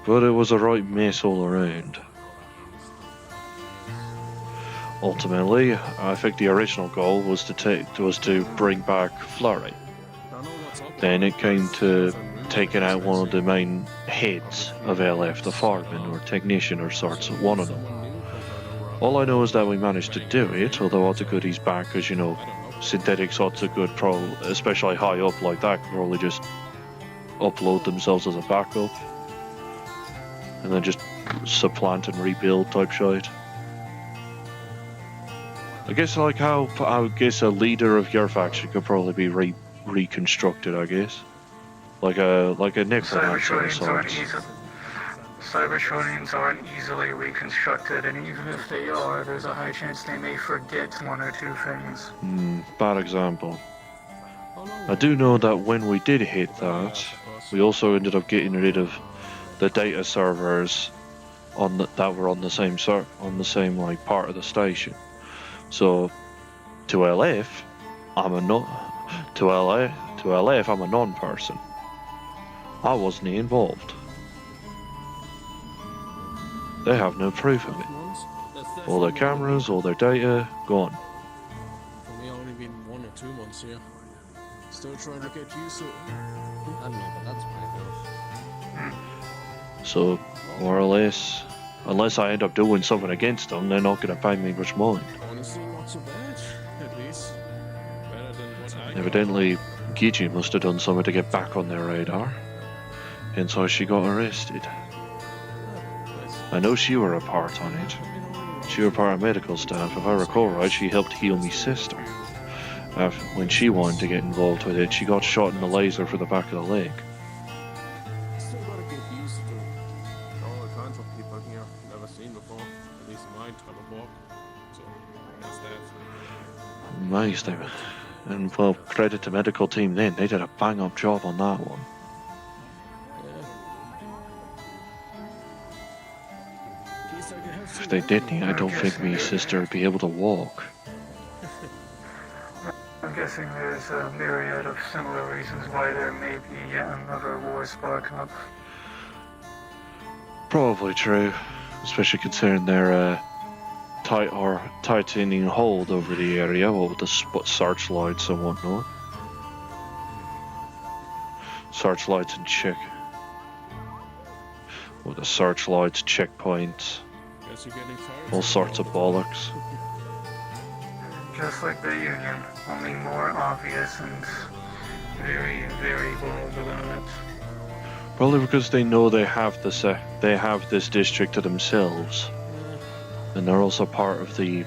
But it was a right mess all around. Ultimately, I think the original goal was to bring back Flurry. Then it came to taking out one of the main heads of LF, the fireman or technician or sorts, one of them. All I know is that we managed to do it, although all the goodies back, because, you know, synthetics ought to good, especially high up like that, can probably just upload themselves as a backup. And then just supplant and rebuild type shit. I guess like how a leader of your faction could probably be reconstructed, I guess. Like a necromancer of sorts. Cybertronians aren't easily reconstructed, and even if they are, there's a high chance they may forget one or two things. Bad example. I do know that when we did hit that, we also ended up getting rid of the data servers that were on the same like part of the station. So to LF, I'm a non-person. I wasn't involved. They have no proof of it. All their cameras, all their data, gone. For me, only been 1 or 2 months here. Still trying to get used to it. I don't know, but that's my fault. So, more or less, unless I end up doing something against them, they're not going to pay me much mind. Honestly, not so bad. At least better than what I Evidently, Gigi must have done something to get back on their radar. Hence why she got arrested. I know she were a part on it. She were part of medical staff. If I recall right, she helped heal me sister. When she wanted to get involved with it, she got shot in the laser for the back of the leg. still gotta get used to all kinds of people here never seen before. At least in my type of walk. So that's that. Amazing. And well, credit to medical team then. They did a bang-up job on that one. If they didn't, I don't think me sister would be able to walk. I'm guessing there's a myriad of similar reasons why there may be yet another war sparking up. Probably true, especially considering their tightening hold over the area, with the searchlights and whatnot. Searchlights and with the searchlights, checkpoints. all sorts of bollocks. Just like the Union, only more obvious and very, very bold about it. Probably because they know they have this district to themselves, and they're also part of the.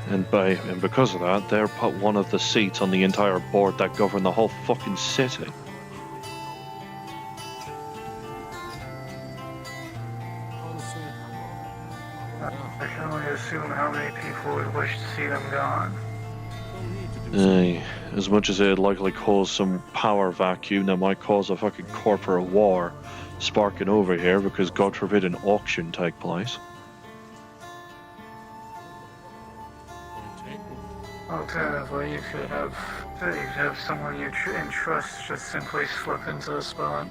And because of that, they're one of the seats on the entire board that govern the whole fucking city. I can only assume how many people would wish to see them gone. Aye, as much as it'd likely cause some power vacuum that might cause a fucking corporate war sparking over here because God forbid an auction take place. Alternatively, you'd have someone you entrust just simply slip into the spot.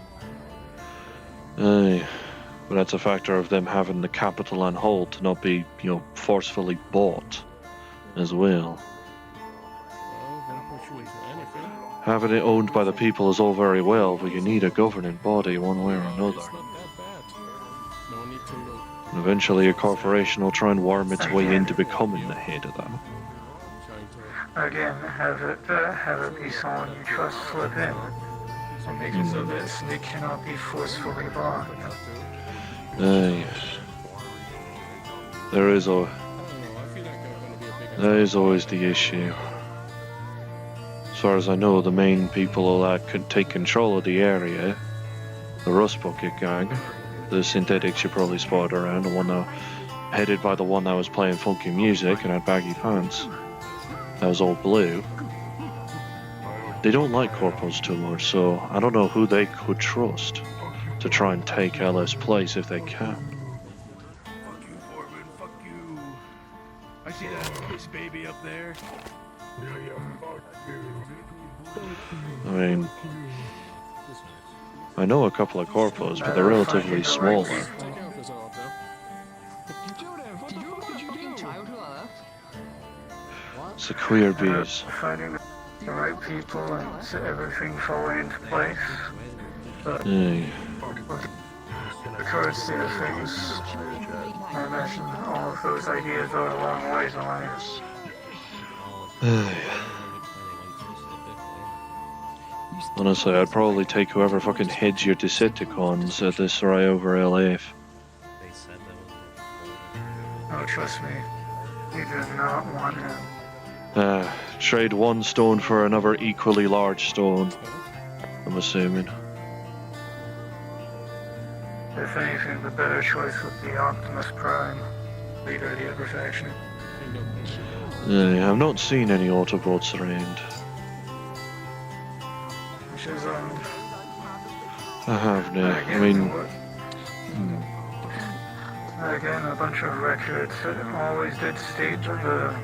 Aye, but that's a factor of them having the capital on hold to not be, forcefully bought as well. Having it owned by the people is all very well, but you need a governing body one way or another. And eventually a corporation will try and worm its way into becoming the head of that. Again, have it be someone you trust slip in, and make it so that they cannot be forcefully bought. Aye. That is always the issue. As far as I know, the main people that could take control of the area, the Rust Bucket gang, the synthetics you probably spotted around, the one that headed by the one that was playing funky music and had baggy pants. That was all blue. They don't like corpos too much, so I don't know who they could trust to try and take LS place if they can. Fuck you, Foreman, fuck you. I see that piss baby up there. I mean, I know a couple of corpos, but they're relatively smaller. It's the queer bees. Finding the right people and everything falling into place. But Aye. the current state of things, I imagine all of those ideas are a long ways away. Honestly, I'd probably take whoever fucking heads your Decepticons at this right over LF. Oh, trust me, you do not want him. Trade one stone for another equally large stone, I'm assuming. If anything, the better choice would be Optimus Prime, leader of the other faction. I've not seen any Autobots around. Which is, I have no. I mean, again, a bunch of records always did state that the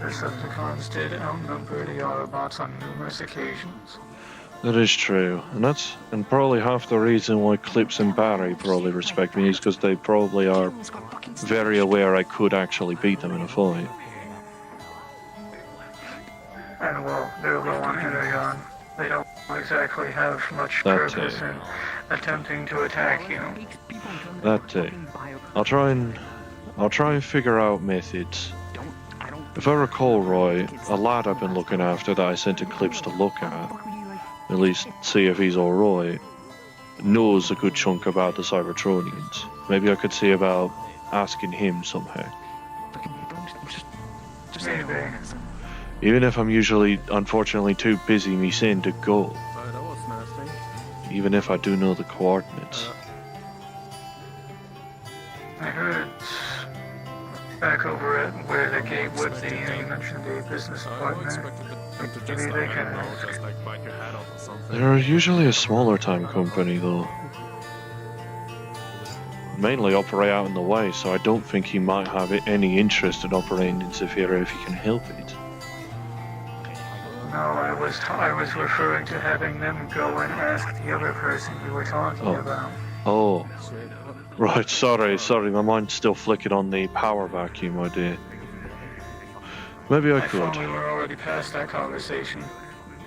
Decepticons did outnumber the Autobots on numerous occasions. that is true, and probably half the reason why Clips and Barry probably respect me is because they probably are very aware I could actually beat them in a fight. And well, they're low on energon. They don't exactly have much purpose in attempting to attack you. That too. I'll try and figure out methods. If I recall right, a lad I've been looking after that I sent Eclipse to look at least see if he's alright, knows a good chunk about the Cybertronians. Maybe I could see about asking him somehow. Maybe. Even if I'm usually, unfortunately, too busy me saying to go. Even if I do know the coordinates. I heard back over at where the gate would be, you mentioned the business partner. Maybe they can... They're usually a smaller time company, though. Mainly operate out in the way, so I don't think he might have any interest in operating in Zephyra if he can help it. No, I was referring to having them go and ask the other person you were talking about. Oh. Right, sorry, my mind's still flicking on the power vacuum idea. Maybe I could. I thought we were already past that conversation.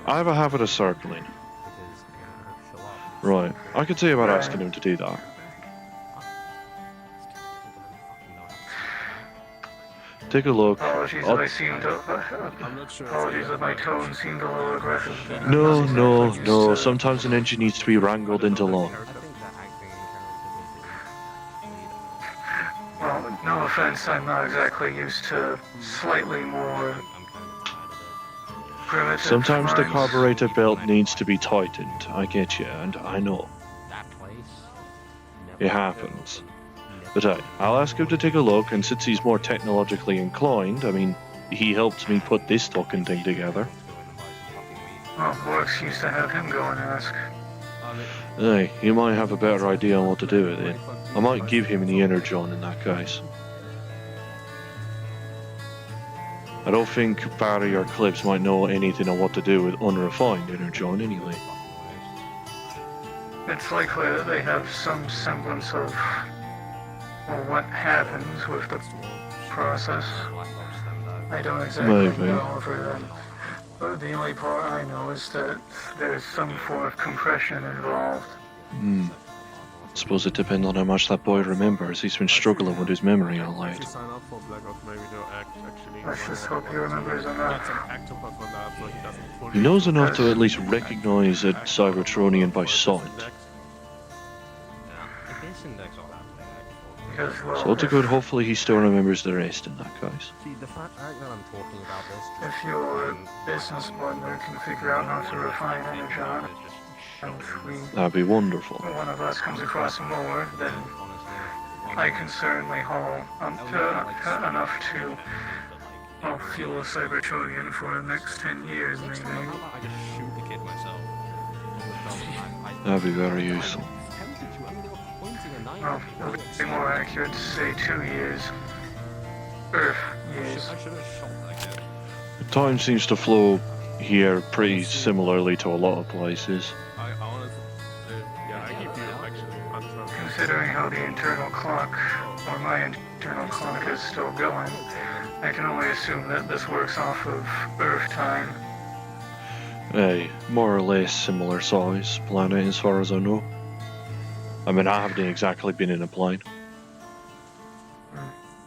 I have a habit of circling. Right, I could see about asking him to do that. Take a look. Apologies if I seemed apologies if my tone seemed a little aggressive. No. Sometimes an engine needs to be wrangled into law. Well, no offense, I'm not exactly used to slightly more primitive Sometimes the minds. carburetor belt needs to be tightened. I get you, and I know. It happens. But hey, I'll ask him to take a look, and since he's more technologically inclined, I mean, he helped me put this fucking thing together. Well, what excuse to have him go and ask? Hey, he might have a better idea on what to do with it. I might give him the energon in that case. I don't think Barry or Clips might know anything on what to do with unrefined energon anyway. It's likely that they have some semblance of what happens with the process. I don't exactly know over them. But the only part I know is that there's some form of compression involved. Suppose it depends on how much that boy remembers. He's been struggling with his memory all night. Let's just hope he remembers enough. He knows enough to at least recognize a cybertronian by sight. So to good, hopefully he still remembers the rest in that case. If your business partner can figure out how to refine energon, and That'd be wonderful. one of us comes across more, then I can certainly haul enough to fuel a cybertronian for the next 10 years, maybe. That'd be very useful. Well, it would be more accurate to say 2 years. Earth years. Time seems to flow here pretty similarly to a lot of places. Considering how the internal clock, or my internal clock, is still going, I can only assume that this works off of Earth time. A more or less similar size planet as far as I know. I mean, I haven't exactly been in a plane.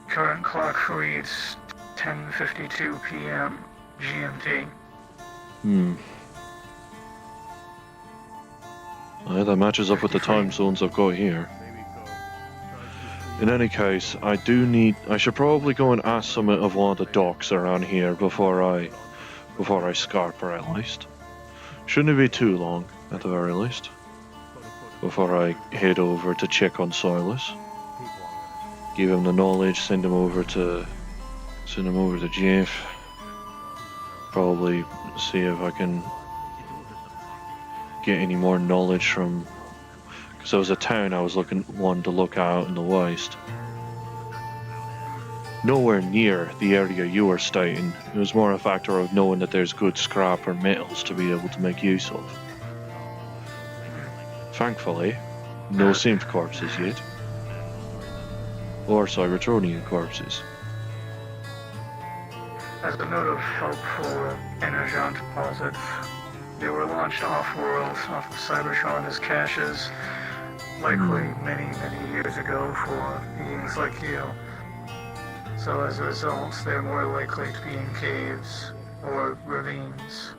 Current clock reads 10:52 p.m. GMT. That matches up with the time zones I've got here. In any case, I should probably go and ask some of one of the docks around here before I scarper at least. Shouldn't be too long, at the very least. Before I head over to check on Silas. Give him the knowledge, send him over to Jeff. Probably see if I can get any more knowledge from, because there was a town I was wanting to look out in the west. Nowhere near the area you were stating. It was more a factor of knowing that there's good scrap or metals to be able to make use of. Thankfully, no synth corpses yet. Or cybertronian corpses. As a note of help for energon deposits, they were launched off-world, off of Cybertron as caches, likely many, many years ago for beings like you. So as a result, they're more likely to be in caves or ravines.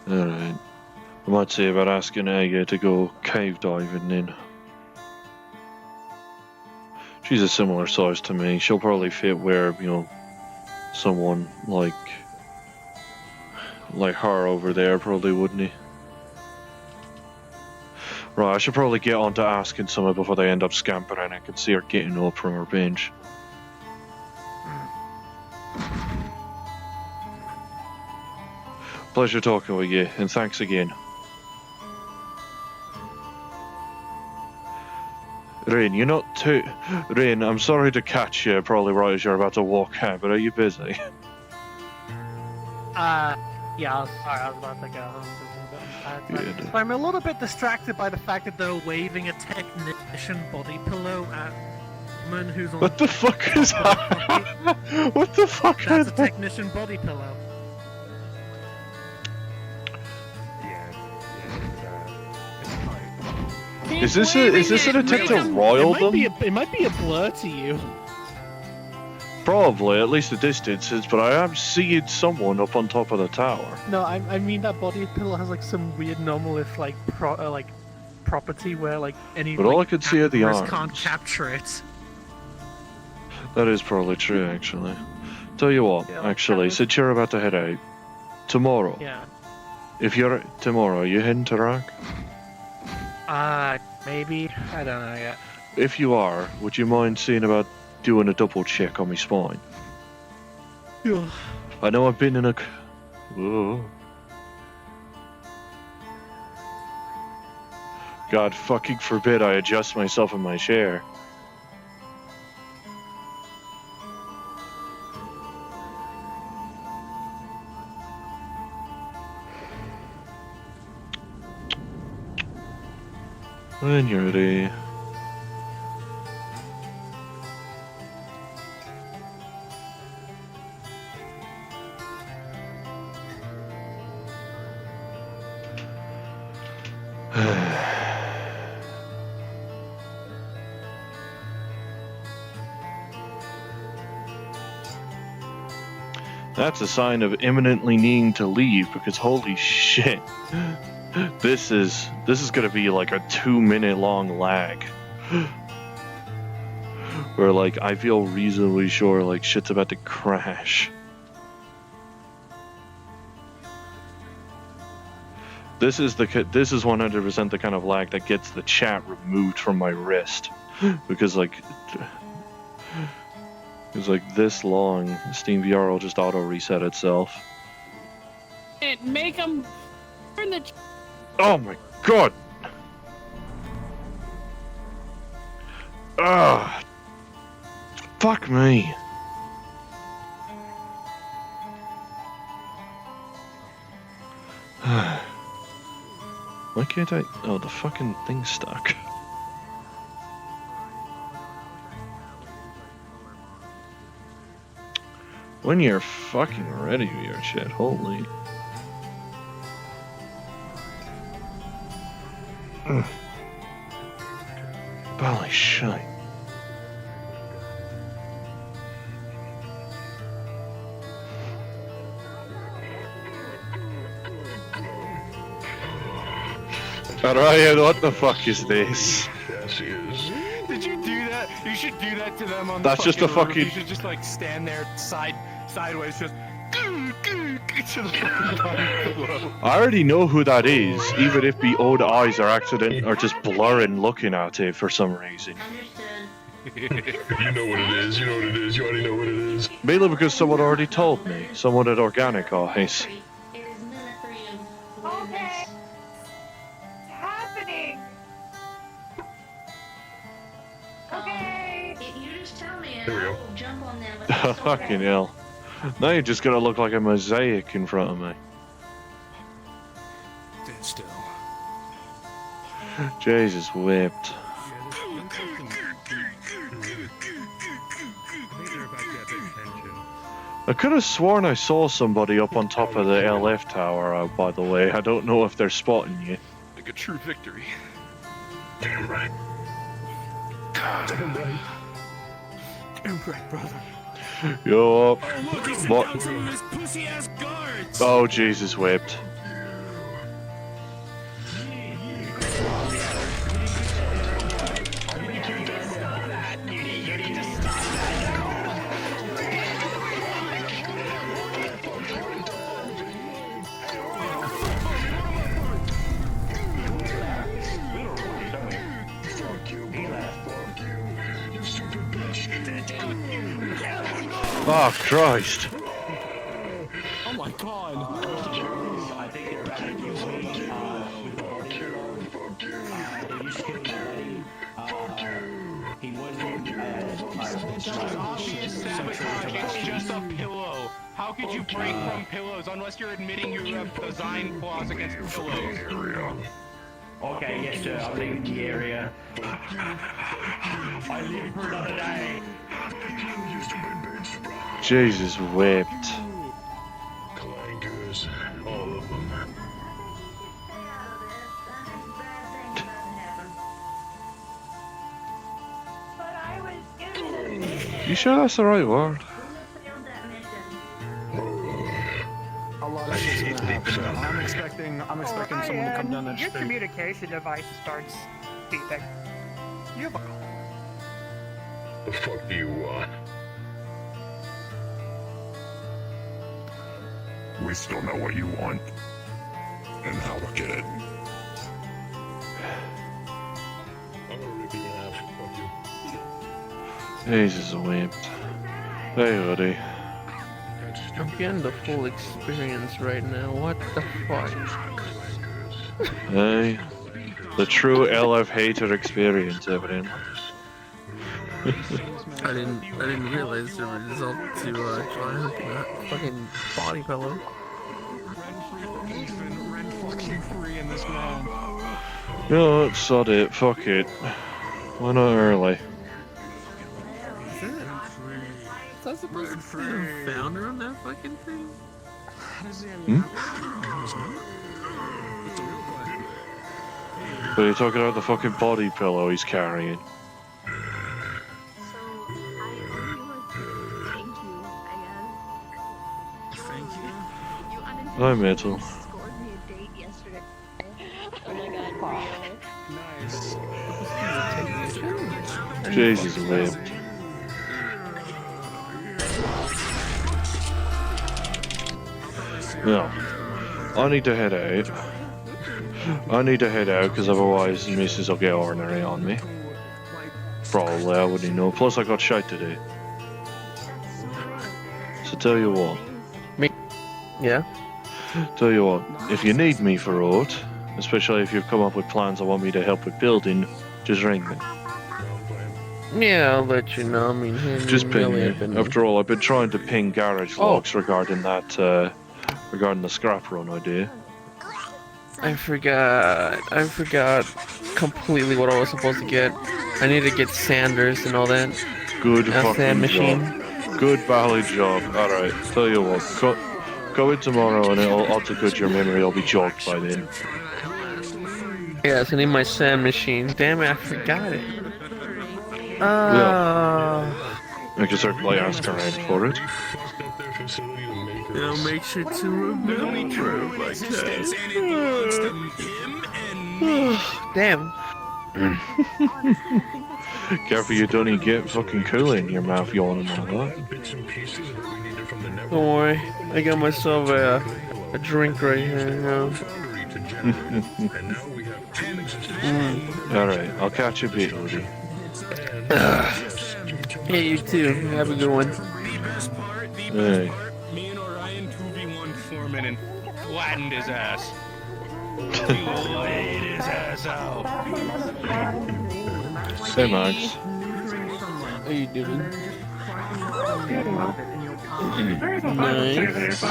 Alright. I might say about asking Aga to go cave diving then. She's a similar size to me. She'll probably fit where, someone like her over there probably wouldn't he? Right, I should probably get on to asking someone before they end up scampering. I can see her getting up from her bench. Pleasure talking with you, and thanks again. Rain, you're not too... Rain, I'm sorry to catch you probably right as you're about to walk out, but are you busy? Yeah, sorry, I was about to go. So I'm a little bit distracted by the fact that they're waving a technician body pillow at a woman who's on... What the fuck is that? What the fuck is that? That's a technician body pillow. Is this an attempt to royal them? It might be a blur to you. Probably, at least the distances, but I am seeing someone up on top of the tower. No, I mean that body pillow has like some weird anomalous like property where like any. But all I could see are the cameras arms. can't capture it. That is probably true, actually. Tell you what, actually, since you're about to head out, tomorrow. Yeah. If you're tomorrow, are you heading to Rock? Maybe. I don't know yet. If you are, would you mind seeing about doing a double check on my spine? Yeah. I know I've been in a. Whoa. God fucking forbid I adjust myself in my chair. When you're ready. That's a sign of imminently needing to leave, because holy shit. This is gonna be like a 2-minute long lag. Where like I feel reasonably sure like shit's about to crash. This is 100% the kind of lag that gets the chat removed from my wrist. Because like it's like this long, SteamVR will just auto reset itself. Make them turn the. Oh my god! Ugh! Fuck me! Why can't I? Oh, the fucking thing's stuck. When you're fucking ready with your shit, holy. Holy shit. Ryan, what the fuck is this? Yes, he is. Did you do that? You should do that to them on That's the just a roof. fucking- You should just like stand there sideways, just to the fucking bottom below. I already know who that is, even if the old eyes are just blurring looking at it for some reason. You know what it is, you know what it is, you already know what it is. Mainly because someone already told me. Someone at Organic Eyes. Okay. It's happening. Okay. You just tell me and I will jump on them. Fucking hell. Now you're just gonna look like a mosaic in front of me. Stand still. Jesus whipped. I could have sworn I saw somebody up on top of the LF tower, by the way. I don't know if they're spotting you. Like a true victory. Damn right. Damn right. Damn right, brother. Yo up. Oh, look, he's What? down from his pussy-ass guards! Oh, Jesus whipped. Oh, Christ. Oh my god. I think they're back at you with the body. They just killed my buddy. He wasn't It's obvious sabotage. It's just a pillow. How could you break from pillows unless you're admitting you have design flaws against pillows? Okay, yes sir, I'm leaving the area. I live for another day. Jesus whipped. Clankers, all of them. You sure that's the right word? A lot of shit's gonna happen. I'm expecting someone to come down that Your street. communication device starts beeping. You have a call. The fuck do you want? We still know what you want and how to get it. Jesus, wept. Hey, buddy. I'm getting the full experience right now. What the fuck? Hey, the true LF hater experience, evidently. I didn't realize the result to try hooking that fucking body pillow. Ren fucking free in this man. No, let's sod it. Fuck it. Why not early? Is that supposed to be the founder on that fucking thing? But you're talking about the fucking body pillow he's carrying. Hi, Metal. Jesus, whipped. No. I need to head out. Because otherwise the missus will get ordinary on me. Probably, I wouldn't know. Plus I got shite to do. So tell you what. Yeah? Tell you what, if you need me for aught, especially if you've come up with plans that want me to help with building, just ring me. Yeah, I'll let you know. I mean, Just ping me. After all, I've been trying to ping garage logs regarding that, regarding the scrap run idea. I forgot completely what I was supposed to get. I need to get sanders and all that. Good A fucking sand machine. job. Good valid job. Alright, tell you what, go in tomorrow and I'll to good your memory, I'll be jogged by then. Yes, I need my sand machine. Damn it, I forgot it. I can certainly ask around for it. I'll make sure to remember if I can. Damn. Careful you don't get fucking cool in your mouth yawning like that. Don't worry, I got myself a drink right here now. Alright, I'll catch you a bit, Woody. Yeah, you too. Have a good one. Hey. Me and Orion 2v1 Foreman and flattened his ass. We laid his ass out. Hey, Max. How you doing? Nice.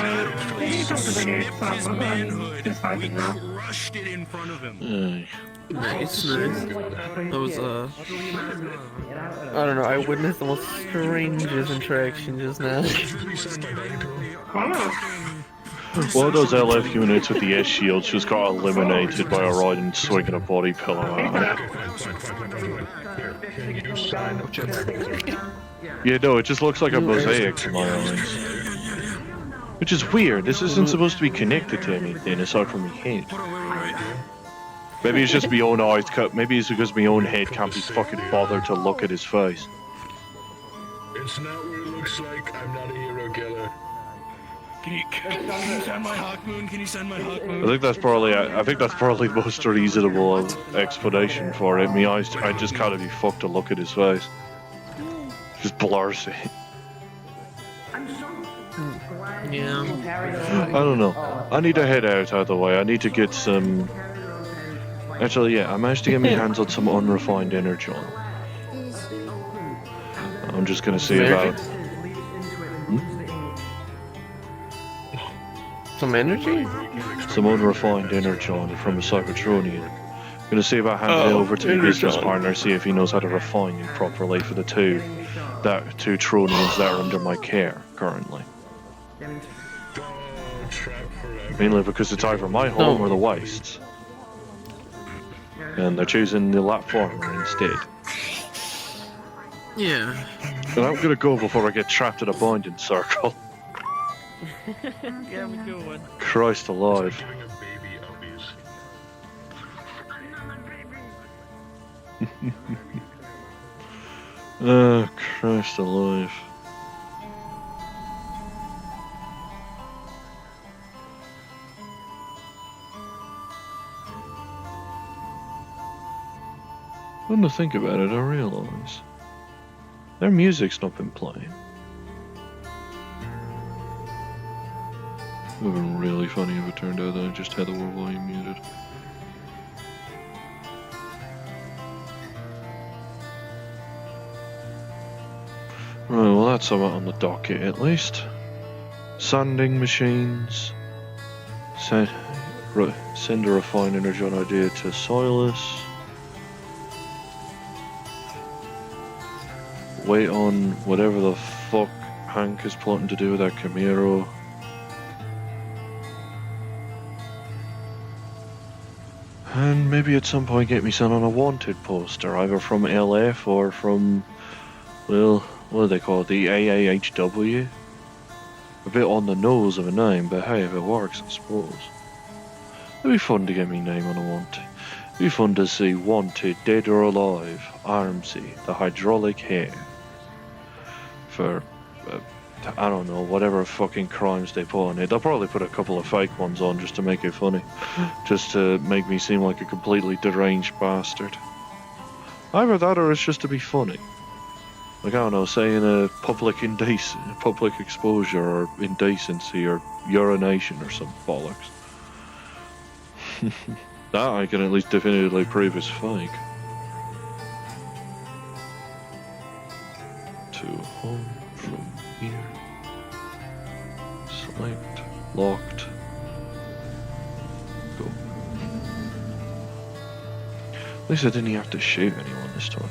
His manhood. We crushed it in front of him. Nice. That was, I don't know, I witnessed the most strangest interaction just now. One of those LF units with the S shields just got eliminated by Orion swinging a body pillow at him. Yeah, no, it just looks like a mosaic to my eyes. Which is weird, this isn't supposed to be connected to anything aside from my head. Maybe it's just my own eyes, maybe it's because my own head can't be fucking bothered to look at his face. It's not what it looks like. I'm not a hero killer. Can you send my Hawk Moon? Can you send my Hawk Moon? I think that's probably the most reasonable explanation for it. My eyes, I just can't be fucked to look at his face. Just blurs it. Yeah. I don't know. I need to head out of the way. I need to get some... Actually, yeah, I managed to get my hands on some unrefined energon. I'm just gonna see about... Some energy? Some unrefined energon from a cybertronian. I'm gonna see about handing it over to my business partner, see if he knows how to refine it properly for the two tronians that are under my care currently. Mainly because it's either my home or the Wast's. And they're choosing the lap farmer instead. Yeah. And I'm gonna go before I get trapped in a binding circle. Yeah, we go one. Christ alive. Oh, Christ alive. When I think about it, I realise their music's not been playing. It would have been really funny if it turned out that I just had the world volume muted. Right, well that's somewhat on the docket at least. Sanding machines. Send a refined energon idea to Silas. Wait on whatever the fuck Hank is plotting to do with that Camaro. And maybe at some point get me sent on a wanted poster, either from LF or from, well, what do they call it, the AAHW? A bit on the nose of a name, but hey, if it works, I suppose. It'd be fun to get me name on a wanted. It'd be fun to see wanted, dead or alive, Armsy, the hydraulic hair. For, I don't know, whatever fucking crimes they put on it. They'll probably put a couple of fake ones on just to make it funny. Just to make me seem like a completely deranged bastard. Either that or it's just to be funny. Like, I don't know, saying a public exposure or indecency or urination or some bollocks. That I can at least definitively prove is fake. To home from here. Select, locked, go. At least I didn't have to shoot anyone this time.